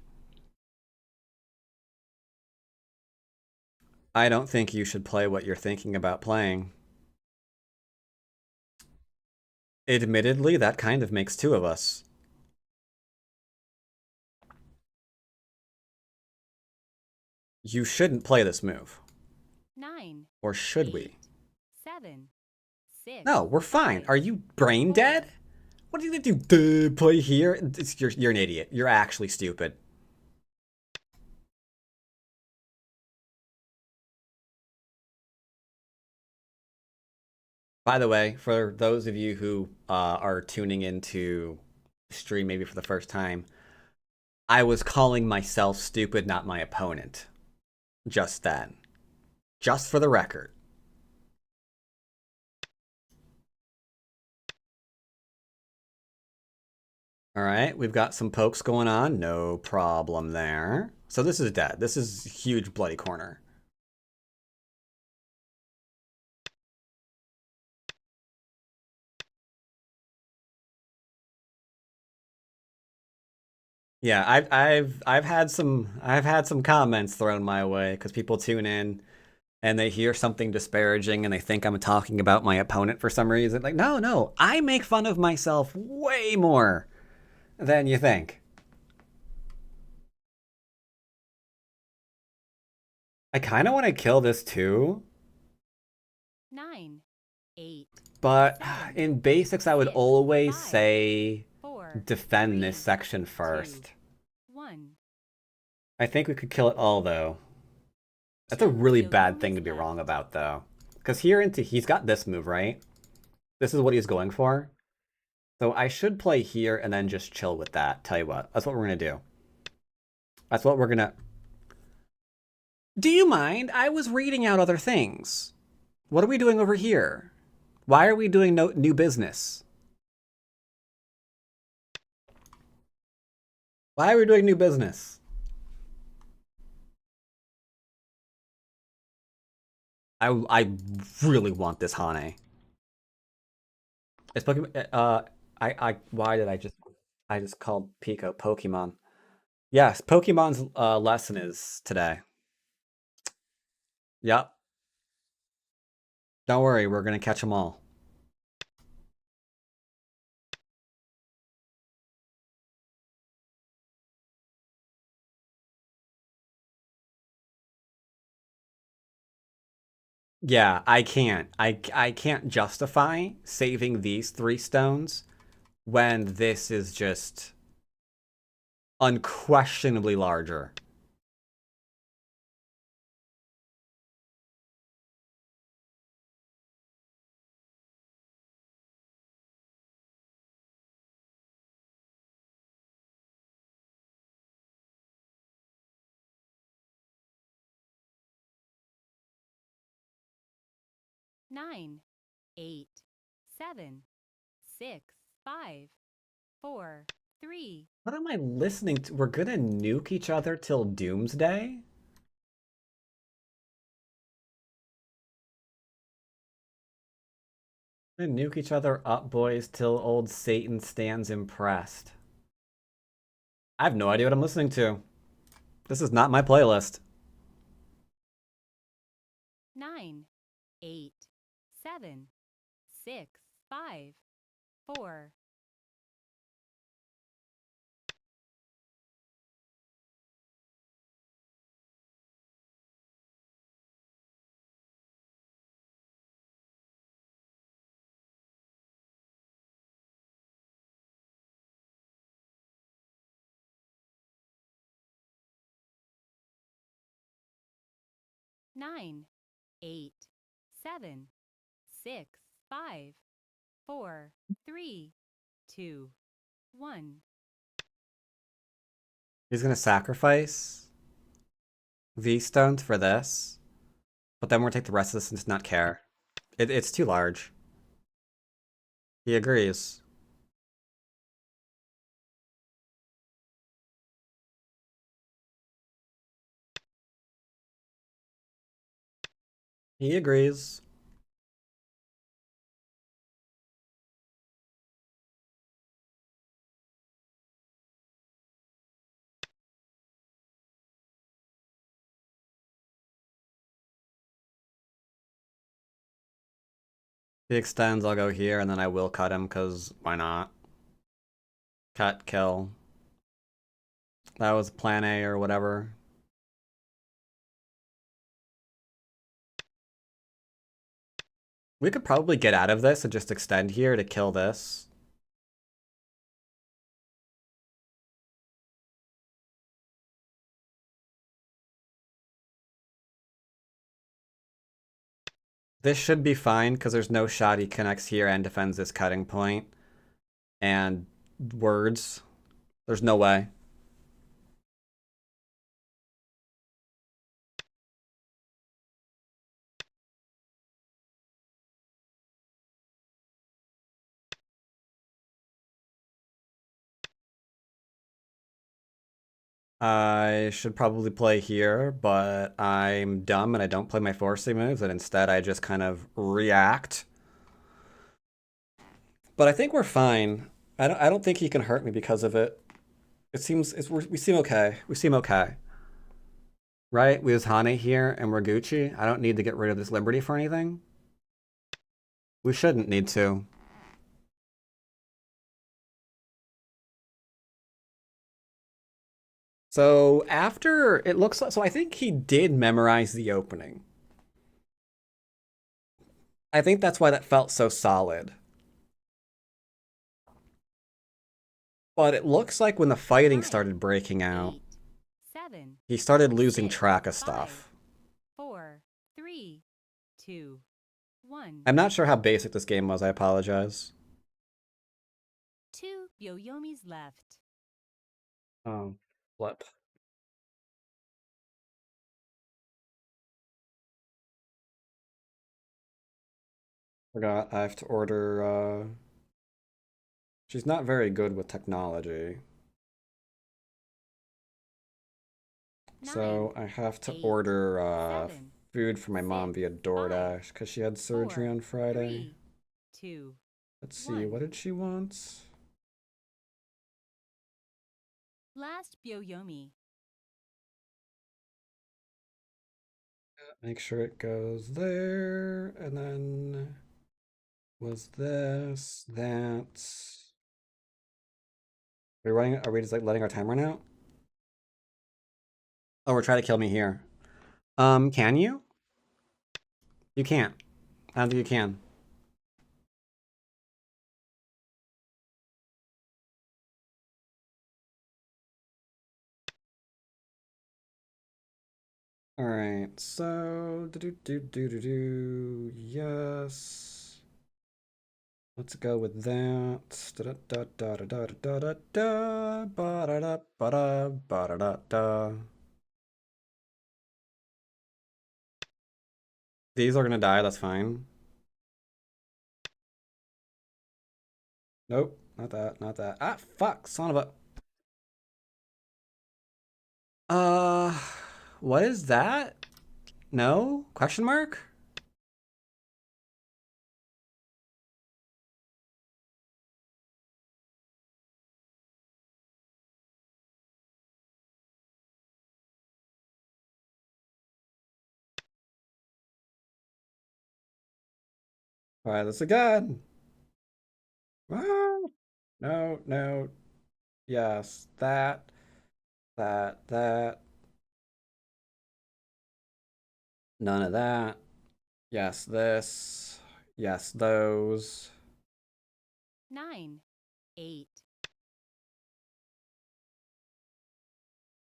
I don't think you should play what you're thinking about playing. Admittedly, that kind of makes 2 of us. You shouldn't play this move. 9, Or should 8, we? 7, 6. No, we're fine. 5, Are you brain dead? What are you gonna do? Play here? You're an idiot. You're actually stupid. By the way, for those of you who are tuning into stream maybe for the first time, I was calling myself stupid, not my opponent. Just then. Just for the record. Alright, we've got some pokes going on. No problem there. So this is dead. This is huge bloody corner. Yeah, I've had some comments thrown my way because people tune in and they hear something disparaging and they think I'm talking about my opponent for some reason. Like, no, I make fun of myself way more than you think. I kind of want to kill this too. 9, 8, But 7, in basics, I would 6, always 5, say 4, defend 3, this section 2, first. 1. I think we could kill it all though. That's a really bad thing to be wrong about though. Because here he's got this move, right? This is what he's going for. So I should play here and then just chill with that. Tell you what, that's what we're gonna do. That's what we're gonna... Do you mind? I was reading out other things. What are we doing over here? Why are we doing new business? Why are we doing new business? I really want this Hane. It's Pokemon. Why did I just called Pico Pokemon? Yes, Pokemon's lesson is today. Yep. Don't worry, we're gonna catch them all. Yeah, I can't. I can't justify saving these 3 stones when this is just unquestionably larger. Nine, 8, 7, 6, 5, 4, 3. What am I listening to? We're gonna nuke each other till doomsday? We're gonna nuke each other up, boys, till old Satan stands impressed. I have no idea what I'm listening to. This is not my playlist. 9, 8, 7, 6, 5, 4. Nine, 8, 7, 6, 5, 4, 3, 2, 1. He's gonna sacrifice these stones for this, but then we're gonna take the rest of this and just not care. It's too large. He agrees. He agrees. He extends, I'll go here, and then I will cut him, because why not? Cut, kill. That was plan A or whatever. We could probably get out of this and just extend here to kill this. This should be fine because there's no shot he connects here and defends this cutting point. And words. There's no way. I should probably play here, but I'm dumb and I don't play my forcing moves, and instead I just kind of react. But I think we're fine. I don't think he can hurt me because of it. It seems we seem okay. We seem okay. Right? We use Hane here and we're Gucci. I don't need to get rid of this Liberty for anything. We shouldn't need to. So after it looks like, so I think he did memorize the opening. I think that's why that felt so solid. But it looks like when the fighting started breaking out, 8, 7, he started losing 6, track of 5, stuff. 4, 3, 2, 1. I'm not sure how basic this game was, I apologize. 2 Yoyomis left. Oh, flip. Forgot I have to order, she's not very good with technology. So 9, I have to 8, order 7, food for my mom 6, via DoorDash because she had surgery 4, on Friday. 3, 2. Let's see, 1. what did she want? Last Byoyomi. Make sure it goes there, and then was this, that. Are we just like letting our time run out? Oh, we're trying to kill me here. Can you? You can't. I don't think you can. All right, so yes. Let's go with that. Da da da da da da da da ba da da ba da ba da da da. These are gonna die. That's fine. Nope, not that, not that. Ah, fuck, son of a. Uh, what is that? No? Question mark? Try this again. Ah, no, no. Yes, that, that. None of that. Yes, this. Yes, those. 9, 8.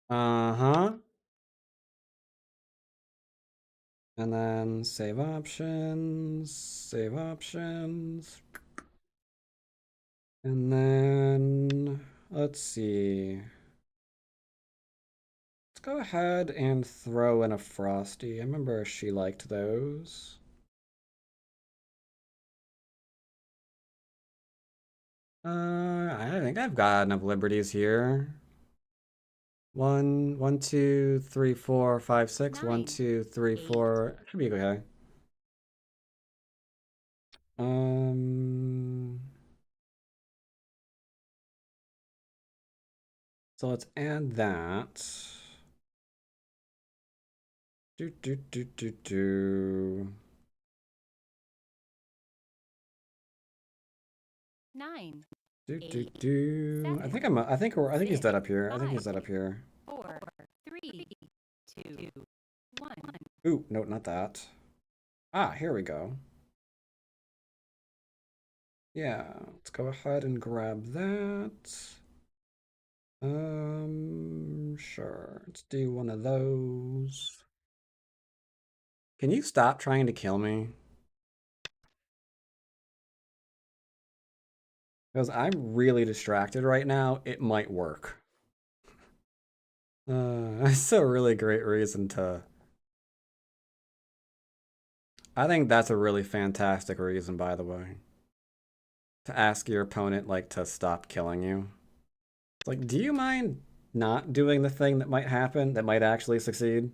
Uh-huh. And then save options, save options. And then let's see. Let's go ahead and throw in a Frosty. I remember she liked those. I think I've got enough liberties here. 1, 1, 2, 3, 4, 5, 6. 1, 9, 2, 3, 8. 4. Should be okay. So let's add that. Do. 9, Do. 8, I 7, I think he's dead up here. I think he's 5, dead up here. 4, 3, 2, 1. Ooh, no, not that. Ah, here we go. Yeah, let's go ahead and grab that. Sure. Let's do one of those. Can you stop trying to kill me? Because I'm really distracted right now. It might work. That's a really great reason to... I think that's a really fantastic reason, by the way. To ask your opponent, like, to stop killing you. It's like, do you mind not doing the thing that might happen, that might actually succeed?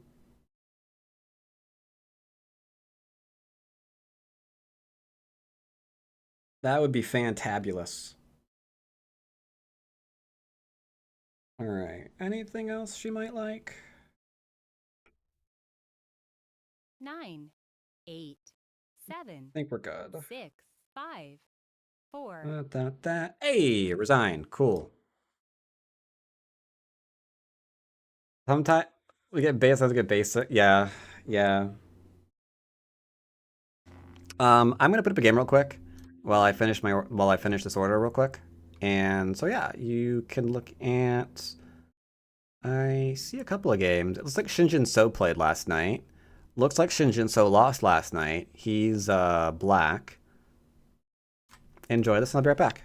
That would be fantabulous. Alright, anything else she might like? 9, 8, 7, I think we're good. 6, 5, 4. Hey, resign. Cool. Sometimes we get basic. Yeah, yeah. I'm gonna put up a game real quick while I finish this order real quick. And so yeah, you can look at. I see a couple of games. It looks like Shinjin So played last night. Looks like Shinjin So lost last night. He's black. Enjoy this, and I'll be right back.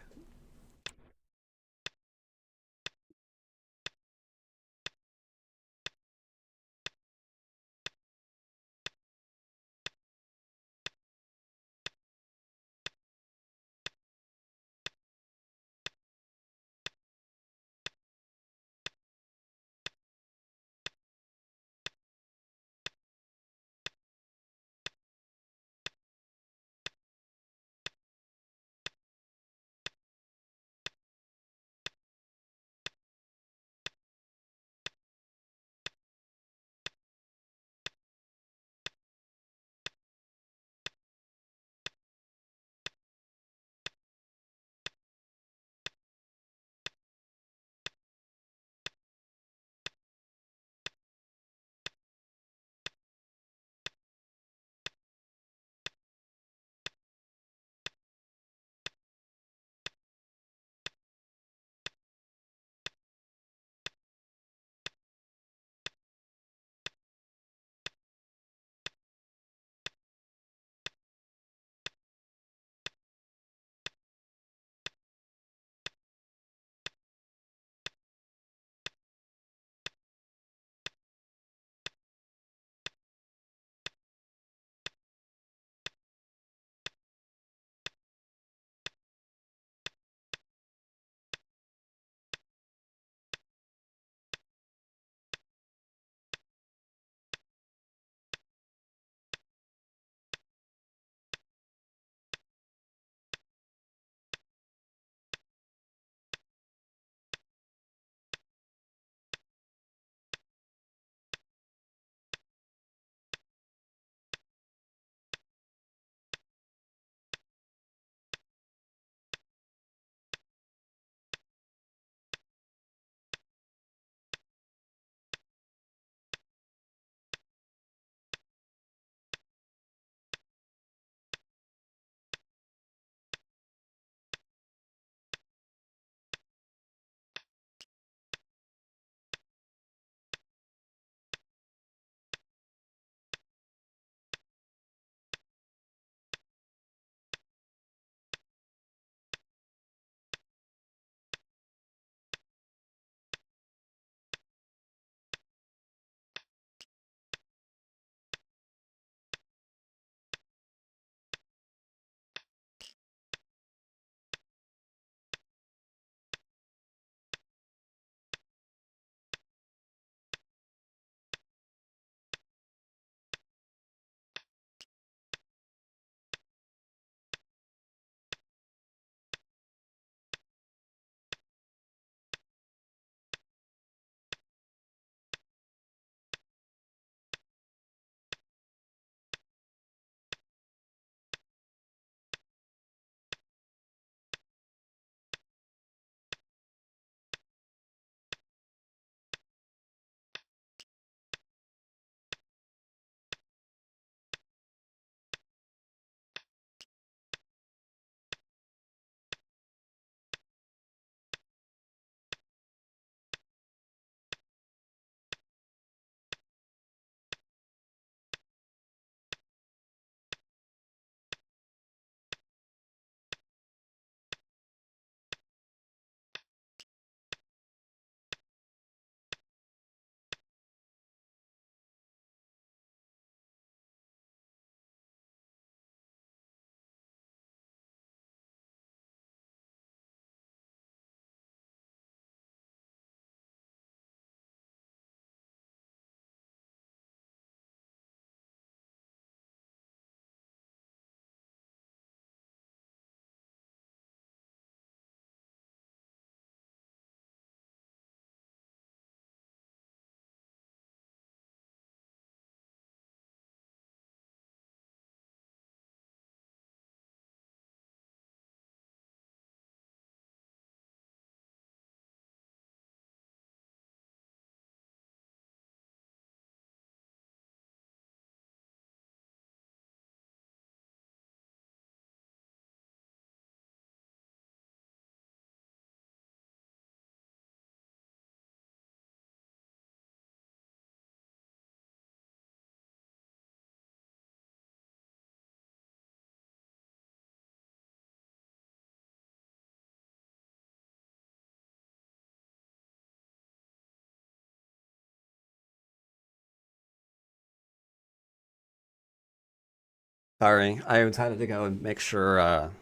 Sorry, I had to go and make sure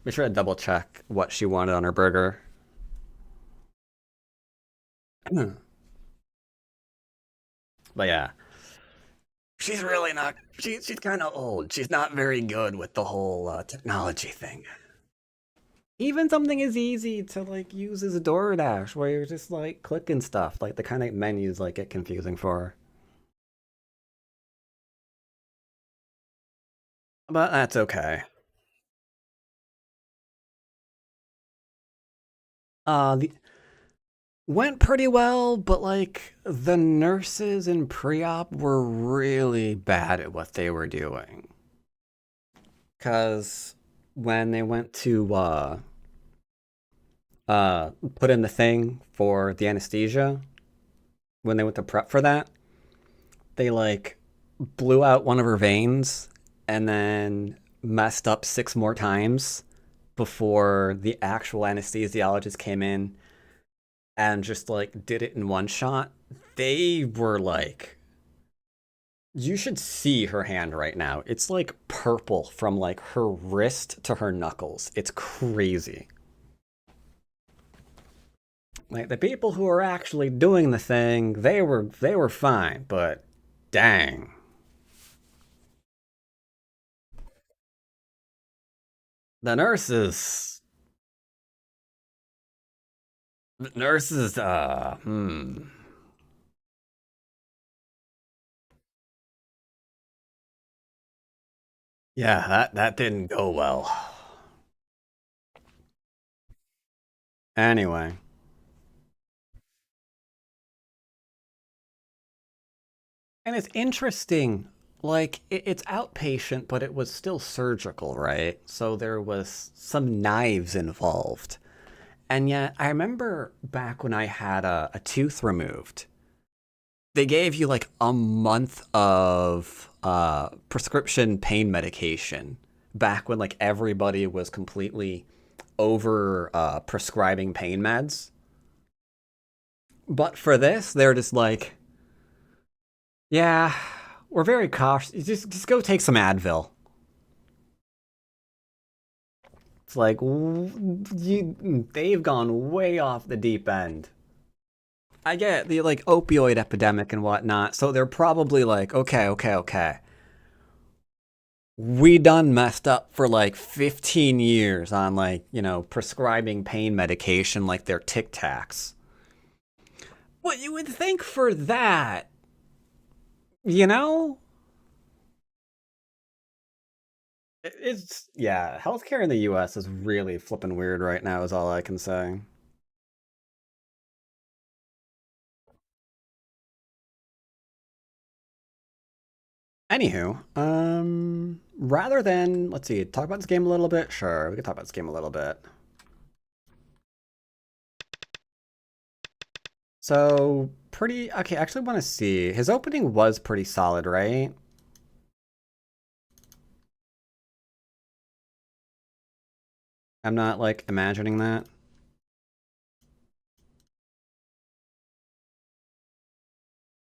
to double check what she wanted on her burger. But yeah, she's really not. She's kind of old. She's not very good with the whole technology thing. Even something as easy to like use as a DoorDash, where you're just like clicking stuff, like the kind of menus like get confusing for her. But that's okay. The went pretty well, but like the nurses in pre-op were really bad at what they were doing. Cause when they went to put in the thing for the anesthesia, when they went to prep for that, they like blew out one of her veins and then messed up 6 more times before the actual anesthesiologist came in and just like did it in one shot. They were like, you should see her hand right now. It's like purple from like her wrist to her knuckles. It's crazy. Like the people who are actually doing the thing, they were fine, but dang. The nurses, Yeah, that didn't go well. Anyway, and it's interesting. Like it's outpatient, but it was still surgical, right? So there was some knives involved. And yet, I remember back when I had a tooth removed, they gave you like a month of prescription pain medication back when like everybody was completely over prescribing pain meds. But for this, they're just like, yeah, we're very cautious. Just go take some Advil. It's like they've gone way off the deep end. I get the like opioid epidemic and whatnot, so they're probably like, okay. We done messed up for like 15 years on like, prescribing pain medication like they're Tic Tacs. What you would think for that, you know? It's, yeah, healthcare in the US is really flipping weird right now, is all I can say. Anywho, rather than, let's see, talk about this game a little bit? Sure, we can talk about this game a little bit. So, pretty, okay, I actually want to see. His opening was pretty solid, right? I'm not, like, imagining that.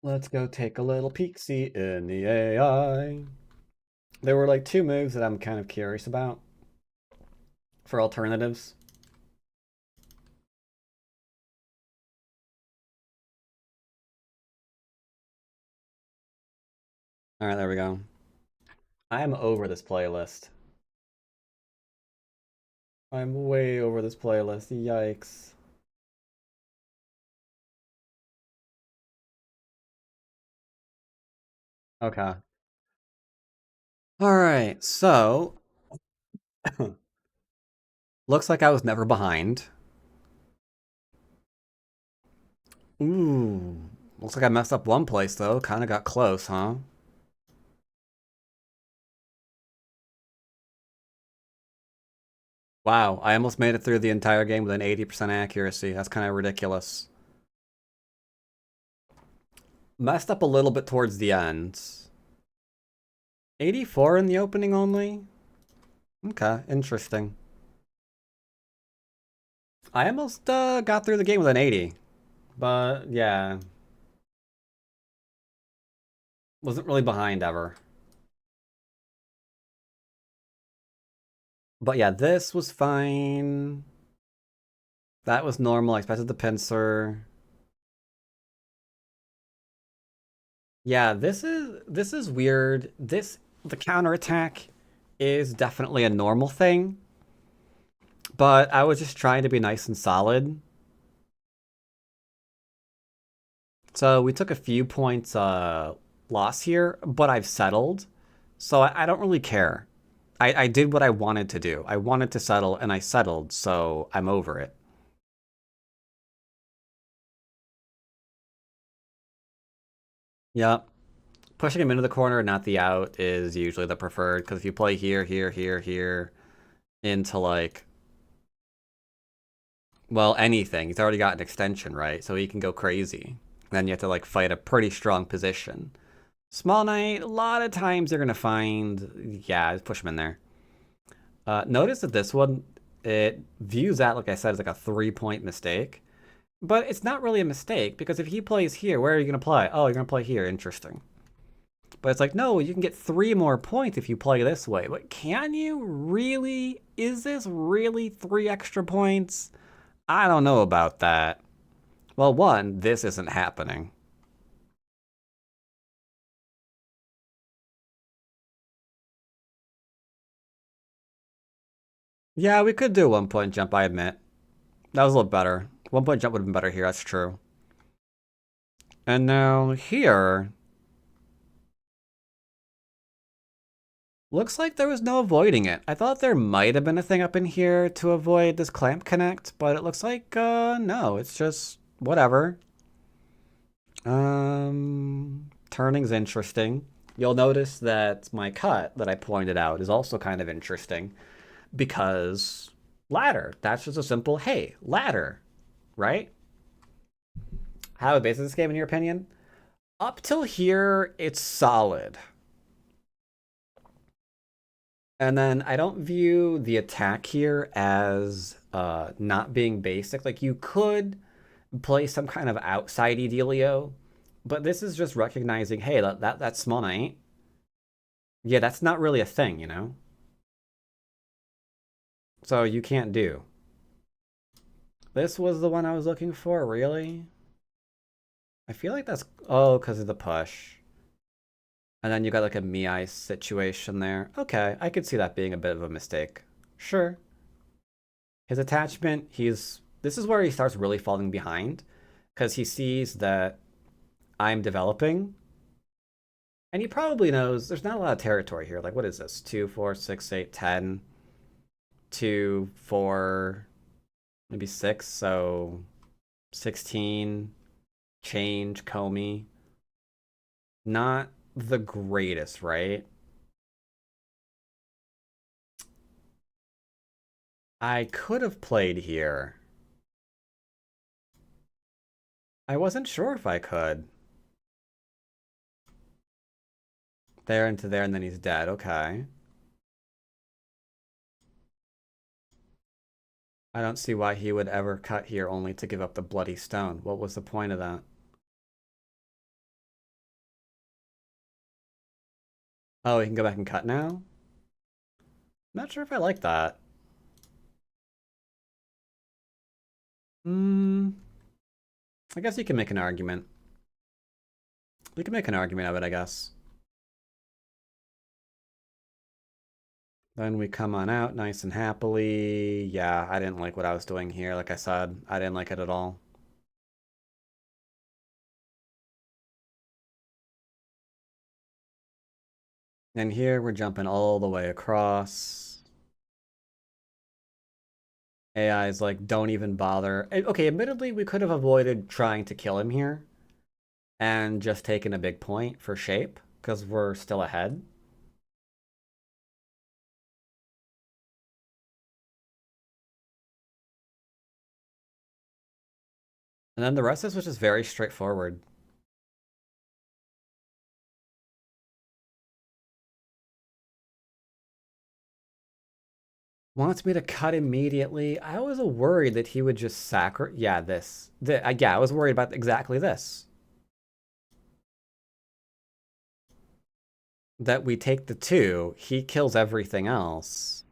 Let's go take a little peek-see in the AI. There were, like, 2 moves that I'm kind of curious about for alternatives. Alright, there we go. I'm over this playlist. I'm way over this playlist. Yikes. Okay. Alright, so... looks like I was never behind. Ooh. Looks like I messed up one place, though. Kinda got close, huh? Wow, I almost made it through the entire game with an 80% accuracy. That's kind of ridiculous. Messed up a little bit towards the end. 84 in the opening only? Okay, interesting. I almost got through the game with an 80. But, yeah. Wasn't really behind ever. But yeah, this was fine. That was normal. I expected the pincer. Yeah, this is weird. The counterattack is definitely a normal thing. But I was just trying to be nice and solid. So we took a few points loss here, but I've settled. So I don't really care. I did what I wanted to do. I wanted to settle, and I settled, so I'm over it. Yep. Pushing him into the corner, not the out, is usually the preferred, because if you play here, here, here, here, into like, well, anything, he's already got an extension, right? So he can go crazy. Then you have to like fight a pretty strong position. Small knight, a lot of times you're gonna find, yeah, just push him in there. Notice that this one, it views that, like I said, as like a 3-point mistake. But it's not really a mistake, because if he plays here, where are you gonna play? Oh, you're gonna play here, interesting. But it's like, no, you can get 3 more points if you play this way. But can you really? Is this really 3 extra points? I don't know about that. Well, one, this isn't happening. Yeah, we could do a 1-point jump, I admit. That was a little better. 1-point jump would have been better here, that's true. And now here, looks like there was no avoiding it. I thought there might have been a thing up in here to avoid this clamp connect, but it looks like, no, it's just whatever. Turning's interesting. You'll notice that my cut that I pointed out is also kind of interesting because ladder. That's just a simple, hey, ladder, right? How base is this game in your opinion? Up till here, it's solid. And then I don't view the attack here as not being basic. Like you could play some kind of outsidey dealio, but this is just recognizing, hey, that small knight. Yeah, that's not really a thing, you know? So you can't do. This was the one I was looking for, really? I feel like that's, oh, because of the push. And then you got like a Mii situation there. Okay, I could see that being a bit of a mistake. Sure. His attachment, this is where he starts really falling behind because he sees that I'm developing. And he probably knows there's not a lot of territory here. Like, what is this? 2, 4, 6, 8, 10. 2, 4, maybe 6. So 16. Change, Comey. Not the greatest, right? I could have played here. I wasn't sure if I could. There into there, and then he's dead. Okay. I don't see why he would ever cut here only to give up the bloody stone. What was the point of that? Oh, he can go back and cut now? Not sure if I like that. I guess you can make an argument. You can make an argument of it, I guess. Then we come on out nice and happily. Yeah, I didn't like what I was doing here. Like I said, I didn't like it at all. And here we're jumping all the way across. AI is like, don't even bother. Okay, admittedly, we could have avoided trying to kill him here and just taken a big point for shape because we're still ahead. And then the rest of this was just very straightforward. Wants me to cut immediately. I was worried that he would just yeah, this. Yeah, I was worried about exactly this. That we take the 2, he kills everything else.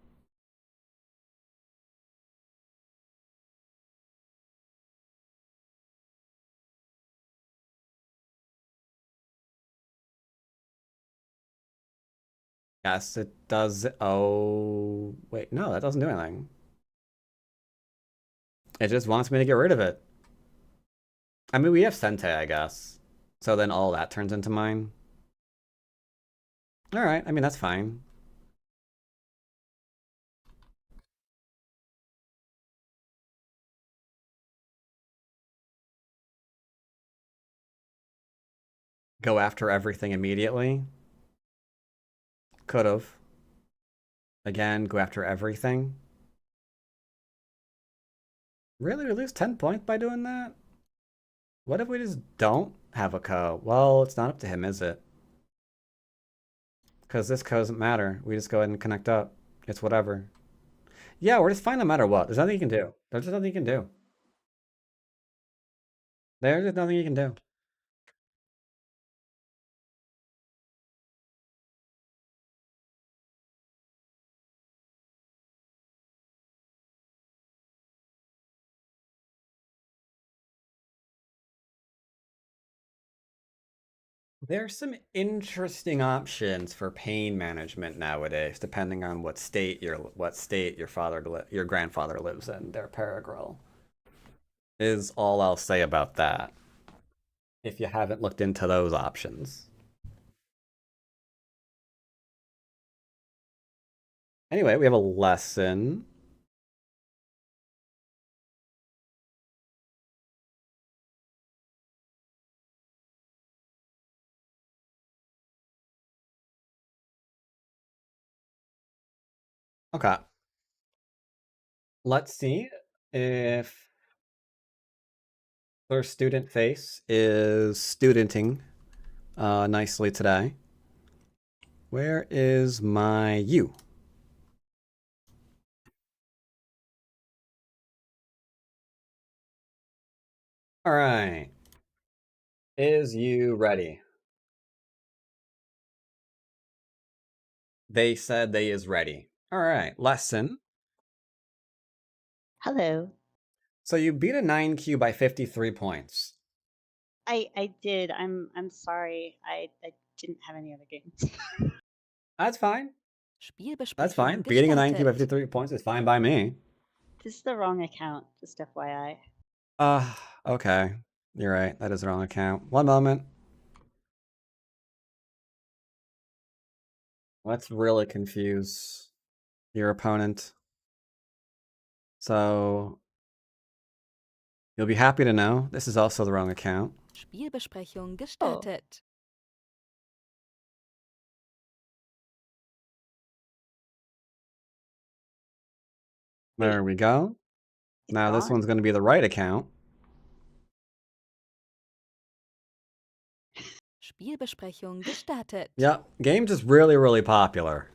Yes, it does. Oh, wait, no, that doesn't do anything. It just wants me to get rid of it. I mean, we have Sente, I guess. So then all that turns into mine. Alright, I mean, that's fine. Go after everything immediately. Could've. Again, go after everything. Really? We lose 10 points by doing that? What if we just don't have a ko? Well, it's not up to him, is it? Because this ko doesn't matter. We just go ahead and connect up. It's whatever. Yeah, we're just fine no matter what. There's nothing you can do. There's just nothing you can do. There's just nothing you can do. There's some interesting options for pain management nowadays, depending on what state your your grandfather lives in. Their Paragril is all I'll say about that. If you haven't looked into those options. Anyway, we have a lesson. Okay. Let's see if their student face is studenting nicely today. Where is my U? All right. Is you ready? They said they is ready. All right. Lesson. Hello. So you beat a 9Q by 53 points. I did. I'm sorry. I didn't have any other games. That's fine. Spielbesprechung That's fine. Beating a 9Q by gestartet. 53 points is fine by me. This is the wrong account, just FYI. Okay. You're right. That is the wrong account. One moment. Let's really confuse your opponent. So you'll be happy to know this is also the wrong account. Spielbesprechung gestartet. There we go. It's Now this gone? one's going to be the right account. Spielbesprechung gestartet. Yep. Game's just really, really popular.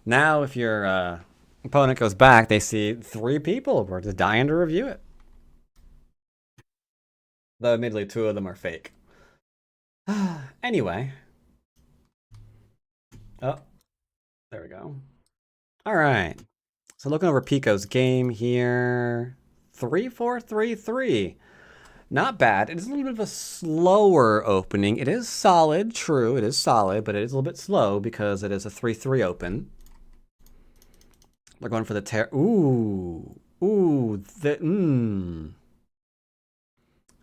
Now if your opponent goes back, they see 3 people who are just dying to review it. Though admittedly 2 of them are fake. Anyway. Oh, there we go. All right. So looking over Pico's game here, 3-4-3-3. Not bad. It is a little bit of a slower opening. It is solid, true. It is solid, but it is a little bit slow because it is a 3-3 open. They're going for the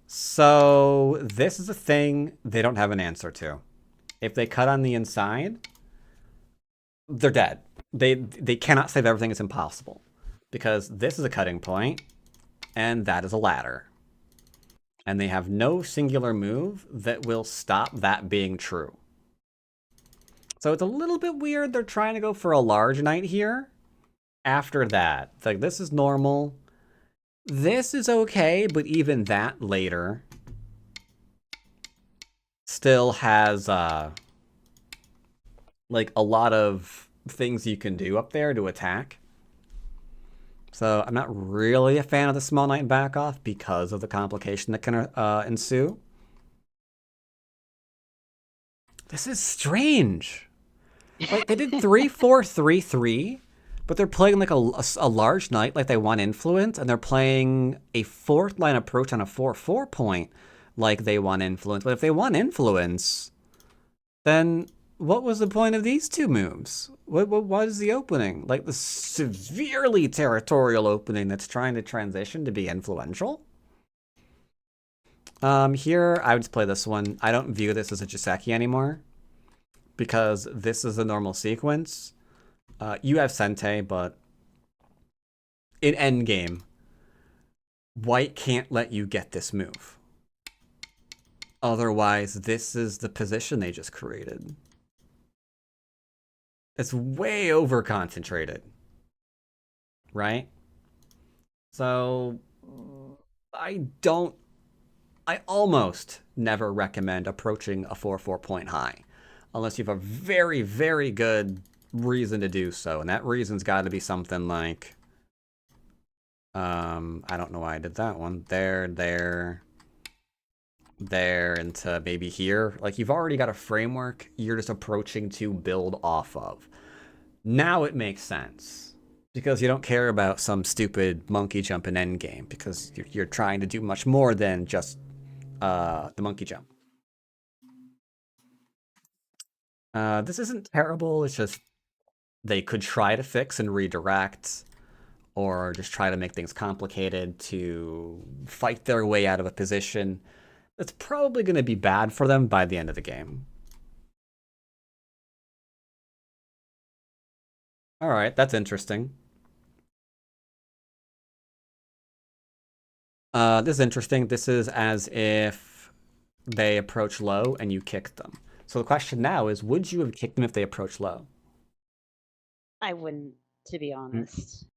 So this is a thing they don't have an answer to. If they cut on the inside, they're dead. They cannot save everything. It's impossible. Because this is a cutting point, and that is a ladder. And they have no singular move that will stop that being true. So it's a little bit weird. They're trying to go for a large knight here. After that, it's like, this is normal. This is okay, but even that later still has like a lot of things you can do up there to attack. So I'm not really a fan of the small knight back off because of the complication that can ensue. This is strange. Like, they did 3-4-3-3, but they're playing like a large knight like they want influence, and they're playing a 4th line approach on a 4-4 point like they want influence. But if they want influence, then what was the point of these two moves? What is the opening? Like the severely territorial opening that's trying to transition to be influential? Here, I would just play this one. I don't view this as a Joseki anymore, because this is the normal sequence. You have Sente, but in endgame, white can't let you get this move. Otherwise, this is the position they just created. It's way over concentrated, right? So I almost never recommend approaching a 4-4 point high unless you have a very, very good reason to do so. And that reason's got to be something like, I don't know why I did that one. There, into maybe here. Like, you've already got a framework you're just approaching to build off of. Now it makes sense, because you don't care about some stupid monkey jump in endgame, because you're trying to do much more than just the monkey jump. This isn't terrible, it's just they could try to fix and redirect, or just try to make things complicated to fight their way out of a position that's probably going to be bad for them by the end of the game. All right, that's interesting. This is interesting. This is as if they approach low and you kicked them. So the question now is, would you have kicked them if they approach low? I wouldn't, to be honest.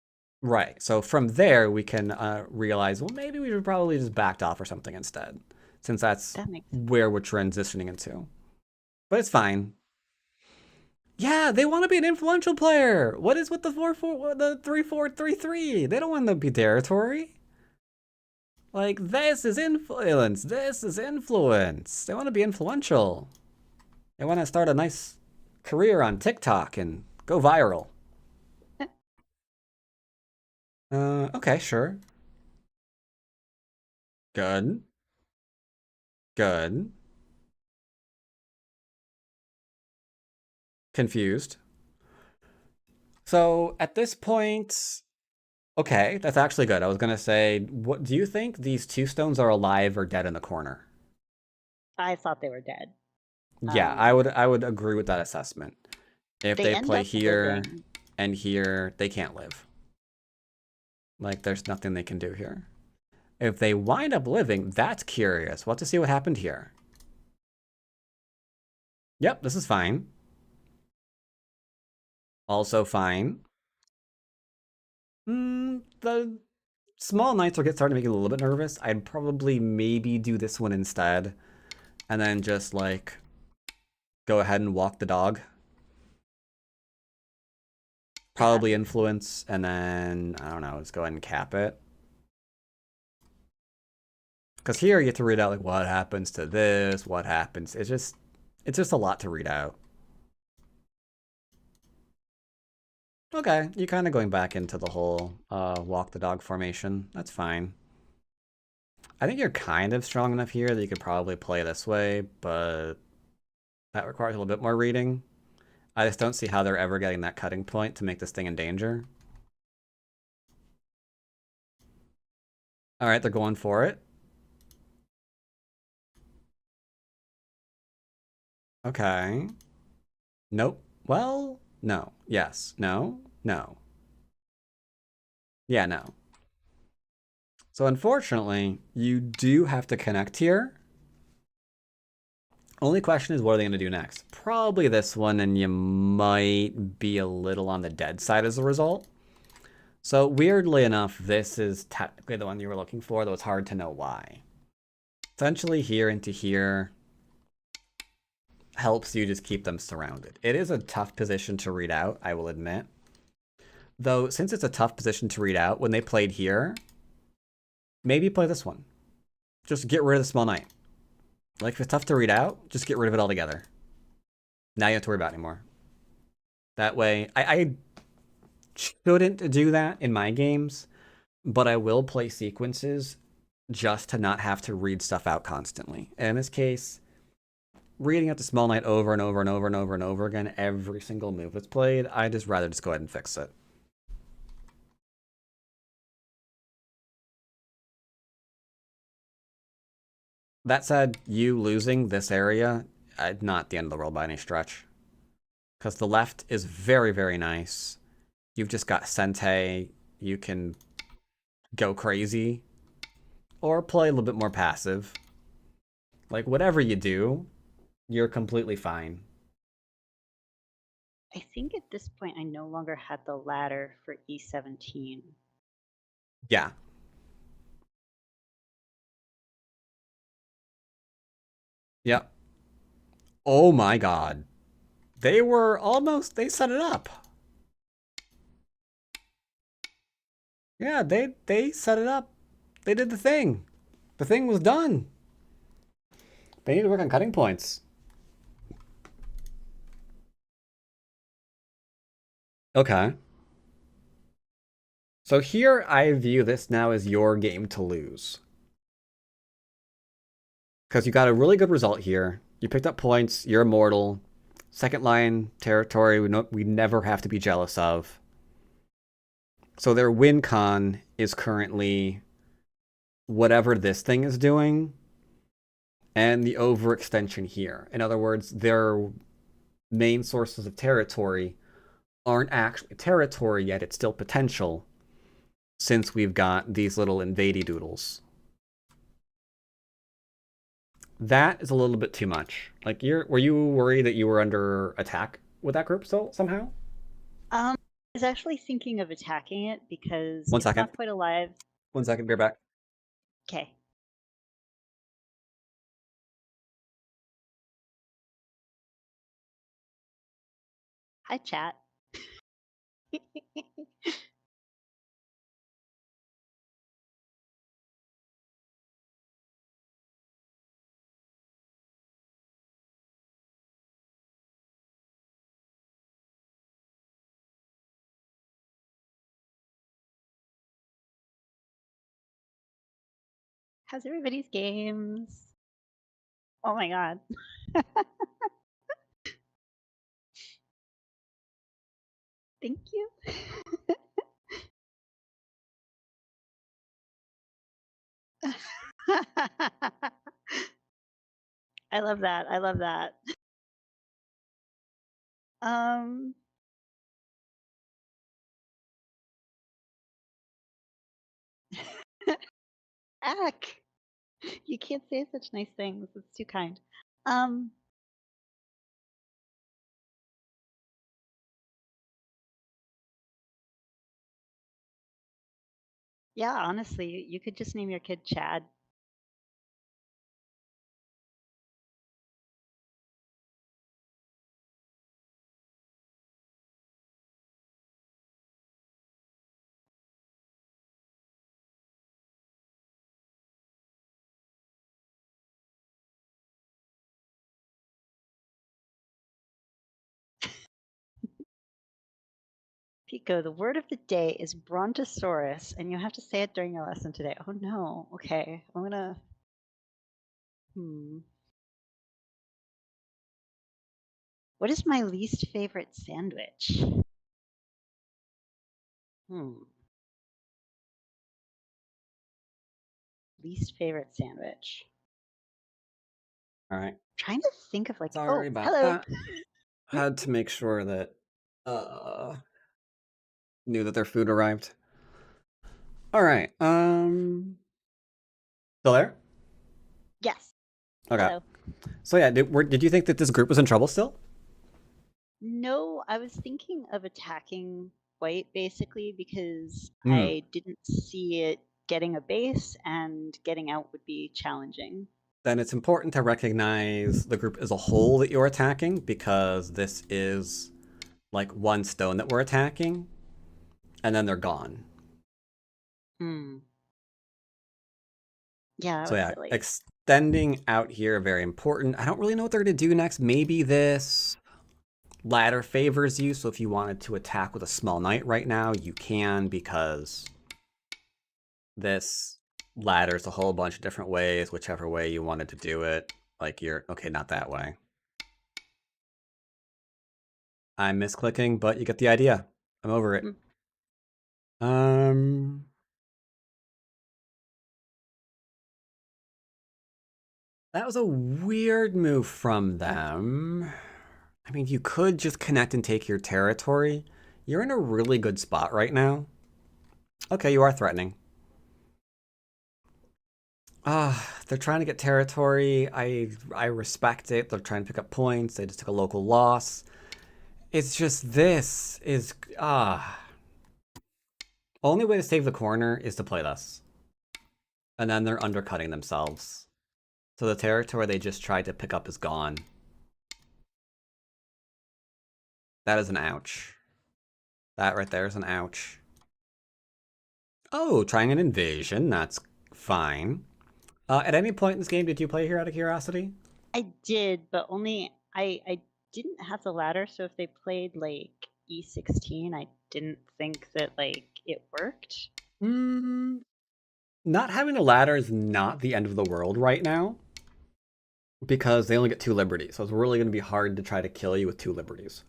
Right. So from there, we can realize, well, maybe we should probably just backed off or something instead, since that's where we're transitioning into. But it's fine. Yeah, they want to be an influential player. What is with the 4-4, the 3-4-3-3? They don't want to be territory. Like, this is influence. This is influence. They want to be influential. They want to start a nice career on TikTok and go viral. Okay, sure. Good. Good. Confused. So at this point, okay, that's actually good. I was gonna say, what do you think these two stones are alive or dead in the corner? I thought they were dead. Yeah, I would agree with that assessment. If they play here and here, they can't live. Like, there's nothing they can do here. If they wind up living, that's curious. We'll have to see what happened here. Yep, this is fine. Also fine. The small knights are starting to make you a little bit nervous. I'd probably maybe do this one instead. And then just, like, go ahead and walk the dog. Probably influence, and then, I don't know, let's go ahead and cap it. Because here you get to read out, like, what happens to this, what happens. It's just a lot to read out. Okay, you're kind of going back into the whole walk the dog formation. That's fine. I think you're kind of strong enough here that you could probably play this way, but that requires a little bit more reading. I just don't see how they're ever getting that cutting point to make this thing in danger. All right, they're going for it. Okay. Nope. Well, no. Yes. No. No. Yeah, no. So unfortunately, you do have to connect here. Only question is, what are they going to do next? Probably this one, and you might be a little on the dead side as a result. So weirdly enough, this is technically the one you were looking for, though it's hard to know why. Essentially here into here helps you just keep them surrounded. It is a tough position to read out, I will admit. Though, since it's a tough position to read out, when they played here, maybe play this one. Just get rid of the small knight. Like, if it's tough to read out, just get rid of it altogether. Now you don't have to worry about it anymore. That way, I shouldn't do that in my games, but I will play sequences just to not have to read stuff out constantly. And in this case, reading out the small knight over and over and over and over and over again every single move that's played. I'd just rather just go ahead and fix it. That said, you losing this area, not the end of the world by any stretch. Because the left is very, very nice. You've just got Sente. You can go crazy. Or play a little bit more passive. Like, whatever you do, you're completely fine. I think at this point I no longer had the ladder for E17. Yeah. Yep. Oh my god. They set it up. Yeah, they set it up. They did the thing. The thing was done. They need to work on cutting points. Okay. So here I view this now as your game to lose. Because you got a really good result here. You picked up points, you're immortal. Second line territory we never have to be jealous of. So their win con is currently whatever this thing is doing and the overextension here. In other words, their main sources of territory aren't actually territory yet, it's still potential, since we've got these little invadey doodles. That is a little bit too much. Like, were you worried that you were under attack with that group still somehow? I was actually thinking of attacking it because One it's second. not quite alive. 1 second, be right back. Okay. Hi, chat. How's everybody's games? Oh my god. Thank you. I love that. I love that. Ack. You can't say such nice things. It's too kind. Yeah, honestly, you could just name your kid Chad. Pico, the word of the day is brontosaurus, and you have to say it during your lesson today. Oh no. Okay, I'm gonna. What is my least favorite sandwich? Least favorite sandwich. All right. Trying to think of like. Sorry oh, about hello. that. Had to make sure that knew that their food arrived. All right. Still there? Yes. Okay. Hello. So yeah, did you think that this group was in trouble still? No, I was thinking of attacking white basically because I didn't see it getting a base and getting out would be challenging. Then it's important to recognize the group as a whole that you're attacking, because this is like one stone that we're attacking, and then they're gone. Yeah, So yeah, silly. extending out here, very important. I don't really know what they're going to do next. Maybe this ladder favors you, so if you wanted to attack with a small knight right now, you can, because this ladders a whole bunch of different ways, whichever way you wanted to do it. Like, okay, not that way. I'm misclicking, but you get the idea. I'm over it. That was a weird move from them. I mean, you could just connect and take your territory. You're in a really good spot right now. Okay, you are threatening. They're trying to get territory. I respect it. They're trying to pick up points. They just took a local loss. It's just this is only way to save the corner is to play this. And then they're undercutting themselves. So the territory they just tried to pick up is gone. That is an ouch. That right there is an ouch. Oh, trying an invasion. That's fine. At any point in this game, did you play here out of curiosity? I did, but only I didn't have the ladder, so if they played like E16, I didn't think that like it worked. Not having a ladder is not the end of the world right now, because they only get 2 liberties, so it's really going to be hard to try to kill you with 2 liberties.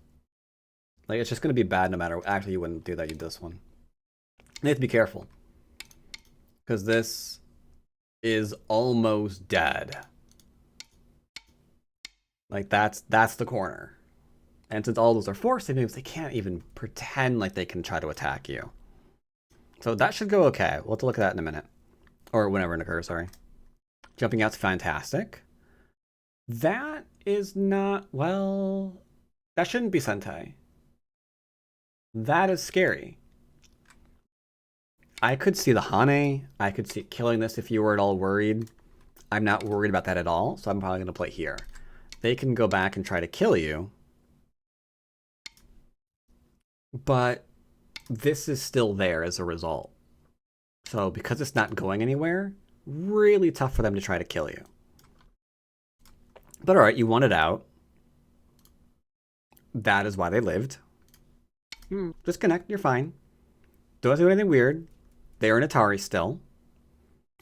Like, it's just going to be bad no matter. Actually, you wouldn't do that. You do this one. You have to be careful, because this is almost dead. Like, that's the corner. And since all those are force savings, they can't even pretend like they can try to attack you. So that should go okay. We'll have to look at that in a minute. Or whenever it occurs, sorry. Jumping out's fantastic. That is not, well, that shouldn't be Sentai. That is scary. I could see the Hane. I could see killing this if you were at all worried. I'm not worried about that at all, so I'm probably going to play here. They can go back and try to kill you. But this is still there as a result. So because it's not going anywhere, really tough for them to try to kill you. But alright, you won it out. That is why they lived. Just connect, you're fine. Don't do anything weird. They're in Atari still.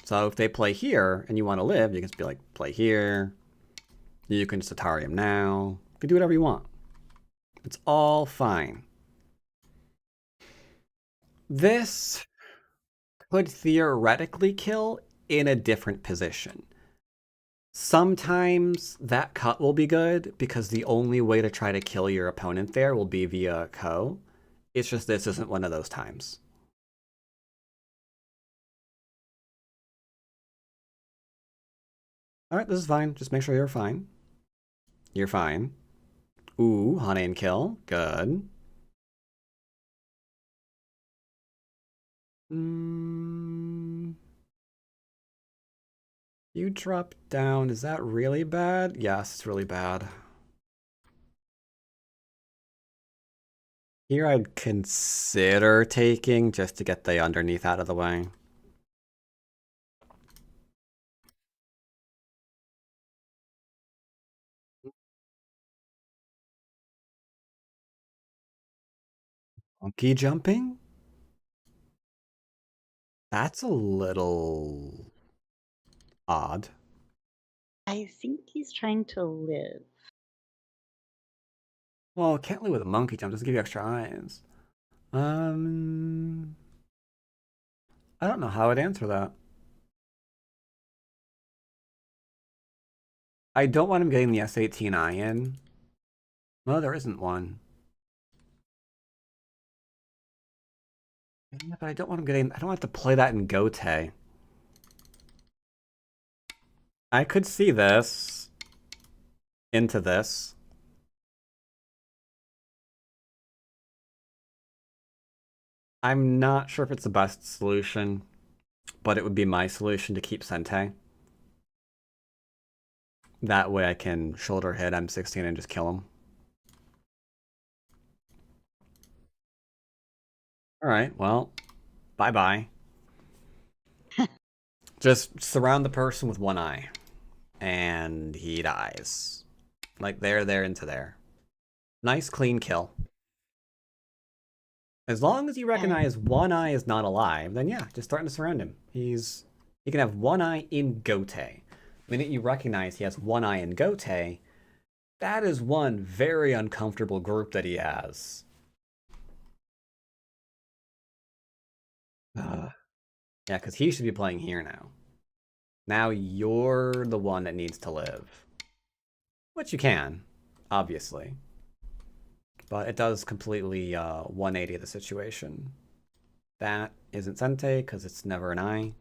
So if they play here and you want to live, you can just be like, play here. You can just Atari them now. You can do whatever you want. It's all fine. This could theoretically kill in a different position. Sometimes that cut will be good because the only way to try to kill your opponent there will be via Ko. It's just this isn't one of those times. Alright, this is fine. Just make sure you're fine. You're fine. Ooh, Hane and kill. Good. You drop down. Is that really bad? Yes, it's really bad. Here I'd consider taking just to get the underneath out of the way. Monkey jumping? That's a little odd. I think he's trying to live. Well, it can't live with a monkey jump. Doesn't give you extra eyes. I don't know how I'd answer that. I don't want him getting the S18I in. Well, there isn't one. Yeah, but I don't want him getting. I don't want to play that in Gote. I could see this into this. I'm not sure if it's the best solution, but it would be my solution to keep Sentai. That way I can shoulder hit M16 and just kill him. Alright, well, bye-bye. Just surround the person with one eye. And he dies. Like, there, into there. Nice, clean kill. As long as you recognize one eye is not alive, then yeah, just starting to surround him. He can have one eye in Gote. The minute you recognize he has one eye in Gote, That is one very uncomfortable group that he has. Yeah, because he should be playing here now. Now you're the one that needs to live. Which you can, obviously. But it does completely 180 the situation. That isn't Sente, because it's never an I.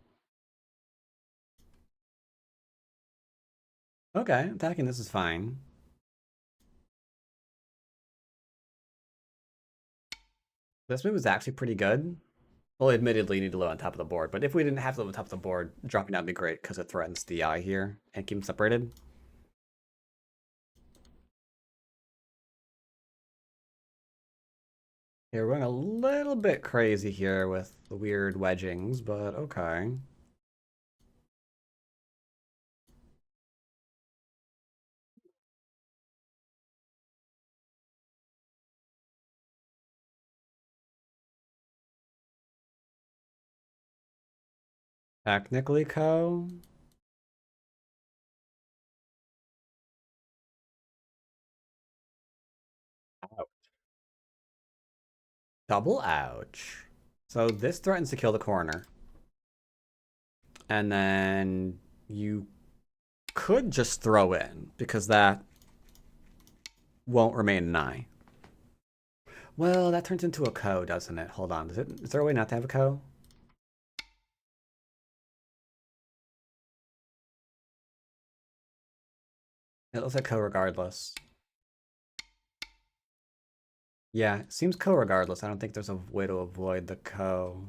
Okay, attacking this is fine. This move is actually pretty good. Well, admittedly, you need to live on top of the board, but if we didn't have to live on top of the board, dropping down would be great because it threatens the eye here and keep them separated. Yeah, we're going a little bit crazy here with the weird wedgings, but okay. Technically, Co. Ouch. Double ouch. So this threatens to kill the corner. And then you could just throw in, because that won't remain an eye. Well, that turns into a Co, doesn't it? Hold on. Is there a way not to have a Co? It looks like Co regardless. Yeah, it seems Co regardless. I don't think there's a way to avoid the Co.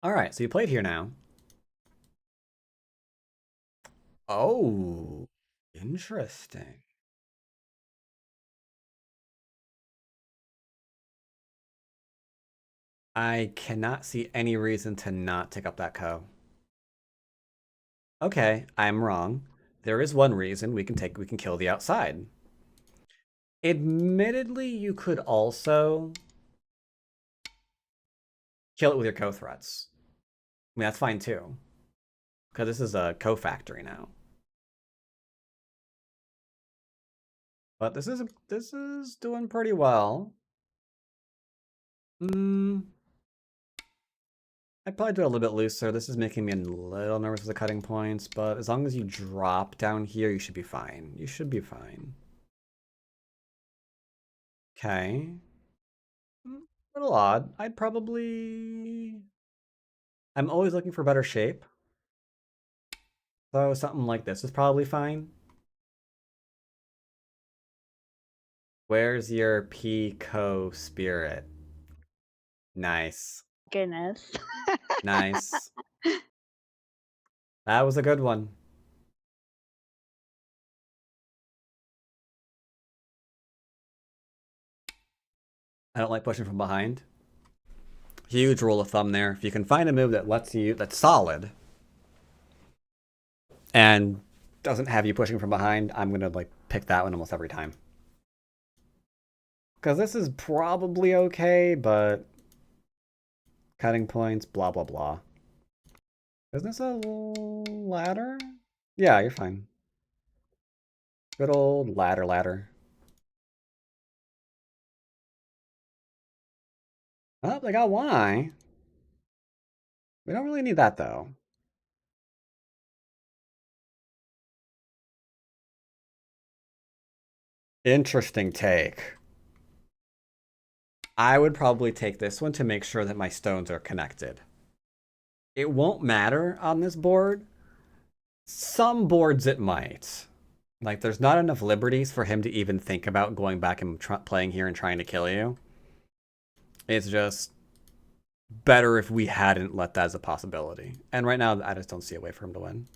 Alright, so you played here now. Oh, interesting. I cannot see any reason to not take up that Co. Okay, I'm wrong. There is one reason we can kill the outside. Admittedly, you could also kill it with your Co threats. I mean, that's fine too. Because this is a Co factory now. But this is doing pretty well. I'd probably do it a little bit looser. This is making me a little nervous with the cutting points, but as long as you drop down here, you should be fine. You should be fine. Okay. A little odd. I'd probably... I'm always looking for better shape. So something like this is probably fine. Where's your Pico spirit? Nice. Goodness. Nice. That was a good one. I don't like pushing from behind. Huge rule of thumb there. If you can find a move that that's solid and doesn't have you pushing from behind, I'm gonna like pick that one almost every time. Because this is probably okay, but cutting points, blah blah blah. Isn't this a ladder? Yeah, you're fine. Good old ladder. Oh, they got one eye. We don't really need that though. Interesting take. I would probably take this one to make sure that my stones are connected. It won't matter on this board. Some boards it might. Like, there's not enough liberties for him to even think about going back and playing here and trying to kill you. It's just better if we hadn't let that as a possibility. And right now, I just don't see a way for him to win.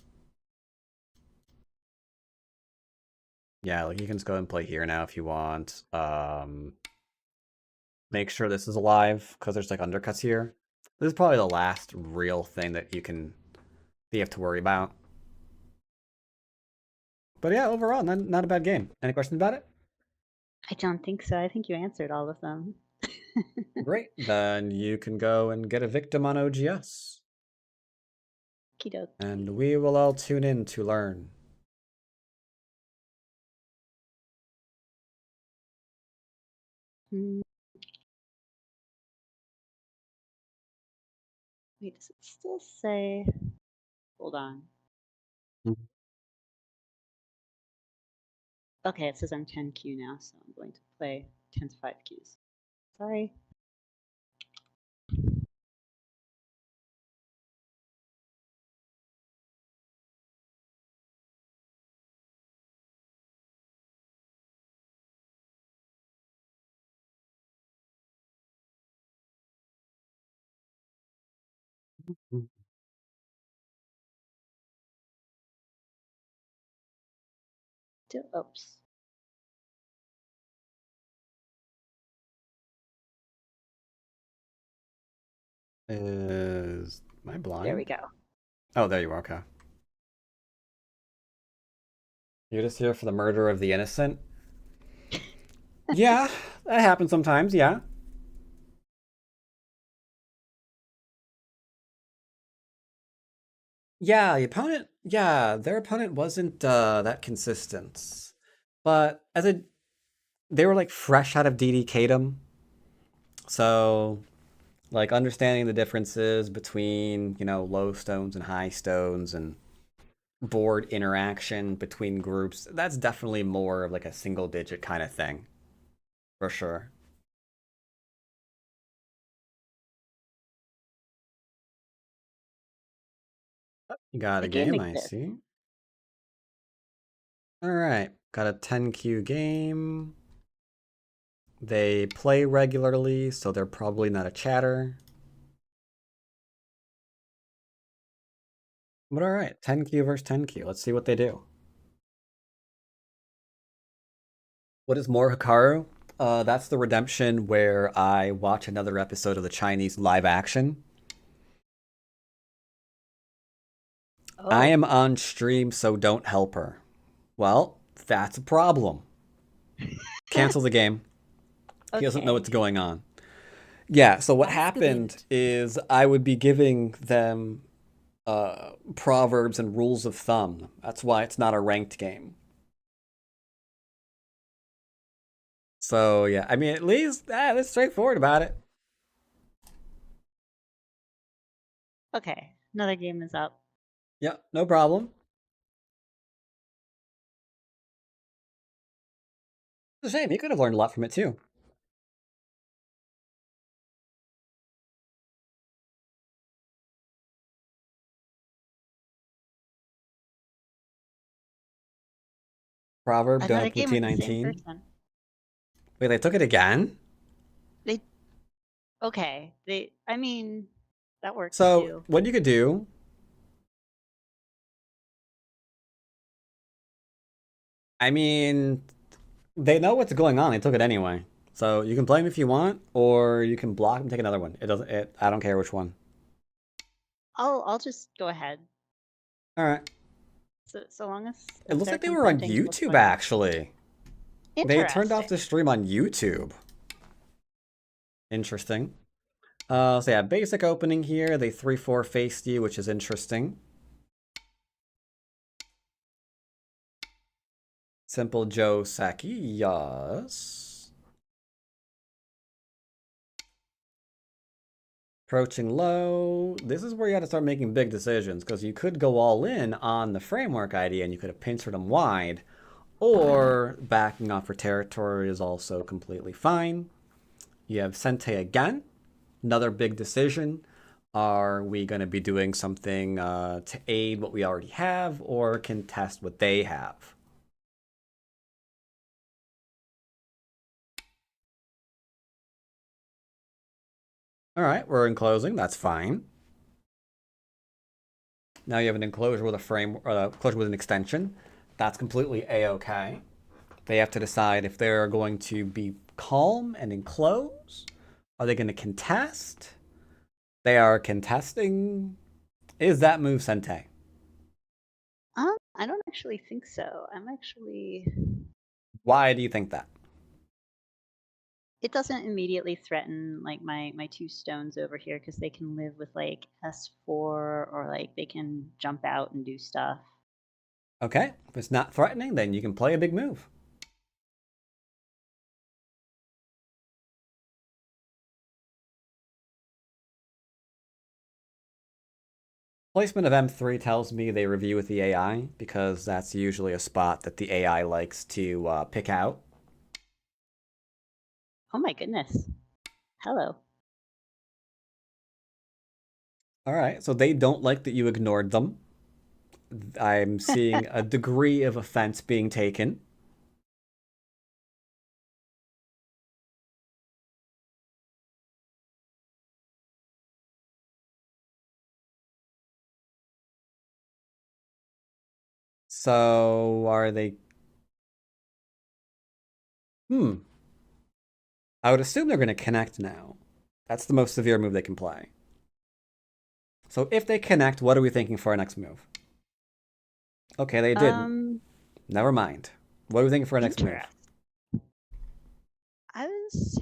Yeah, like, you can just go and play here now if you want. Make sure this is alive, because there's, like, undercuts here. This is probably the last real thing that you have to worry about. But yeah, overall, not a bad game. Any questions about it? I don't think so. I think you answered all of them. Great. Then you can go and get a victim on OGS. Okie doke. And we will all tune in to learn. Hmm. Wait, does it still say? Hold on. Okay, it says I'm 10Q now, so I'm going to play 10 to 5 Qs. Sorry. Oops. Is am I blind? There we go. Oh, there you are. Okay. You're just here for the murder of the innocent? Yeah, that happens sometimes, yeah. Yeah, their opponent wasn't that consistent. But they were like fresh out of DD so like understanding the differences between, low stones and high stones and board interaction between groups, that's definitely more of like a single digit kind of thing. For sure. You got The a game game, I exists. see. All right, got a 10Q game. They play regularly, so they're probably not a chatter. But all right, 10Q versus 10Q. Let's see what they do. What is more Hikaru? That's the redemption where I watch another episode of the Chinese live action. Oh. I am on stream, so don't help her. Well, that's a problem. Cancel the game. He doesn't know Okay. what's going on. Yeah, so what happened Ausgewählt. is I would be giving them proverbs and rules of thumb. That's why it's not a ranked game. So yeah, I mean, at least that's straightforward about it. Okay. Another game is up. Yeah, no problem. It's a shame. You could have learned a lot from it too. Proverb, don't Another open the game with the same T19. person. Wait, they took it again? They. Okay. I mean, that works So, too. what you could do. I mean, they know what's going on. They took it anyway. So you can play them if you want, or you can block and take another one. It doesn't. I don't care which one. I'll just go ahead. All right. So long as It looks they're like they were on consenting to what's YouTube going on. actually. They had turned off Interesting. the stream on YouTube. Interesting. So yeah, basic opening here. They 3-4 faced you, which is interesting. Simple Joe Saki, yes. Approaching low. This is where you have to start making big decisions, because you could go all in on the framework idea and you could have pincered them wide, or backing off for territory is also completely fine. You have Sente again. Another big decision. Are we going to be doing something to aid what we already have, or contest what they have? All right, we're enclosing. That's fine. Now you have an enclosure with a frame, enclosure with an extension. That's completely a-okay. They have to decide if they're going to be calm and enclose. Are they going to contest? They are contesting. Is that move Sente? I don't actually think so. I'm actually. Why do you think that? It doesn't immediately threaten like my two stones over here because they can live with like S4 or like they can jump out and do stuff. Okay, if it's not threatening, then you can play a big move. Placement of M3 tells me they review with the AI because that's usually a spot that the AI likes to pick out. Oh my goodness. Hello. All right, so they don't like that you ignored them. I'm seeing a degree of offense being taken. So are they... I would assume they're going to connect now. That's the most severe move they can play. So if they connect, what are we thinking for our next move? Okay, they didn't. Never mind. What are we thinking for our next move? I was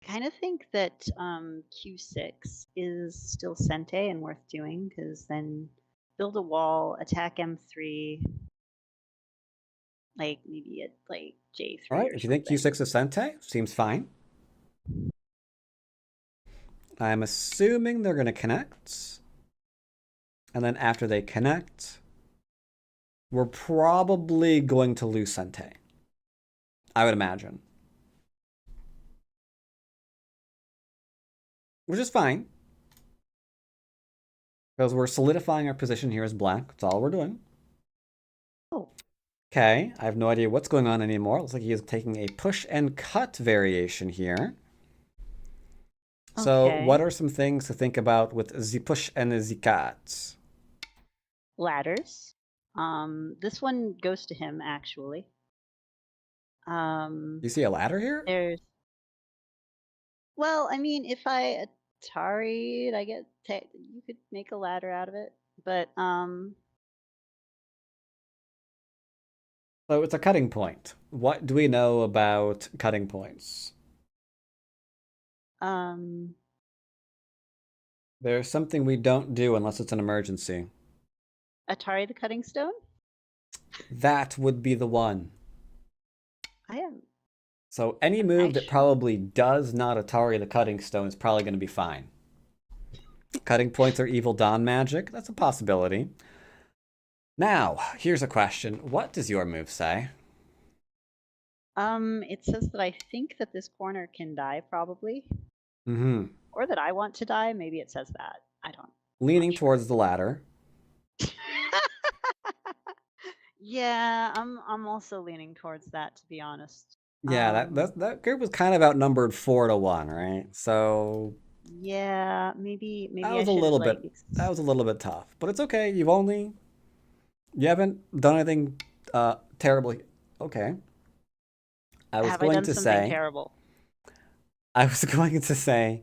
kind of think that Q6 is still Sente and worth doing because then build a wall, attack M3, like maybe at like J3. All right, if you think Q6 is Sente, seems fine. I'm assuming they're going to connect. And then after they connect, we're probably going to lose Sente. I would imagine. Which is fine. Because we're solidifying our position here as black. That's all we're doing. Oh. Okay, I have no idea what's going on anymore. It looks like he is taking a push and cut variation here. So what are some things to think about with the push and the cut? Ladders. This one goes to him actually. You see a ladder here? There's. Well, I mean, if I Atari, I get you could make a ladder out of it, but So it's a cutting point. What do we know about cutting points? There's something we don't do unless it's an emergency. Atari the cutting stone? That would be the one. I am. So any move that probably does not Atari the cutting stone is probably going to be fine. Cutting points are evil dawn magic. That's a possibility. Now, here's a question. What does your move say? It says that I think that this corner can die, probably. Mm-hmm. Or that I want to die. Maybe it says that. I don't. Leaning towards the ladder. Yeah, I'm also leaning towards that, to be honest. Yeah, that group was kind of outnumbered 4-1, right? So yeah, maybe that was a little bit tough, but it's okay. You haven't done anything terribly. Okay. I was going to say terrible? I was going to say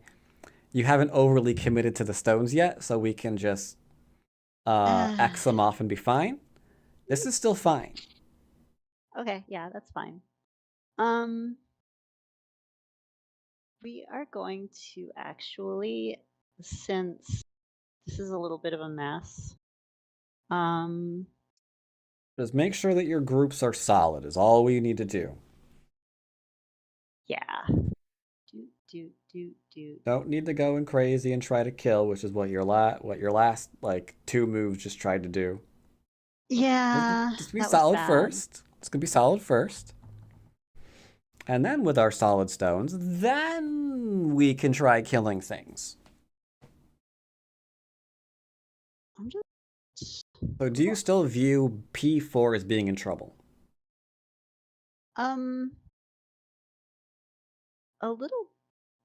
you haven't overly committed to the stones yet, so we can just X them off and be fine. This is still fine. Okay, yeah, that's fine. We are going to actually, since this is a little bit of a mess, just make sure that your groups are solid is all we need to do. Yeah. Don't need to go in crazy and try to kill, which is what your last like 2 moves just tried to do. Yeah. Just be solid first. It's gonna be solid first. And then with our solid stones, then we can try killing things. So do you still view P4 as being in trouble? A little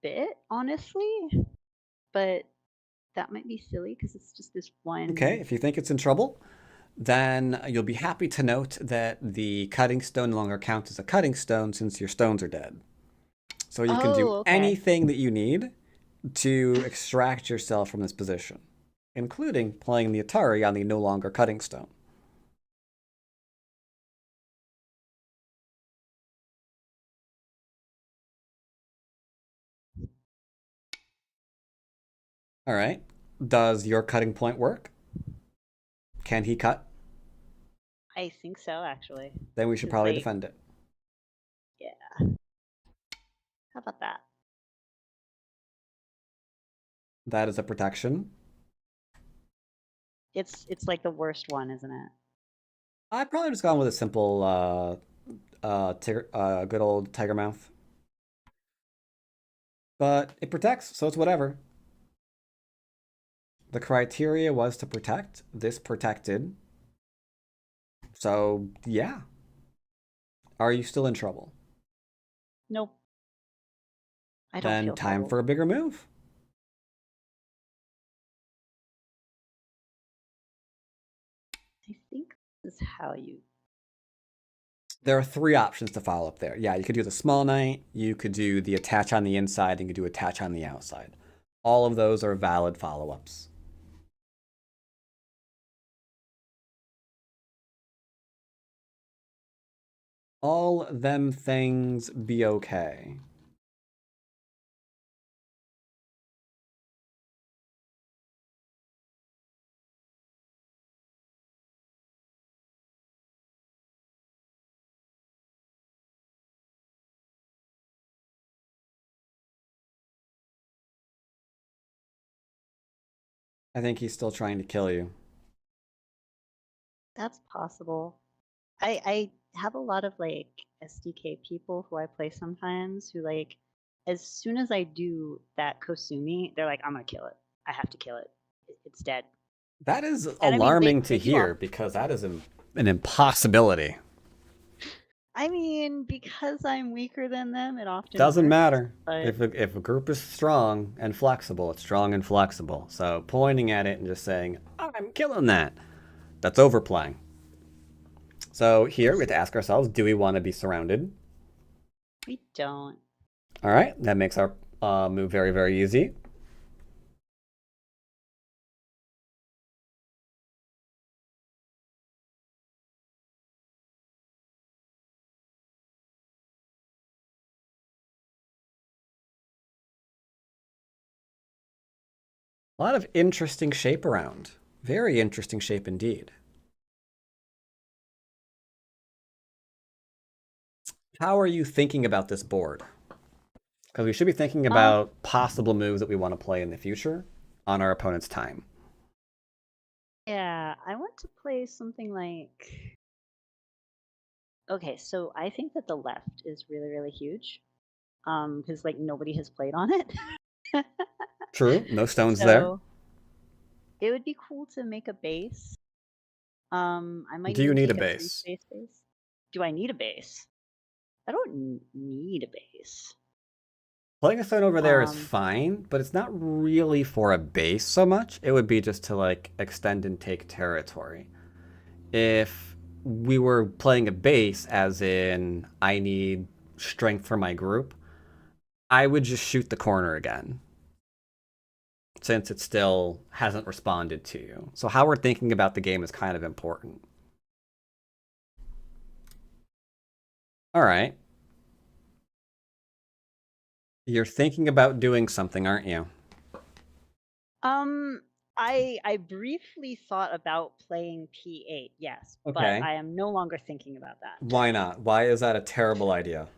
bit, honestly, but that might be silly because it's just this one. Okay, if you think it's in trouble, then you'll be happy to note that the cutting stone no longer counts as a cutting stone since your stones are dead. So you can do anything that you need to extract yourself from this position, including playing the Atari on the no longer cutting stone. All right. Does your cutting point work? Can he cut? I think so, actually. Then we should 'Cause, probably like, defend it. yeah. How about that? That is a protection. It's like the worst one, isn't it? I'd probably just gone with a simple good old tiger mouth. But it protects, so it's whatever. The criteria was to protect. This protected. So, yeah. Are you still in trouble? Nope. I don't Then feel time trouble. for a bigger move. I think this is how you. There are 3 options to follow up there. Yeah, you could do the small knight, you could do the attach on the inside, and you could do attach on the outside. All of those are valid follow-ups. All them things be okay. I think he's still trying to kill you. That's possible. I have a lot of like SDK people who I play sometimes who like as soon as I do that Kosumi, they're like, I'm gonna kill it. I have to kill it. It's dead. That is And I mean, alarming to they do all- hear because that is an impossibility. I mean, because I'm weaker than them, it often Doesn't works, matter. but If a group is strong and flexible, it's strong and flexible. So pointing at it and just saying, I'm killing that, that's overplaying. So here we have to ask ourselves, do we want to be surrounded? we don't. All right, that makes our move very, very easy. A lot of interesting shape around. Very interesting shape indeed. How are you thinking about this board? Because we should be thinking about possible moves that we want to play in the future on our opponent's time. Yeah, I want to play something like. Okay, so I think that the left is really, really huge. Because like nobody has played on it. True, no stones there. So it would be cool to make a base. I might Do you even need a take base? 3 space base. Do I need a base? I don't need a base. Playing a stone over there is fine, but it's not really for a base so much. It would be just to like extend and take territory. If we were playing a base, as in I need strength for my group, I would just shoot the corner again, since it still hasn't responded to you. So how we're thinking about the game is kind of important. All right. You're thinking about doing something, aren't you? I briefly thought about playing P8, yes, Okay. but I am no longer thinking about that. Why not? Why is that a terrible idea?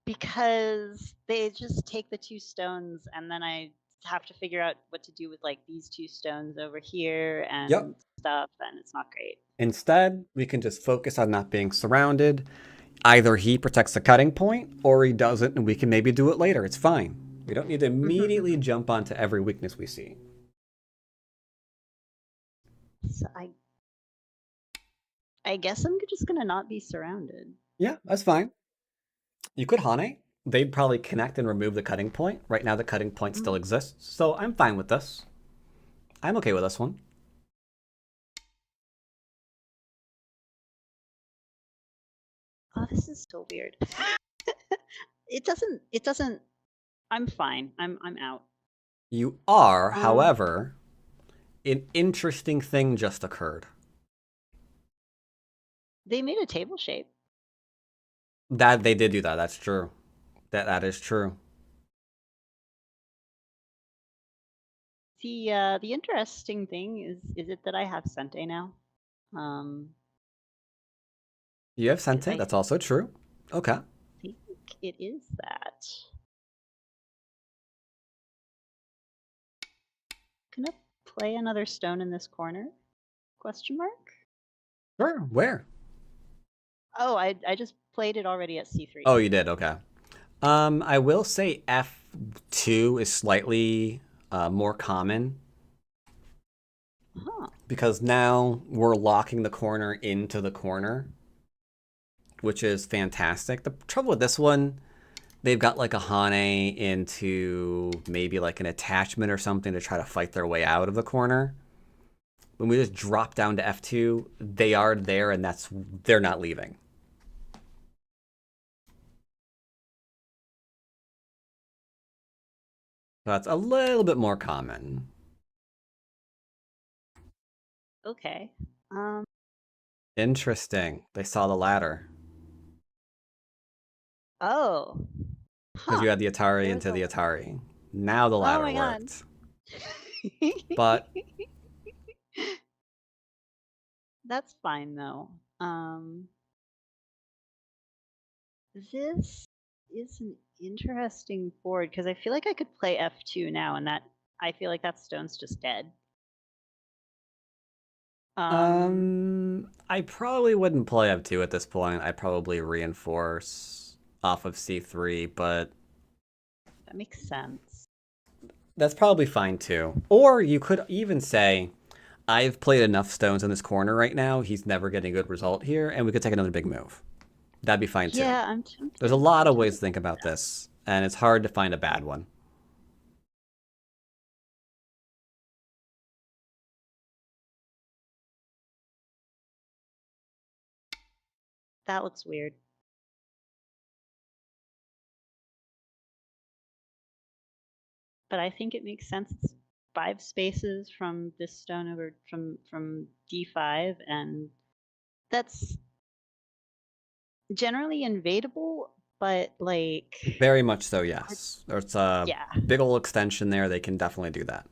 Because they just take the 2 stones and then I have to figure out what to do with like these 2 stones over here and stuff, and it's not great. Instead, we can just focus on not being surrounded. Either he protects the cutting point or he doesn't, and we can maybe do it later. It's fine. We don't need to immediately jump onto every weakness we see. So I guess I'm just gonna not be surrounded. Yeah, that's fine. You could Hane. They'd probably connect and remove the cutting point. Right now, the cutting point still exists, so I'm fine with this. I'm okay with this one. Oh, this is so weird. It doesn't. I'm fine. I'm out. You are, however, an interesting thing just occurred. They made a table shape. That they did do that. That's true. That is true. The interesting thing is it that I have Sente now? You have Sente, that's also true. Okay. I think it is that. Gonna play another stone in this corner? Question mark? Sure, where? Oh, I just played it already at C3. Oh, you did, okay. I will say F2 is slightly more common. Huh. Because now we're locking the corner into the corner, which is fantastic. The trouble with this one, they've got like a Hane into maybe like an attachment or something to try to fight their way out of the corner. When we just drop down to F2, they are there and they're not leaving. So that's a little bit more common. Okay. Interesting. They saw the ladder. Oh. Because you had the Atari into the Atari. Now the ladder worked. But that's fine though. This is an interesting board because I feel like I could play F2 now, and that I feel like that stone's just dead. I probably wouldn't play F2 at this point. I'd probably reinforce off of C3, but that makes sense. That's probably fine too. Or you could even say, I've played enough stones in this corner right now. He's never getting a good result here, and we could take another big move. That'd be fine too. Yeah, There's a lot of ways to think about this, and it's hard to find a bad one. That looks weird. But I think it makes sense. It's 5 spaces from this stone over from D5, and that's generally invadable, but like very much so, yes. There's a big old extension there. They can definitely do that.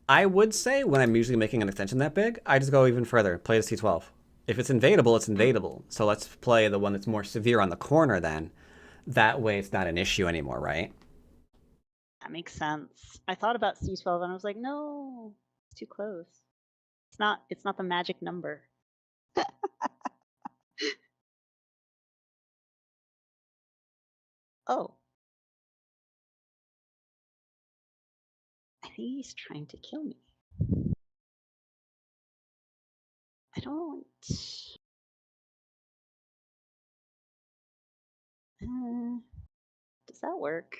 I would say when I'm usually making an extension that big, I just go even further. Play the C12. If it's invadable, it's invadable. So let's play the one that's more severe on the corner then. That way it's not an issue anymore, right? That makes sense. I thought about C12 and I was like, no, it's too close. It's not the magic number. Oh. I think he's trying to kill me. I don't... does that work?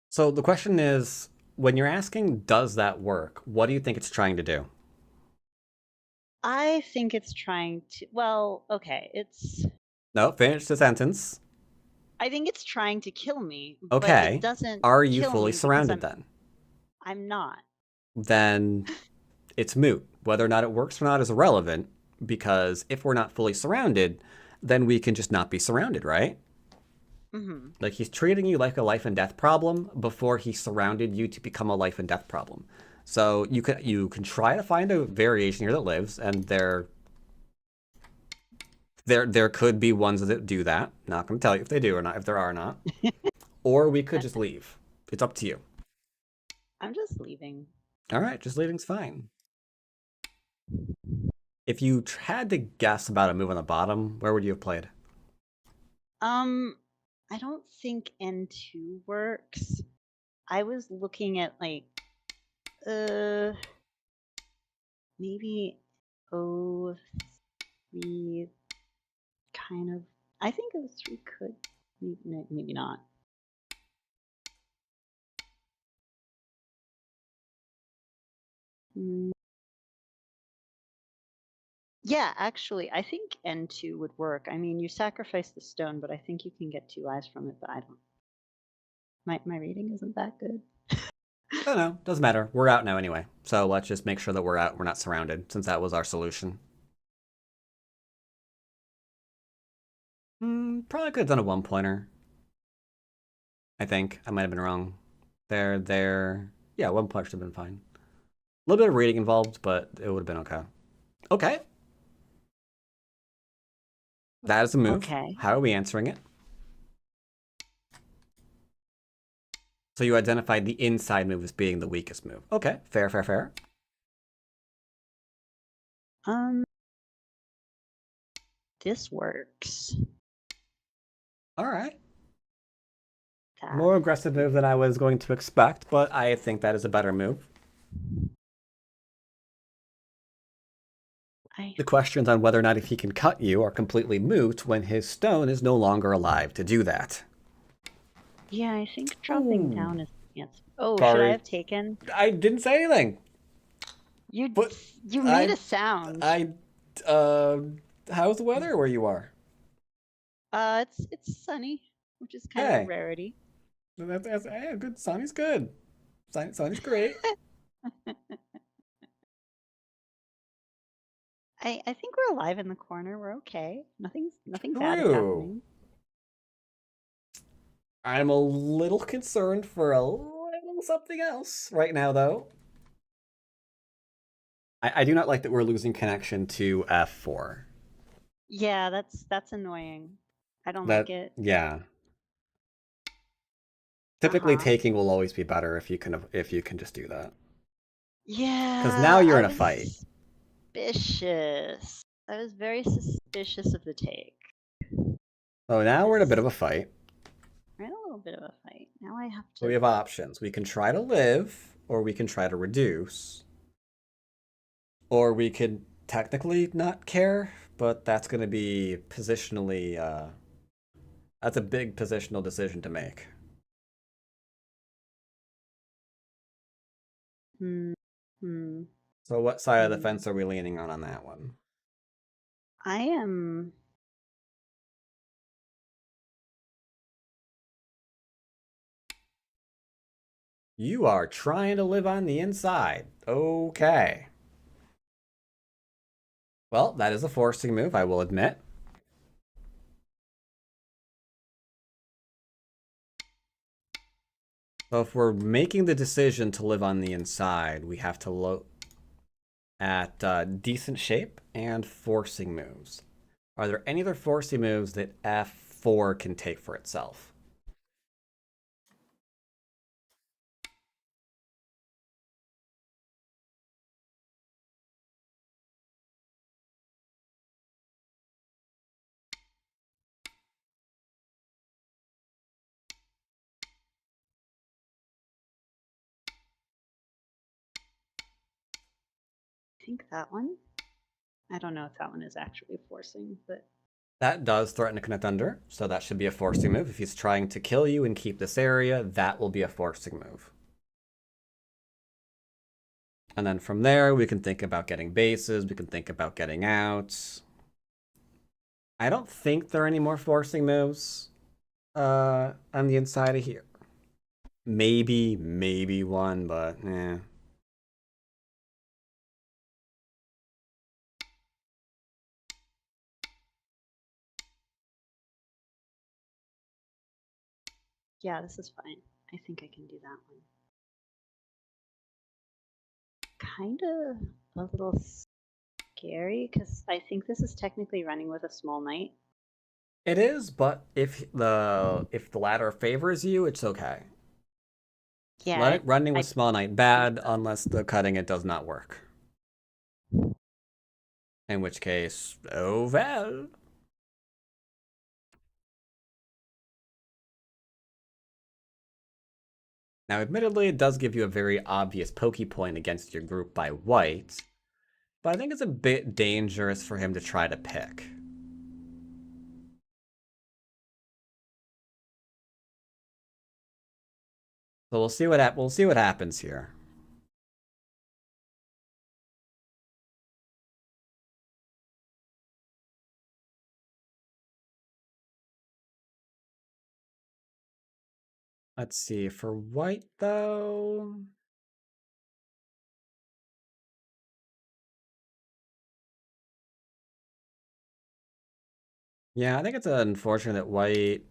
So the question is, when you're asking, does that work? What do you think it's trying to do? I think it's trying to... Well, okay, it's... No, finish the sentence. I think it's trying to kill me. Okay. But it doesn't. Are you fully surrounded then? I'm not. Then it's moot. Whether or not it works or not is irrelevant, because if we're not fully surrounded, then we can just not be surrounded, right? Mm-hmm. Like he's treating you like a life and death problem before he surrounded you to become a life and death problem. So you can try to find a variation here that lives, and there could be ones that do that. Not going to tell you if they do or not, if there are or not. Or we could just leave. It's up to you. I'm just leaving. All right, just leaving's fine. If you had to guess about a move on the bottom, where would you have played? I don't think N2 works. I was looking at like, maybe O3 kind of. I think O3 could, maybe not. Yeah, actually, I think N2 would work. I mean, you sacrifice the stone, but I think you can get 2 eyes from it, but I don't. My reading isn't that good. I don't know. Doesn't matter. We're out now anyway. So let's just make sure that we're out. We're not surrounded, since that was our solution. Probably could have done a 1-pointer. I think. I might have been wrong. There. Yeah, one punch would have been fine. A little bit of reading involved, but it would have been okay. Okay. That is a move. Okay. How are we answering it? So you identified the inside move as being the weakest move. Okay, fair, fair, fair. This works. All right. That. More aggressive move than I was going to expect, but I think that is a better move. The questions on whether or not if he can cut you are completely moot when his stone is no longer alive to do that. Yeah, I think dropping down is the answer. Oh, Sorry. should I have taken? I didn't say anything. You But you made a sound. How's the weather where you are? It's sunny, which is kind of Hey. a rarity. That's good. Sunny's good. Sunny's great. I think we're alive in the corner. We're okay. Nothing bad is True. happening. I'm a little concerned for a little something else right now, though. I do not like that we're losing connection to F4. Yeah, that's annoying. I don't like it. Yeah. Typically, taking will always be better if you can just do that. Yeah. Because now you're in a fight. Suspicious. I was very suspicious of the take. Oh, now we're in a bit of a fight. We're in a little bit of a fight. Now I have to. So we have options. We can try to live, or we can try to reduce. Or we could technically not care, but that's going to be positionally, that's a big positional decision to make. So what side of the fence are we leaning on that one? I am... You are trying to live on the inside. Okay. Well, that is a forcing move, I will admit. So if we're making the decision to live on the inside, we have to look at decent shape and forcing moves. Are there any other forcing moves that F4 can take for itself? I think that one. I don't know if that one is actually forcing, but... That does threaten to connect under, so that should be a forcing move. If he's trying to kill you and keep this area, that will be a forcing move. And then from there, we can think about getting bases, we can think about getting out. I don't think there are any more forcing moves on the inside of here. Maybe one, but eh. Yeah, this is fine. I think I can do that one. Kind of a little scary, because I think this is technically running with a small knight. It is, but if the ladder favors you, it's okay. Yeah. Running with small knight bad unless the cutting it does not work. In which case, oh well. Now, admittedly, it does give you a very obvious pokey point against your group by white, but I think it's a bit dangerous for him to try to pick. So we'll see what happens here. Let's see, for white though. Yeah, I think it's unfortunate that white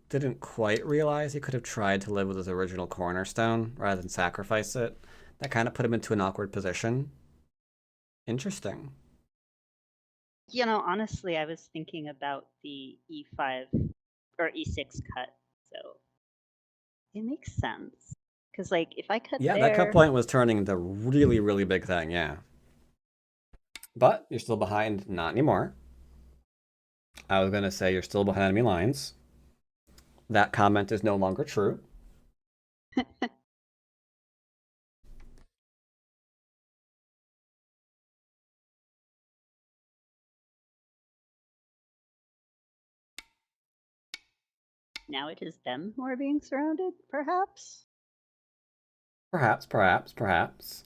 didn't quite realize he could have tried to live with his original cornerstone rather than sacrifice it. That kind of put him into an awkward position. Interesting. You know, honestly, I was thinking about the e5 or e6 cut, so it makes sense. Because, like, if I cut Yeah, there... that cut point was turning into a really, really big thing, yeah. But you're still behind, not anymore. I was going to say you're still behind enemy lines. That comment is no longer true. Now it is them who are being surrounded, perhaps? Perhaps.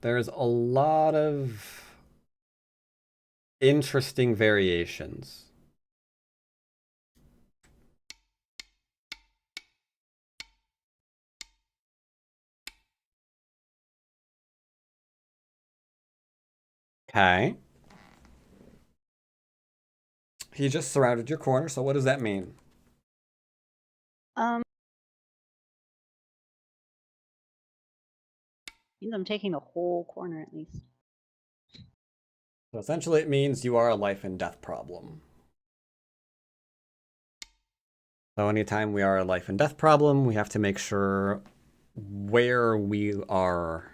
There's a lot of interesting variations. Okay. He just surrounded your corner, so what does that mean? Means I'm taking the whole corner at least. So essentially it means you are a life and death problem. So anytime we are a life and death problem, we have to make sure where we are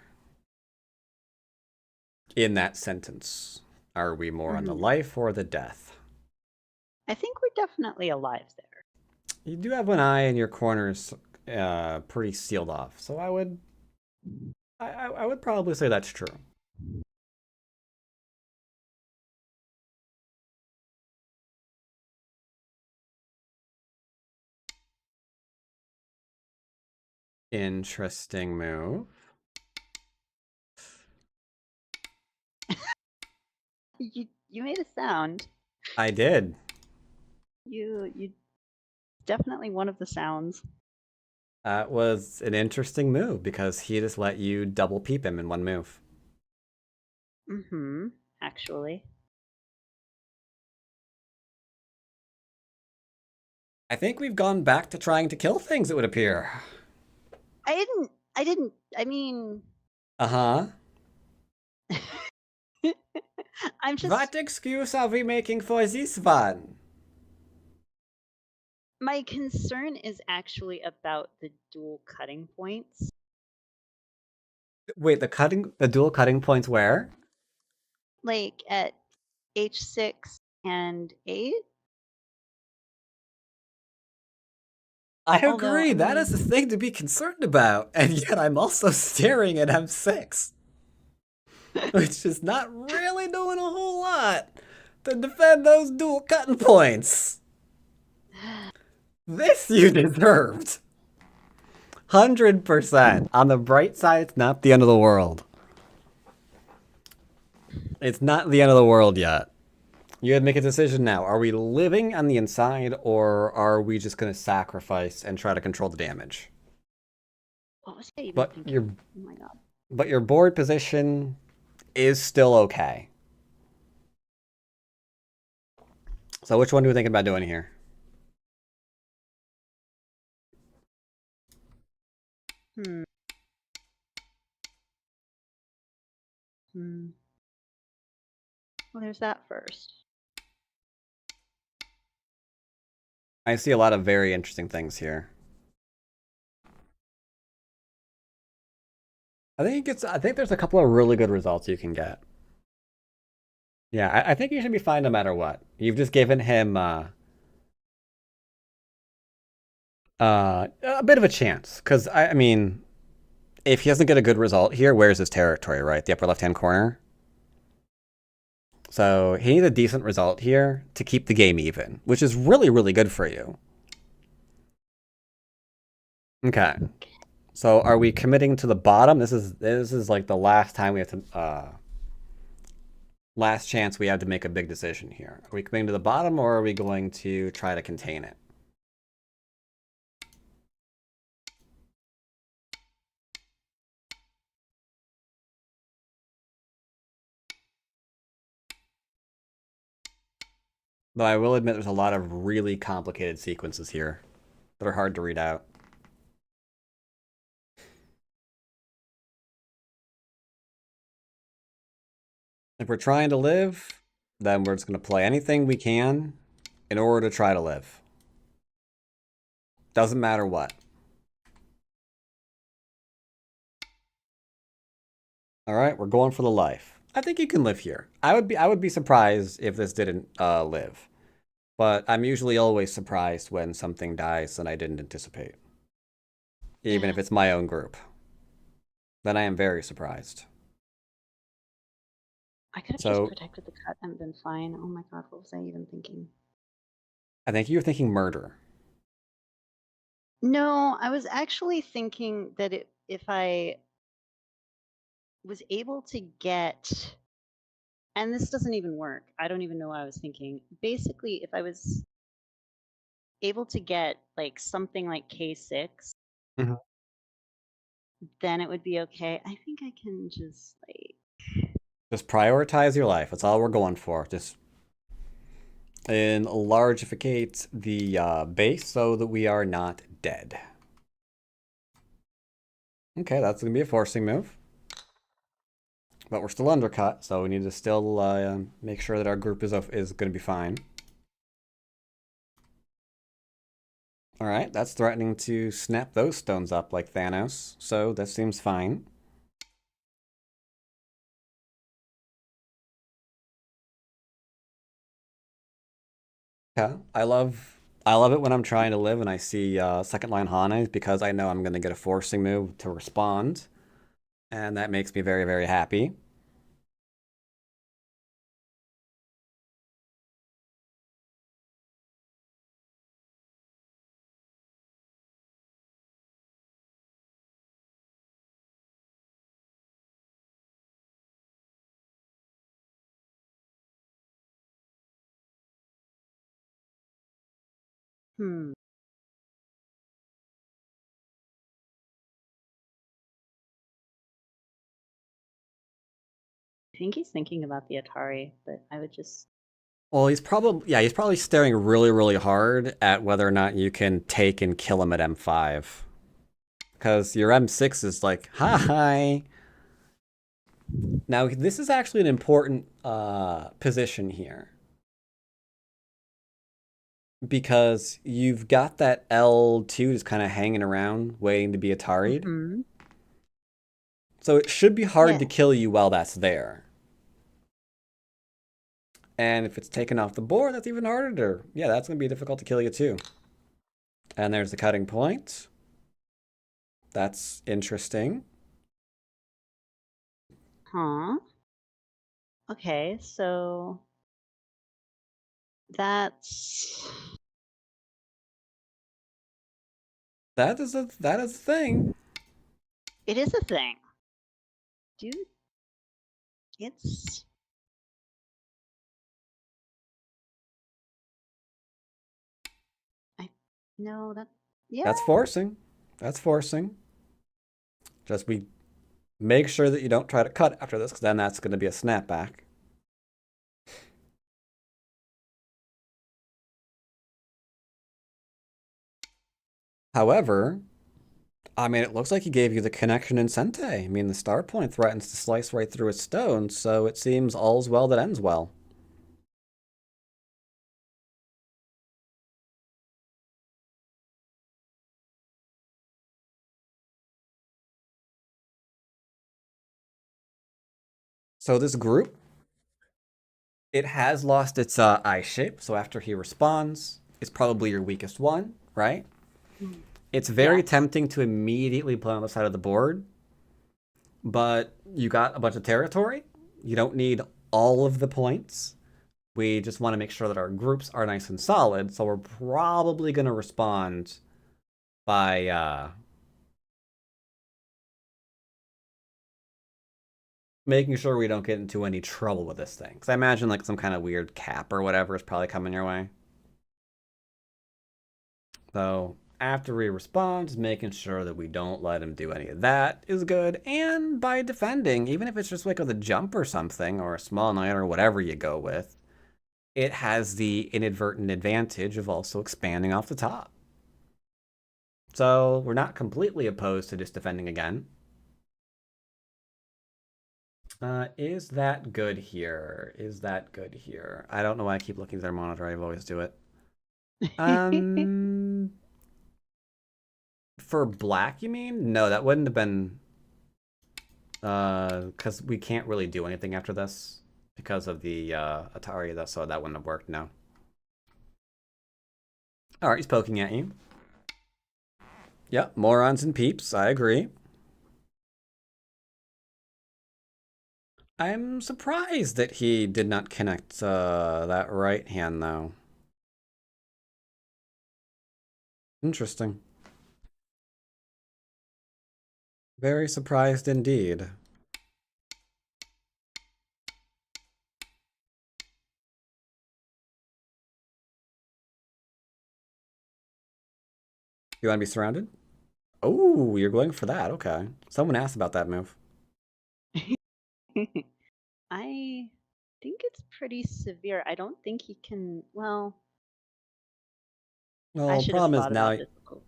in that sentence. Are we more on the life or the death? I think we're definitely alive there. You do have one eye and your corner's pretty sealed off, so I would probably say that's true. Interesting move. You made a sound. I did. You definitely one of the sounds. That was an interesting move because he just let you double peep him in one move. Actually. I think we've gone back to trying to kill things, it would appear. I mean... Uh-huh. I'm just... What excuse are we making for this one? My concern is actually about the dual cutting points. Wait, the dual cutting points where? Like at h6 and 8? I agree, that is the thing to be concerned about, and yet I'm also staring at M6. Which is not really doing a whole lot to defend those dual cutting points. This you deserved. 100%. On the bright side, it's not the end of the world. It's not the end of the world yet. You had to make a decision now. Are we living on the inside, or are we just going to sacrifice and try to control the damage? What was I even But thinking? Oh my god. But your board position is still okay. So which one do we think about doing here? Well, there's that first. I see a lot of very interesting things here. I think there's a couple of really good results you can get. Yeah, I think you should be fine no matter what. You've just given him a bit of a chance. Because, I mean, if he doesn't get a good result here, where's his territory, right? The upper left-hand corner. So he needs a decent result here to keep the game even, which is really, really good for you. Okay. So are we committing to the bottom? This is like the last time we have to last chance we have to make a big decision here. Are we committing to the bottom, or are we going to try to contain it? Though I will admit there's a lot of really complicated sequences here that are hard to read out. If we're trying to live, then we're just going to play anything we can in order to try to live. Doesn't matter what. All right, we're going for the life. I think you can live here. I would be surprised if this didn't live. But I'm usually always surprised when something dies that I didn't anticipate. Even if it's my own group. Then I am very surprised. I could have just protected the cut and been fine. Oh my god, what was I even thinking? I think you were thinking murder. No, I was actually thinking that if I was able to get, and this doesn't even work. I don't even know what I was thinking. Basically, if I was able to get like something like K6, Mhm. then it would be okay. I think I can just like Just prioritize your life. That's all we're going for. Just enlargificate the base so that we are not dead. Okay, that's going to be a forcing move. But we're still undercut, so we need to still make sure that our group is going to be fine. All right, that's threatening to snap those stones up like Thanos, so that seems fine. Yeah, I love it when I'm trying to live and I see second line Hane because I know I'm going to get a forcing move to respond, and that makes me very, very happy. hmm. I think he's thinking about the Atari, but I would just Well, he's probably staring really, really hard at whether or not you can take and kill him at M5. Because your M6 is like, hi. Now, this is actually an important position here. Because you've got that L2 just kind of hanging around, waiting to be Atari'd. Mhm. So it should be hard to Yeah. kill you while that's there. And if it's taken off the board, that's even harder. Yeah, that's going to be difficult to kill you too. And there's the cutting point. That's interesting. Huh. Okay, so that's That is a thing. it is a thing. Dude, it's no that yeah. That's forcing. That's forcing. Just we make sure that you don't try to cut after this, because then that's going to be a snapback. However, I mean, it looks like he gave you the connection in Sente. I mean, the star point threatens to slice right through his stone, so it seems all's well that ends well. So this group, it has lost its eye shape, so after he responds, it's probably your weakest one, right? It's very Yes. tempting to immediately play on the side of the board, but you got a bunch of territory. You don't need all of the points. We just want to make sure that our groups are nice and solid, so we're probably going to respond by making sure we don't get into any trouble with this thing. Because I imagine like some kind of weird cap or whatever is probably coming your way. So after we respond, just making sure that we don't let him do any of that is good. And by defending, even if it's just like with a jump or something, or a small knight or whatever you go with, it has the inadvertent advantage of also expanding off the top. So we're not completely opposed to just defending again. Is that good here? Is that good here? I don't know why I keep looking at their monitor. I always do it. For black, you mean? No, that wouldn't have been... because we can't really do anything after this because of the Atari, so that wouldn't have worked, no. Alright, he's poking at you. Yep, morons and peeps, I agree. I'm surprised that he did not connect that right hand, though. Interesting. Very surprised indeed. You want to be surrounded? Oh, you're going for that. Okay. Someone asked about that move. I think it's pretty severe. I don't think he can. Well, I Well, should have problem is thought now. about this before.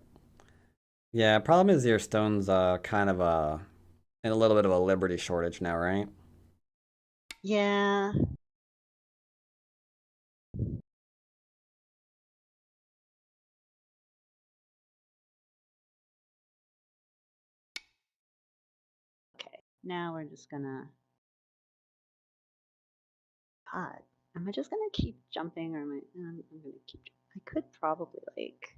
Yeah, problem is your stone's kind of in a little bit of a liberty shortage now, right? Yeah. Okay. Now we're just gonna. God, am I just gonna keep jumping, or am I? I'm gonna keep. I could probably like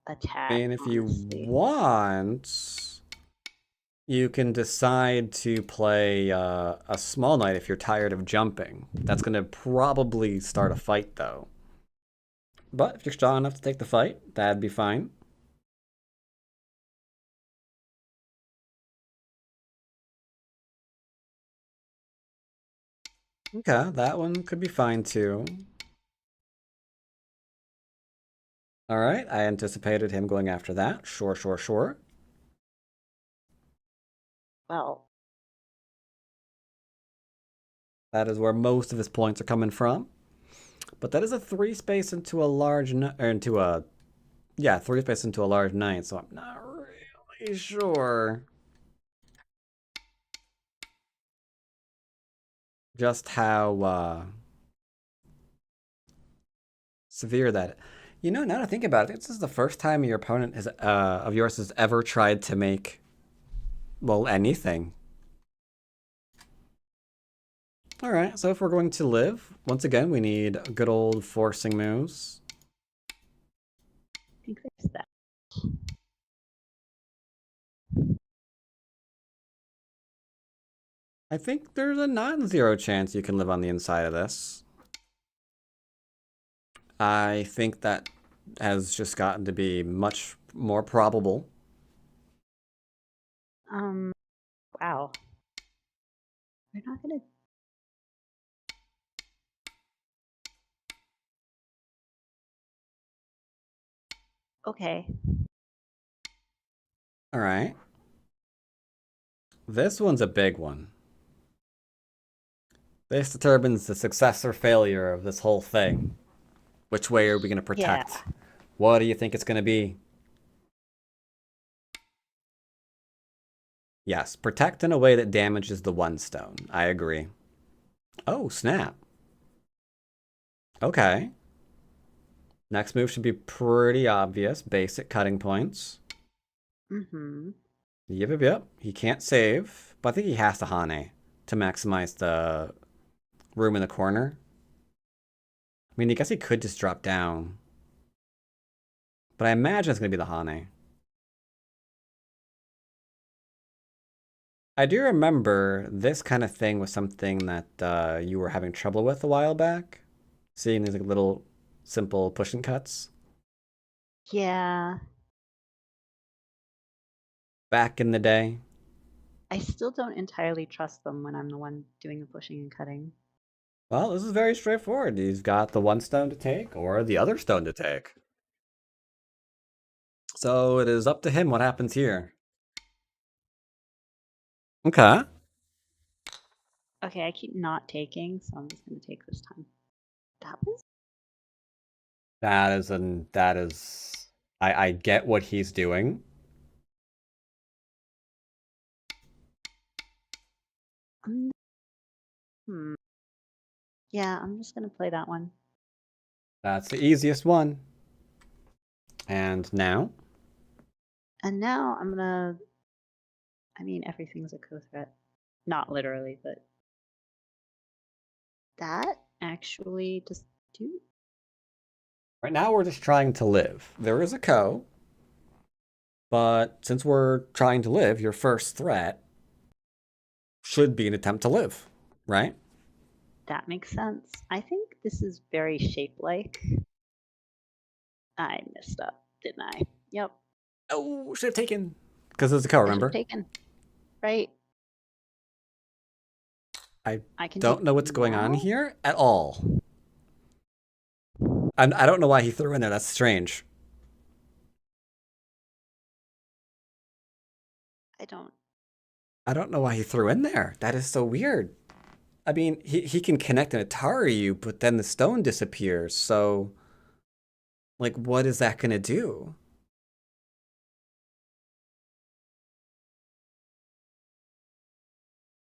attack. And if you Honestly. want, you can decide to play a small knight if you're tired of jumping. That's going to probably start a fight, though. But if you're strong enough to take the fight, that'd be fine. Okay, that one could be fine, too. All right, I anticipated him going after that. Sure, sure, sure. Well, that is where most of his points are coming from. But that is a 3 space into a large, yeah, 3 space into a large knight, so I'm not really sure just how severe that. You know, now to think about it, this is the first time your opponent has of yours has ever tried to make, well, anything. All right, so if we're going to live, once again, we need good old forcing moves. I think there's that. I think there's a non-zero chance you can live on the inside of this. I think that has just gotten to be much more probable. Wow. We're not gonna. Okay. All right. This one's a big one. This determines the success or failure of this whole thing. Which way are we going to protect? Yeah. What do you think it's going to be? Yes, protect in a way that damages the one stone. I agree. Oh, snap. Okay. Next move should be pretty obvious. Basic cutting points. Mm-hmm. Yep. He can't save, but I think he has to Hane to maximize the room in the corner. I mean, I guess he could just drop down. But I imagine it's going to be the Hane. I do remember this kind of thing was something that you were having trouble with a while back. Seeing these like, little simple push and cuts. Yeah. Back in the day. I still don't entirely trust them when I'm the one doing the pushing and cutting. Well, this is very straightforward. He's got the one stone to take or the other stone to take. So it is up to him what happens here. Okay. Okay, I keep not taking, so I'm just gonna take this time. That was That is I get what he's doing. hmm. Yeah, I'm just gonna play that one. That's the easiest one. And now? And now I'm gonna. I mean, everything's a co-threat. Not literally, but that actually just do. Right now we're just trying to live. There is a co, but since we're trying to live, your first threat should be an attempt to live, right? That makes sense. I think this is very shape-like. I messed up, didn't I? Yep. Oh, should have taken. Because there's a co, I should have remember? taken. Right. I can don't take know what's going on now? here at all. I don't know why he threw in there. That's strange. I don't know why he threw in there. That is so weird. I mean, he can connect an Atari you, but then the stone disappears. So, like, what is that gonna do?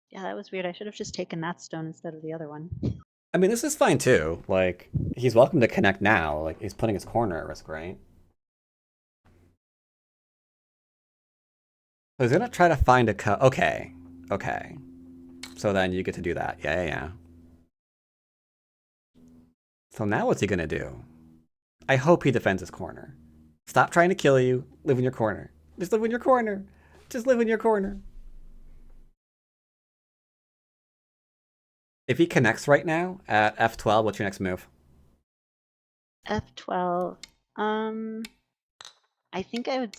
Yeah, that was weird. I should have just taken that stone instead of the other one. I mean, this is fine too. Like, he's welcome to connect now. Like, he's putting his corner at risk, right? So he's gonna try to find a cut. Okay. Okay. So then you get to do that. Yeah. So now what's he gonna do? I hope he defends his corner. Stop trying to kill you. Live in your corner. Just live in your corner. Just live in your corner. If he connects right now at F12, what's your next move? F12. I think I would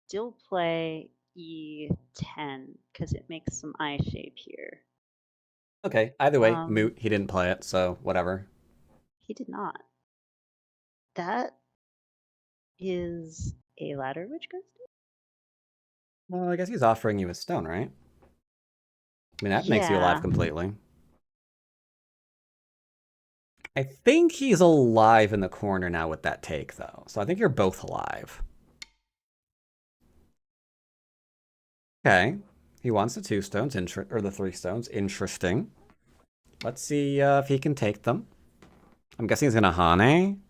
still play E10 because it makes some eye shape here. Okay, either way, moot. He didn't play it, so whatever. He did not. That is a ladder which goes to? Well, I guess he's offering you a stone, right? I mean, that makes you alive completely. I think he's alive in the corner now with that take, though. So I think you're both alive. Okay. He wants the 2 stones, or the 3 stones. Interesting. Let's see if he can take them. I'm guessing he's gonna Hane.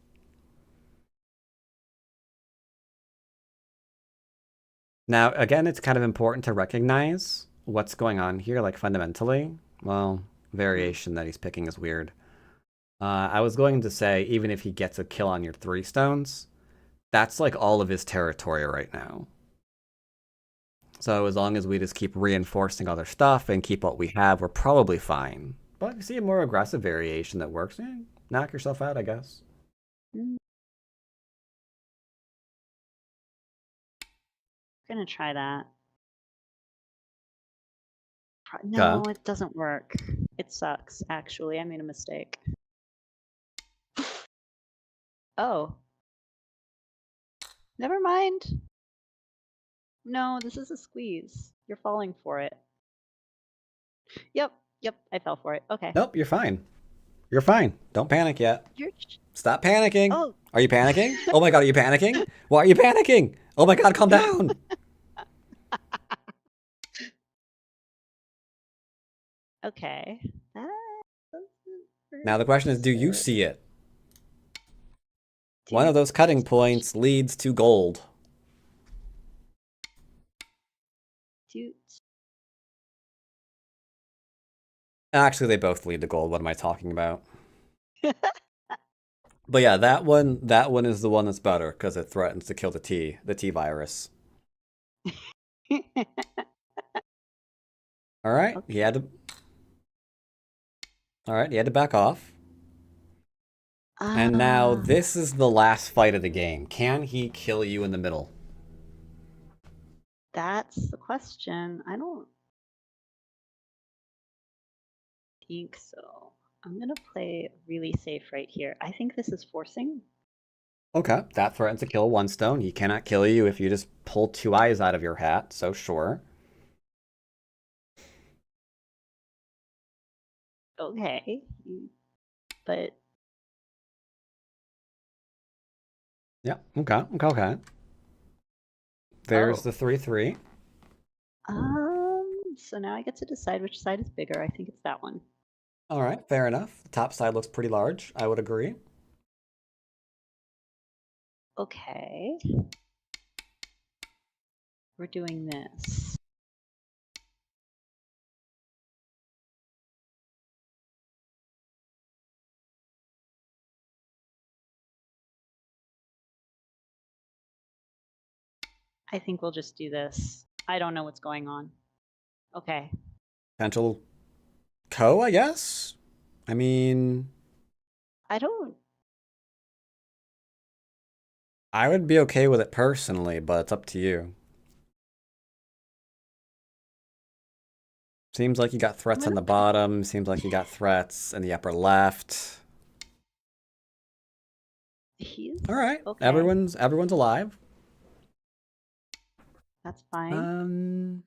Now, again, it's kind of important to recognize what's going on here, like fundamentally. Well, variation that he's picking is weird. I was going to say, even if he gets a kill on your 3 stones, that's like all of his territory right now. So as long as we just keep reinforcing other stuff and keep what we have, we're probably fine. But if you see a more aggressive variation that works, knock yourself out, I guess. We're gonna try that. No, it doesn't work. It sucks, actually. I made a mistake. Oh. Never mind. No, this is a squeeze. You're falling for it. Yep, I fell for it. Okay. Nope, you're fine. You're fine. Don't panic yet. Stop panicking. Oh. Are you panicking? Oh my god, are you panicking? Why are you panicking? Oh my god, calm down. Okay. Now the question is, do you see it? One of those cutting points leads to gold. Actually, they both lead to gold. What am I talking about? But yeah, that one is the one that's better because it threatens to kill the T virus. All right, okay. He had to back off. And now this is the last fight of the game. Can he kill you in the middle? That's the question. I don't think so. I'm going to play really safe right here. I think this is forcing. Okay, that threatens to kill 1 stone. He cannot kill you if you just pull 2 eyes out of your hat, so sure. Okay, but Yeah, okay. There's the 3-3. So now I get to decide which side is bigger. I think it's that one. All right, fair enough. The top side looks pretty large. I would agree. Okay. We're doing this. I think we'll just do this. I don't know what's going on. Okay. Potential co, I guess? I mean, I don't. I would be okay with it personally, but it's up to you. Seems like you got threats on the bottom. Seems like you got threats in the upper left. He's All right. okay. Everyone's alive. That's fine.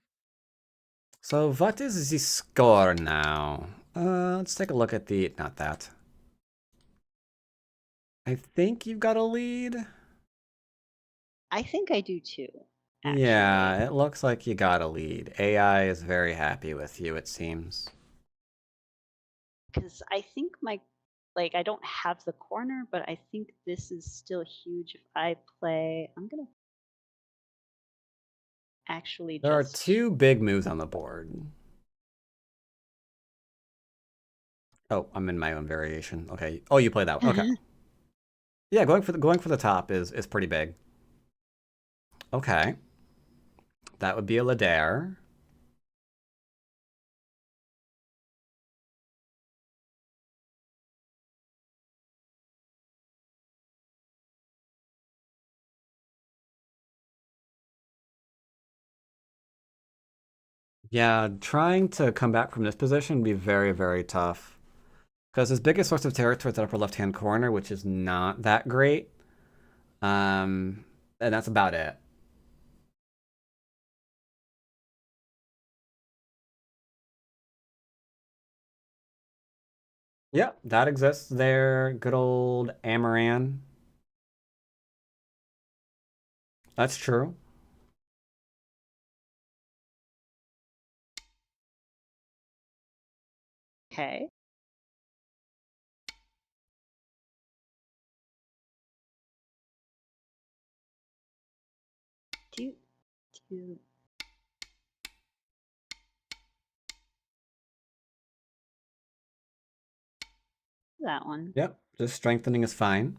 So what is the score now? Let's take a look at the, not that. I think you've got a lead. I think I do too. Actually. Yeah, it looks like you got a lead. AI is very happy with you, it seems. Because I think I don't have the corner, but I think this is still huge if I play. I'm gonna actually There are 2 big moves on the board. Oh, I'm in my own variation. Okay. Oh, you play that one. Okay. Yeah, going for the top is pretty big. Okay. That would be a Ladare. Yeah, trying to come back from this position would be very, very tough. Because his biggest source of terror towards the upper left-hand corner, which is not that great. And that's about it. Yep, that exists there. Good old Amaran. That's true. Okay. Do that one. Yep, just strengthening is fine.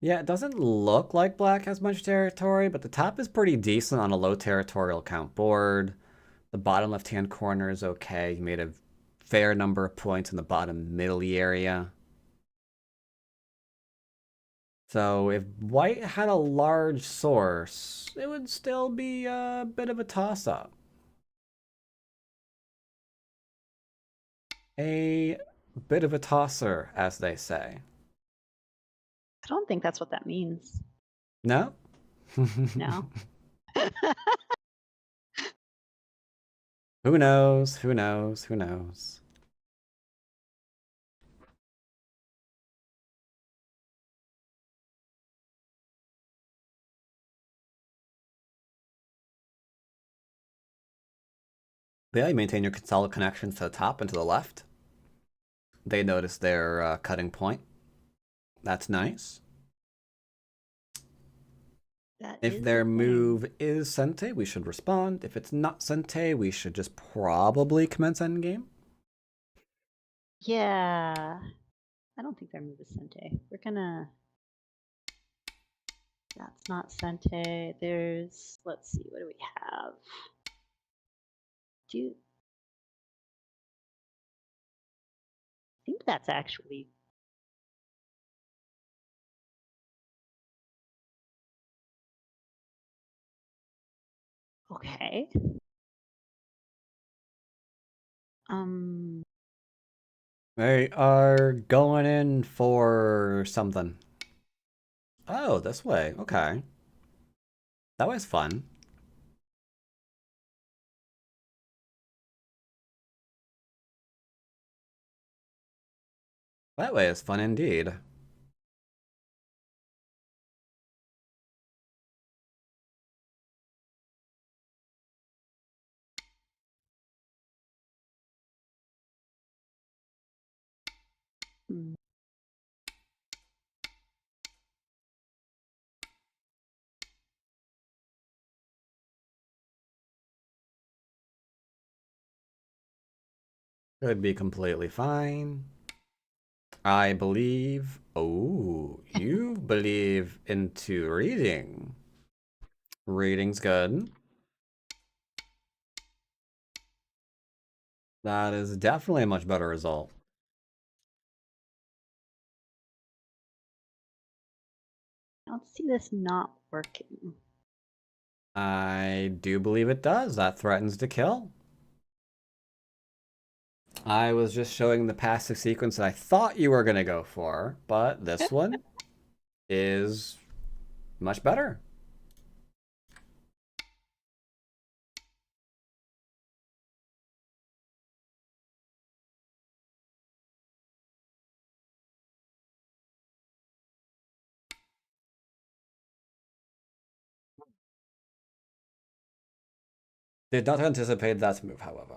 Yeah, it doesn't look like black has much territory, but the top is pretty decent on a low territorial count board. The bottom left-hand corner is okay. You made a fair number of points in the bottom middle area. So if white had a large source, it would still be a bit of a toss-up. A bit of a tosser, as they say. I don't think that's what that means. No? No. Who knows? Who knows? Who knows? But yeah, you maintain your solid connections to the top and to the left. They notice their cutting point. That's nice. If their move is Sente, we should respond. If it's not Sente, we should just probably commence endgame. Yeah. I don't think their move is Sente. We're gonna. That's not Sente. There's. Let's see. What do we have? I think that's actually. Okay. They are going in for something. Oh, this way. Okay. That was fun. That way is fun indeed. Hmm. Could be completely fine. I believe... Oh, you believe into reading. Reading's good. That is definitely a much better result. I don't see this not working. I do believe it does. That threatens to kill. I was just showing the passive sequence that I thought you were going to go for, but this one is much better. Did not anticipate that move, however.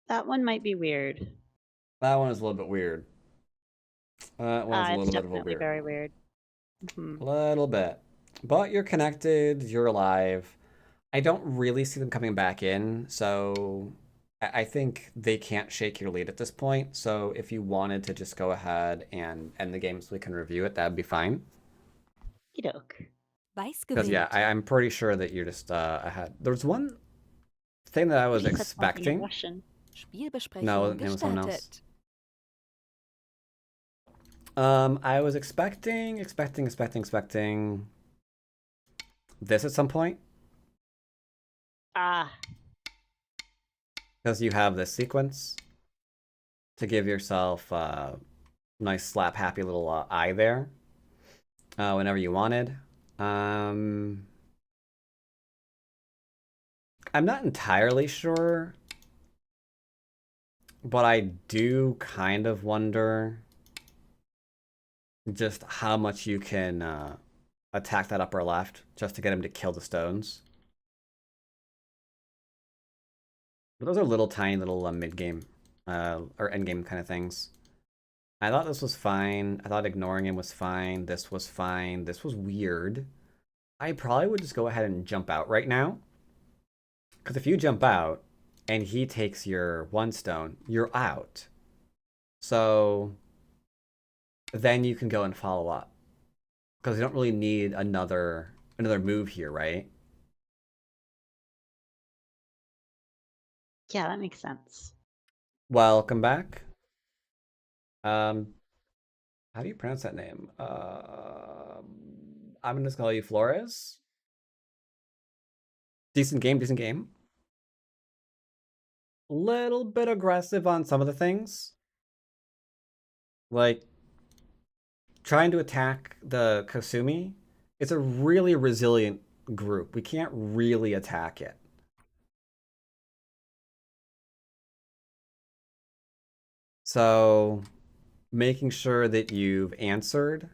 That one might be weird. That one is a little bit weird. That one's a It's little bit of a definitely weird very one. weird. A little bit. But you're connected, you're alive. I don't really see them coming back in, so I think they can't shake your lead at this point. So if you wanted to just go ahead and end the game so we can review it, that'd be fine. Baduk. Weiß Because yeah, gewählt. I'm pretty sure that you're just ahead. There's one thing that I was He said something in expecting. Russian. Spielbesprechung No, it was someone else. gestartet. I was expecting this at some point. Ah, Because you have this sequence to give yourself a nice slap happy little eye there whenever you wanted. I'm not entirely sure, but I do kind of wonder just how much you can attack that upper left just to get him to kill the stones. But those are little tiny little mid-game or end-game kind of things. I thought this was fine. I thought ignoring him was fine. This was fine. This was weird. I probably would just go ahead and jump out right now. Because if you jump out and he takes your one stone, you're out. So then you can go and follow up. Because you don't really need another move here, right? yeah, that makes sense. Welcome back. How do you pronounce that name? I'm gonna call you Flores. Decent game, decent game. Little bit aggressive on some of the things. Like trying to attack the Kosumi. It's a really resilient group. We can't really attack it. So making sure that you've answered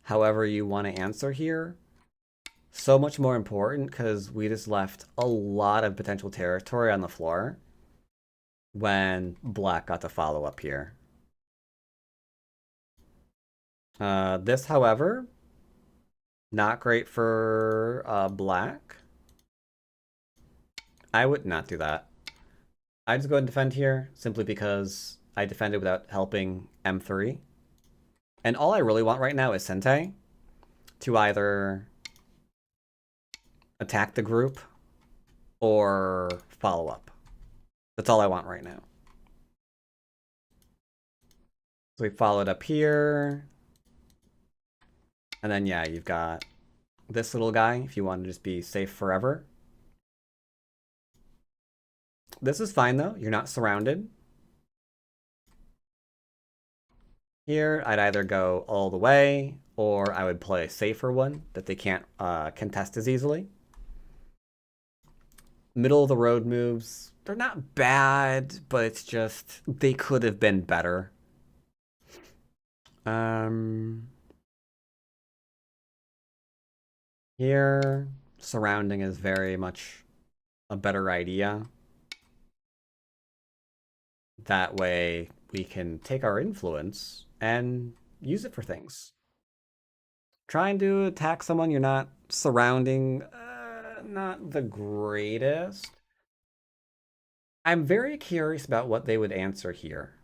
however you want to answer here, so much more important because we just left a lot of potential territory on the floor when black got to follow up here. This, however, not great for black. I would not do that. I just go ahead and defend here simply because I defended without helping M3. And all I really want right now is Sente to either attack the group or follow up. That's all I want right now. So we followed up here. And then, yeah, you've got this little guy if you want to just be safe forever. This is fine, though. You're not surrounded. Here, I'd either go all the way, or I would play a safer one that they can't contest as easily. Middle of the road moves they're not bad, but it's just they could have been better. Here, surrounding is very much a better idea. That way, we can take our influence and use it for things. Trying to attack someone you're not surrounding, not the greatest. I'm very curious about what they would answer here.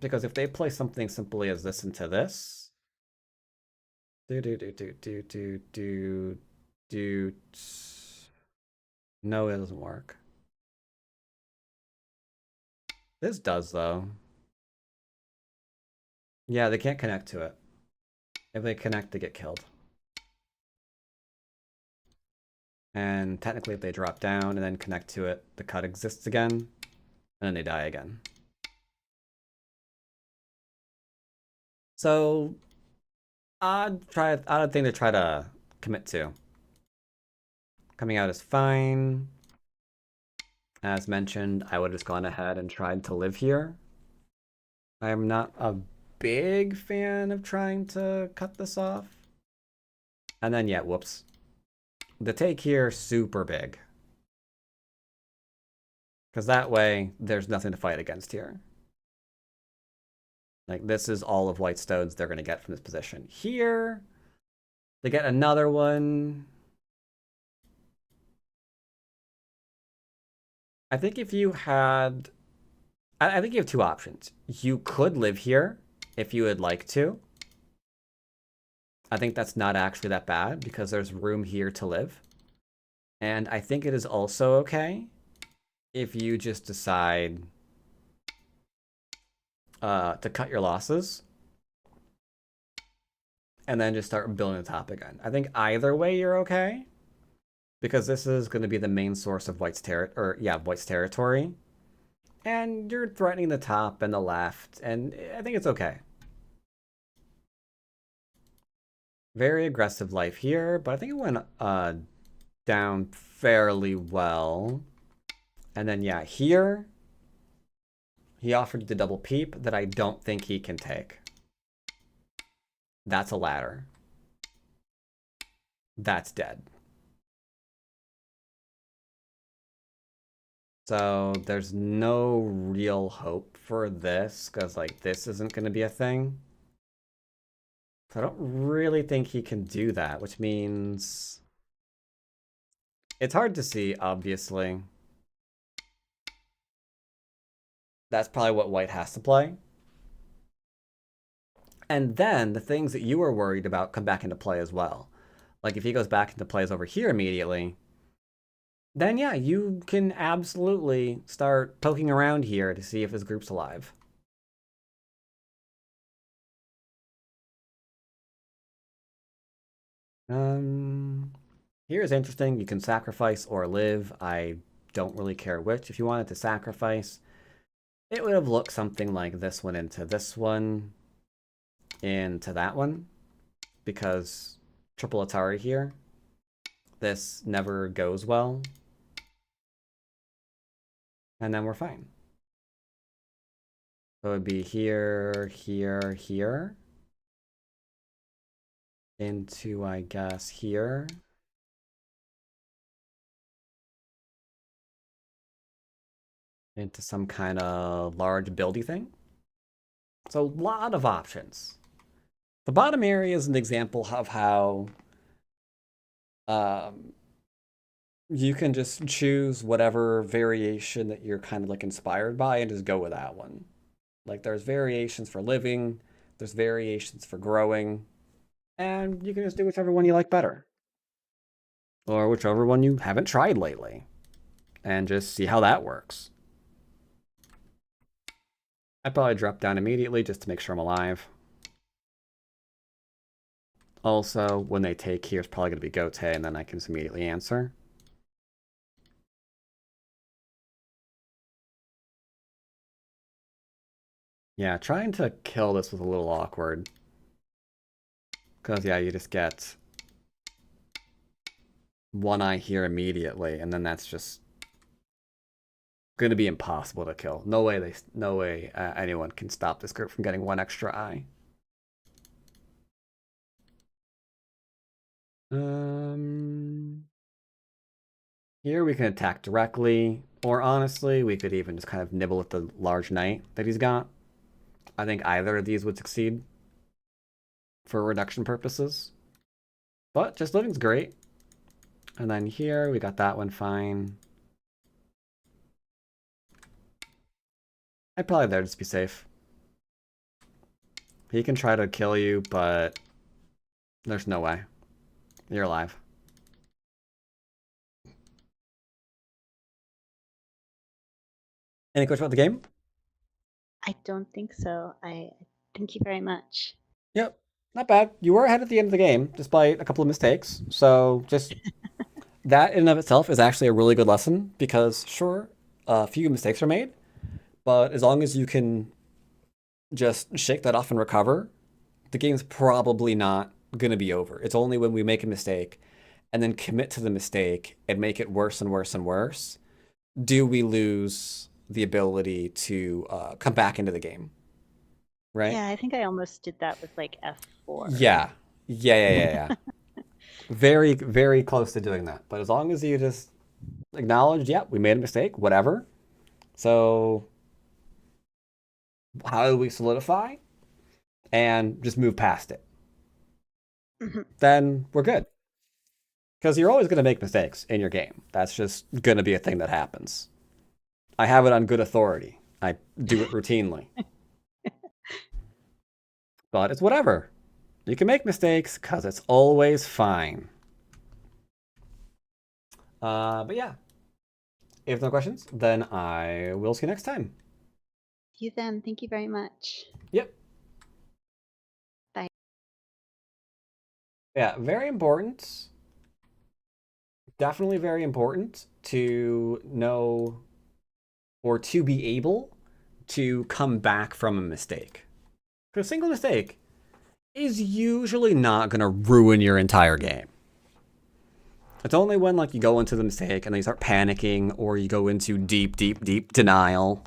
Because if they play something simply as this into this... No, it doesn't work. This does, though. Yeah, they can't connect to it. If they connect, they get killed. And technically, if they drop down and then connect to it, the cut exists again, and then they die again. So, odd thing to try to commit to. Coming out is fine. As mentioned, I would have just gone ahead and tried to live here. I am not a big fan of trying to cut this off. And then, yeah, whoops. The take here, super big. Because that way, there's nothing to fight against here. Like, this is all of white stones they're going to get from this position. Here, they get another one. I think if you had... I think you have two options. You could live here if you would like to. I think that's not actually that bad because there's room here to live. And I think it is also okay if you just decide to cut your losses and then just start building the top again. I think either way you're okay because this is going to be the main source of White's territory. And you're threatening the top and the left, and I think it's okay. Very aggressive life here, but I think it went down fairly well. And then, yeah, here, he offered the double peep that I don't think he can take. That's a ladder. That's dead. So there's no real hope for this, because, like, this isn't going to be a thing. So I don't really think he can do that, which means... It's hard to see, obviously. That's probably what White has to play. And then the things that you were worried about come back into play as well. Like, if he goes back into plays over here immediately, then yeah, you can absolutely start poking around here to see if his group's alive. Here's interesting. You can sacrifice or live. I don't really care which. If you wanted to sacrifice, it would have looked something like this one into this one, into that one, because triple Atari here, this never goes well. And then we're fine. So it would be here, here, here. Into, I guess, here. Into some kind of large buildy thing. So a lot of options. The bottom area is an example of how you can just choose whatever variation that you're kind of like inspired by and just go with that one. Like there's variations for living, there's variations for growing, and you can just do whichever one you like better. Or whichever one you haven't tried lately. And just see how that works. I'd probably drop down immediately just to make sure I'm alive. Also, when they take here, it's probably going to be Gote, and then I can just immediately answer. Yeah, trying to kill this was a little awkward. Because, yeah, you just get one eye here immediately, and then that's just gonna be impossible to kill. No way anyone can stop this group from getting one extra eye. Here we can attack directly, or honestly, we could even just kind of nibble at the large knight that he's got. I think either of these would succeed for reduction purposes. But just living's great. And then here we got that one fine. I'd probably there just be safe. He can try to kill you, but there's no way. You're alive. Any questions about the game? I don't think so. I thank you very much. Yep, not bad. You were ahead at the end of the game, despite a couple of mistakes. So just that in and of itself is actually a really good lesson because sure, a few mistakes are made, but as long as you can just shake that off and recover, the game's probably not gonna be over. It's only when we make a mistake and then commit to the mistake and make it worse and worse and worse, do we lose the ability to come back into the game, right? Yeah, I think I almost did that with like F4. Yeah. Very, very close to doing that. But as long as you just acknowledge, yeah, we made a mistake, whatever. So how do we solidify and just move past it? Then we're good. Because you're always going to make mistakes in your game. That's just going to be a thing that happens. I have it on good authority. I do it routinely. But it's whatever. You can make mistakes because it's always fine. But yeah. If no questions, then I will see you next time. See you then. Thank you very much. Yep. Bye. Yeah, very important. Definitely very important to know or to be able to come back from a mistake. Because a single mistake is usually not going to ruin your entire game. It's only when like you go into the mistake and then you start panicking or you go into deep denial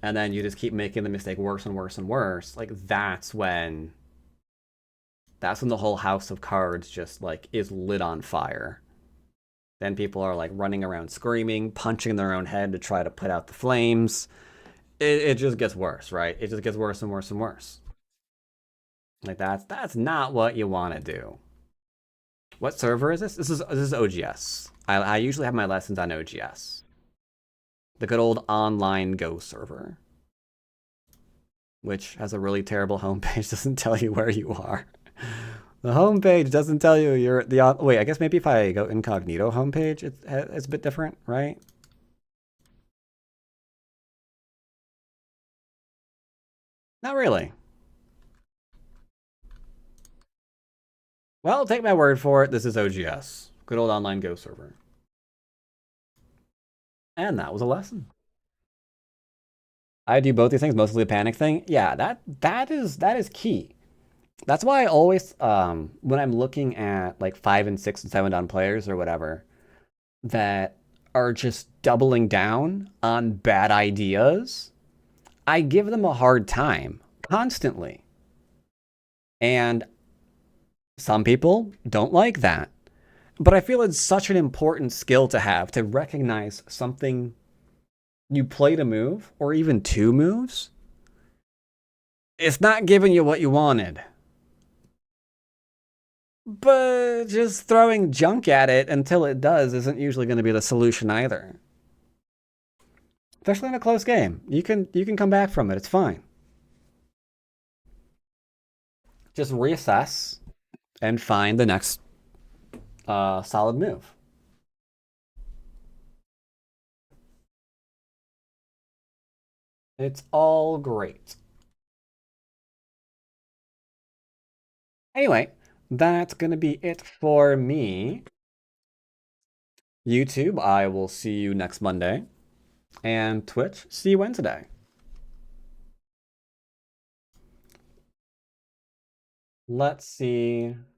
and then you just keep making the mistake worse and worse and worse. Like that's when the whole house of cards just like is lit on fire. Then people are like running around screaming, punching their own head to try to put out the flames. It just gets worse, right? It just gets worse and worse and worse. Like that's not what you want to do. What server is this? This is OGS. I usually have my lessons on OGS. The good old online Go server. Which has a really terrible homepage, doesn't tell you where you are. The homepage doesn't tell you you're the wait, I guess maybe if I go incognito homepage, it's a bit different, right? Not really. Well, take my word for it. This is OGS. Good old online Go server. And that was a lesson. I do both these things, mostly the panic thing. Yeah, that is key. That's why I always, when I'm looking at like 5 and 6 and 7 down players or whatever, that are just doubling down on bad ideas, I give them a hard time constantly. And some people don't like that. But I feel it's such an important skill to have, to recognize something you played a move, or even 2 moves. It's not giving you what you wanted. But just throwing junk at it until it does isn't usually going to be the solution either. Especially in a close game. You can come back from it. It's fine. Just reassess and find the next solid move. It's all great. Anyway, that's going to be it for me. YouTube, I will see you next Monday. And Twitch, see you Wednesday. Let's see.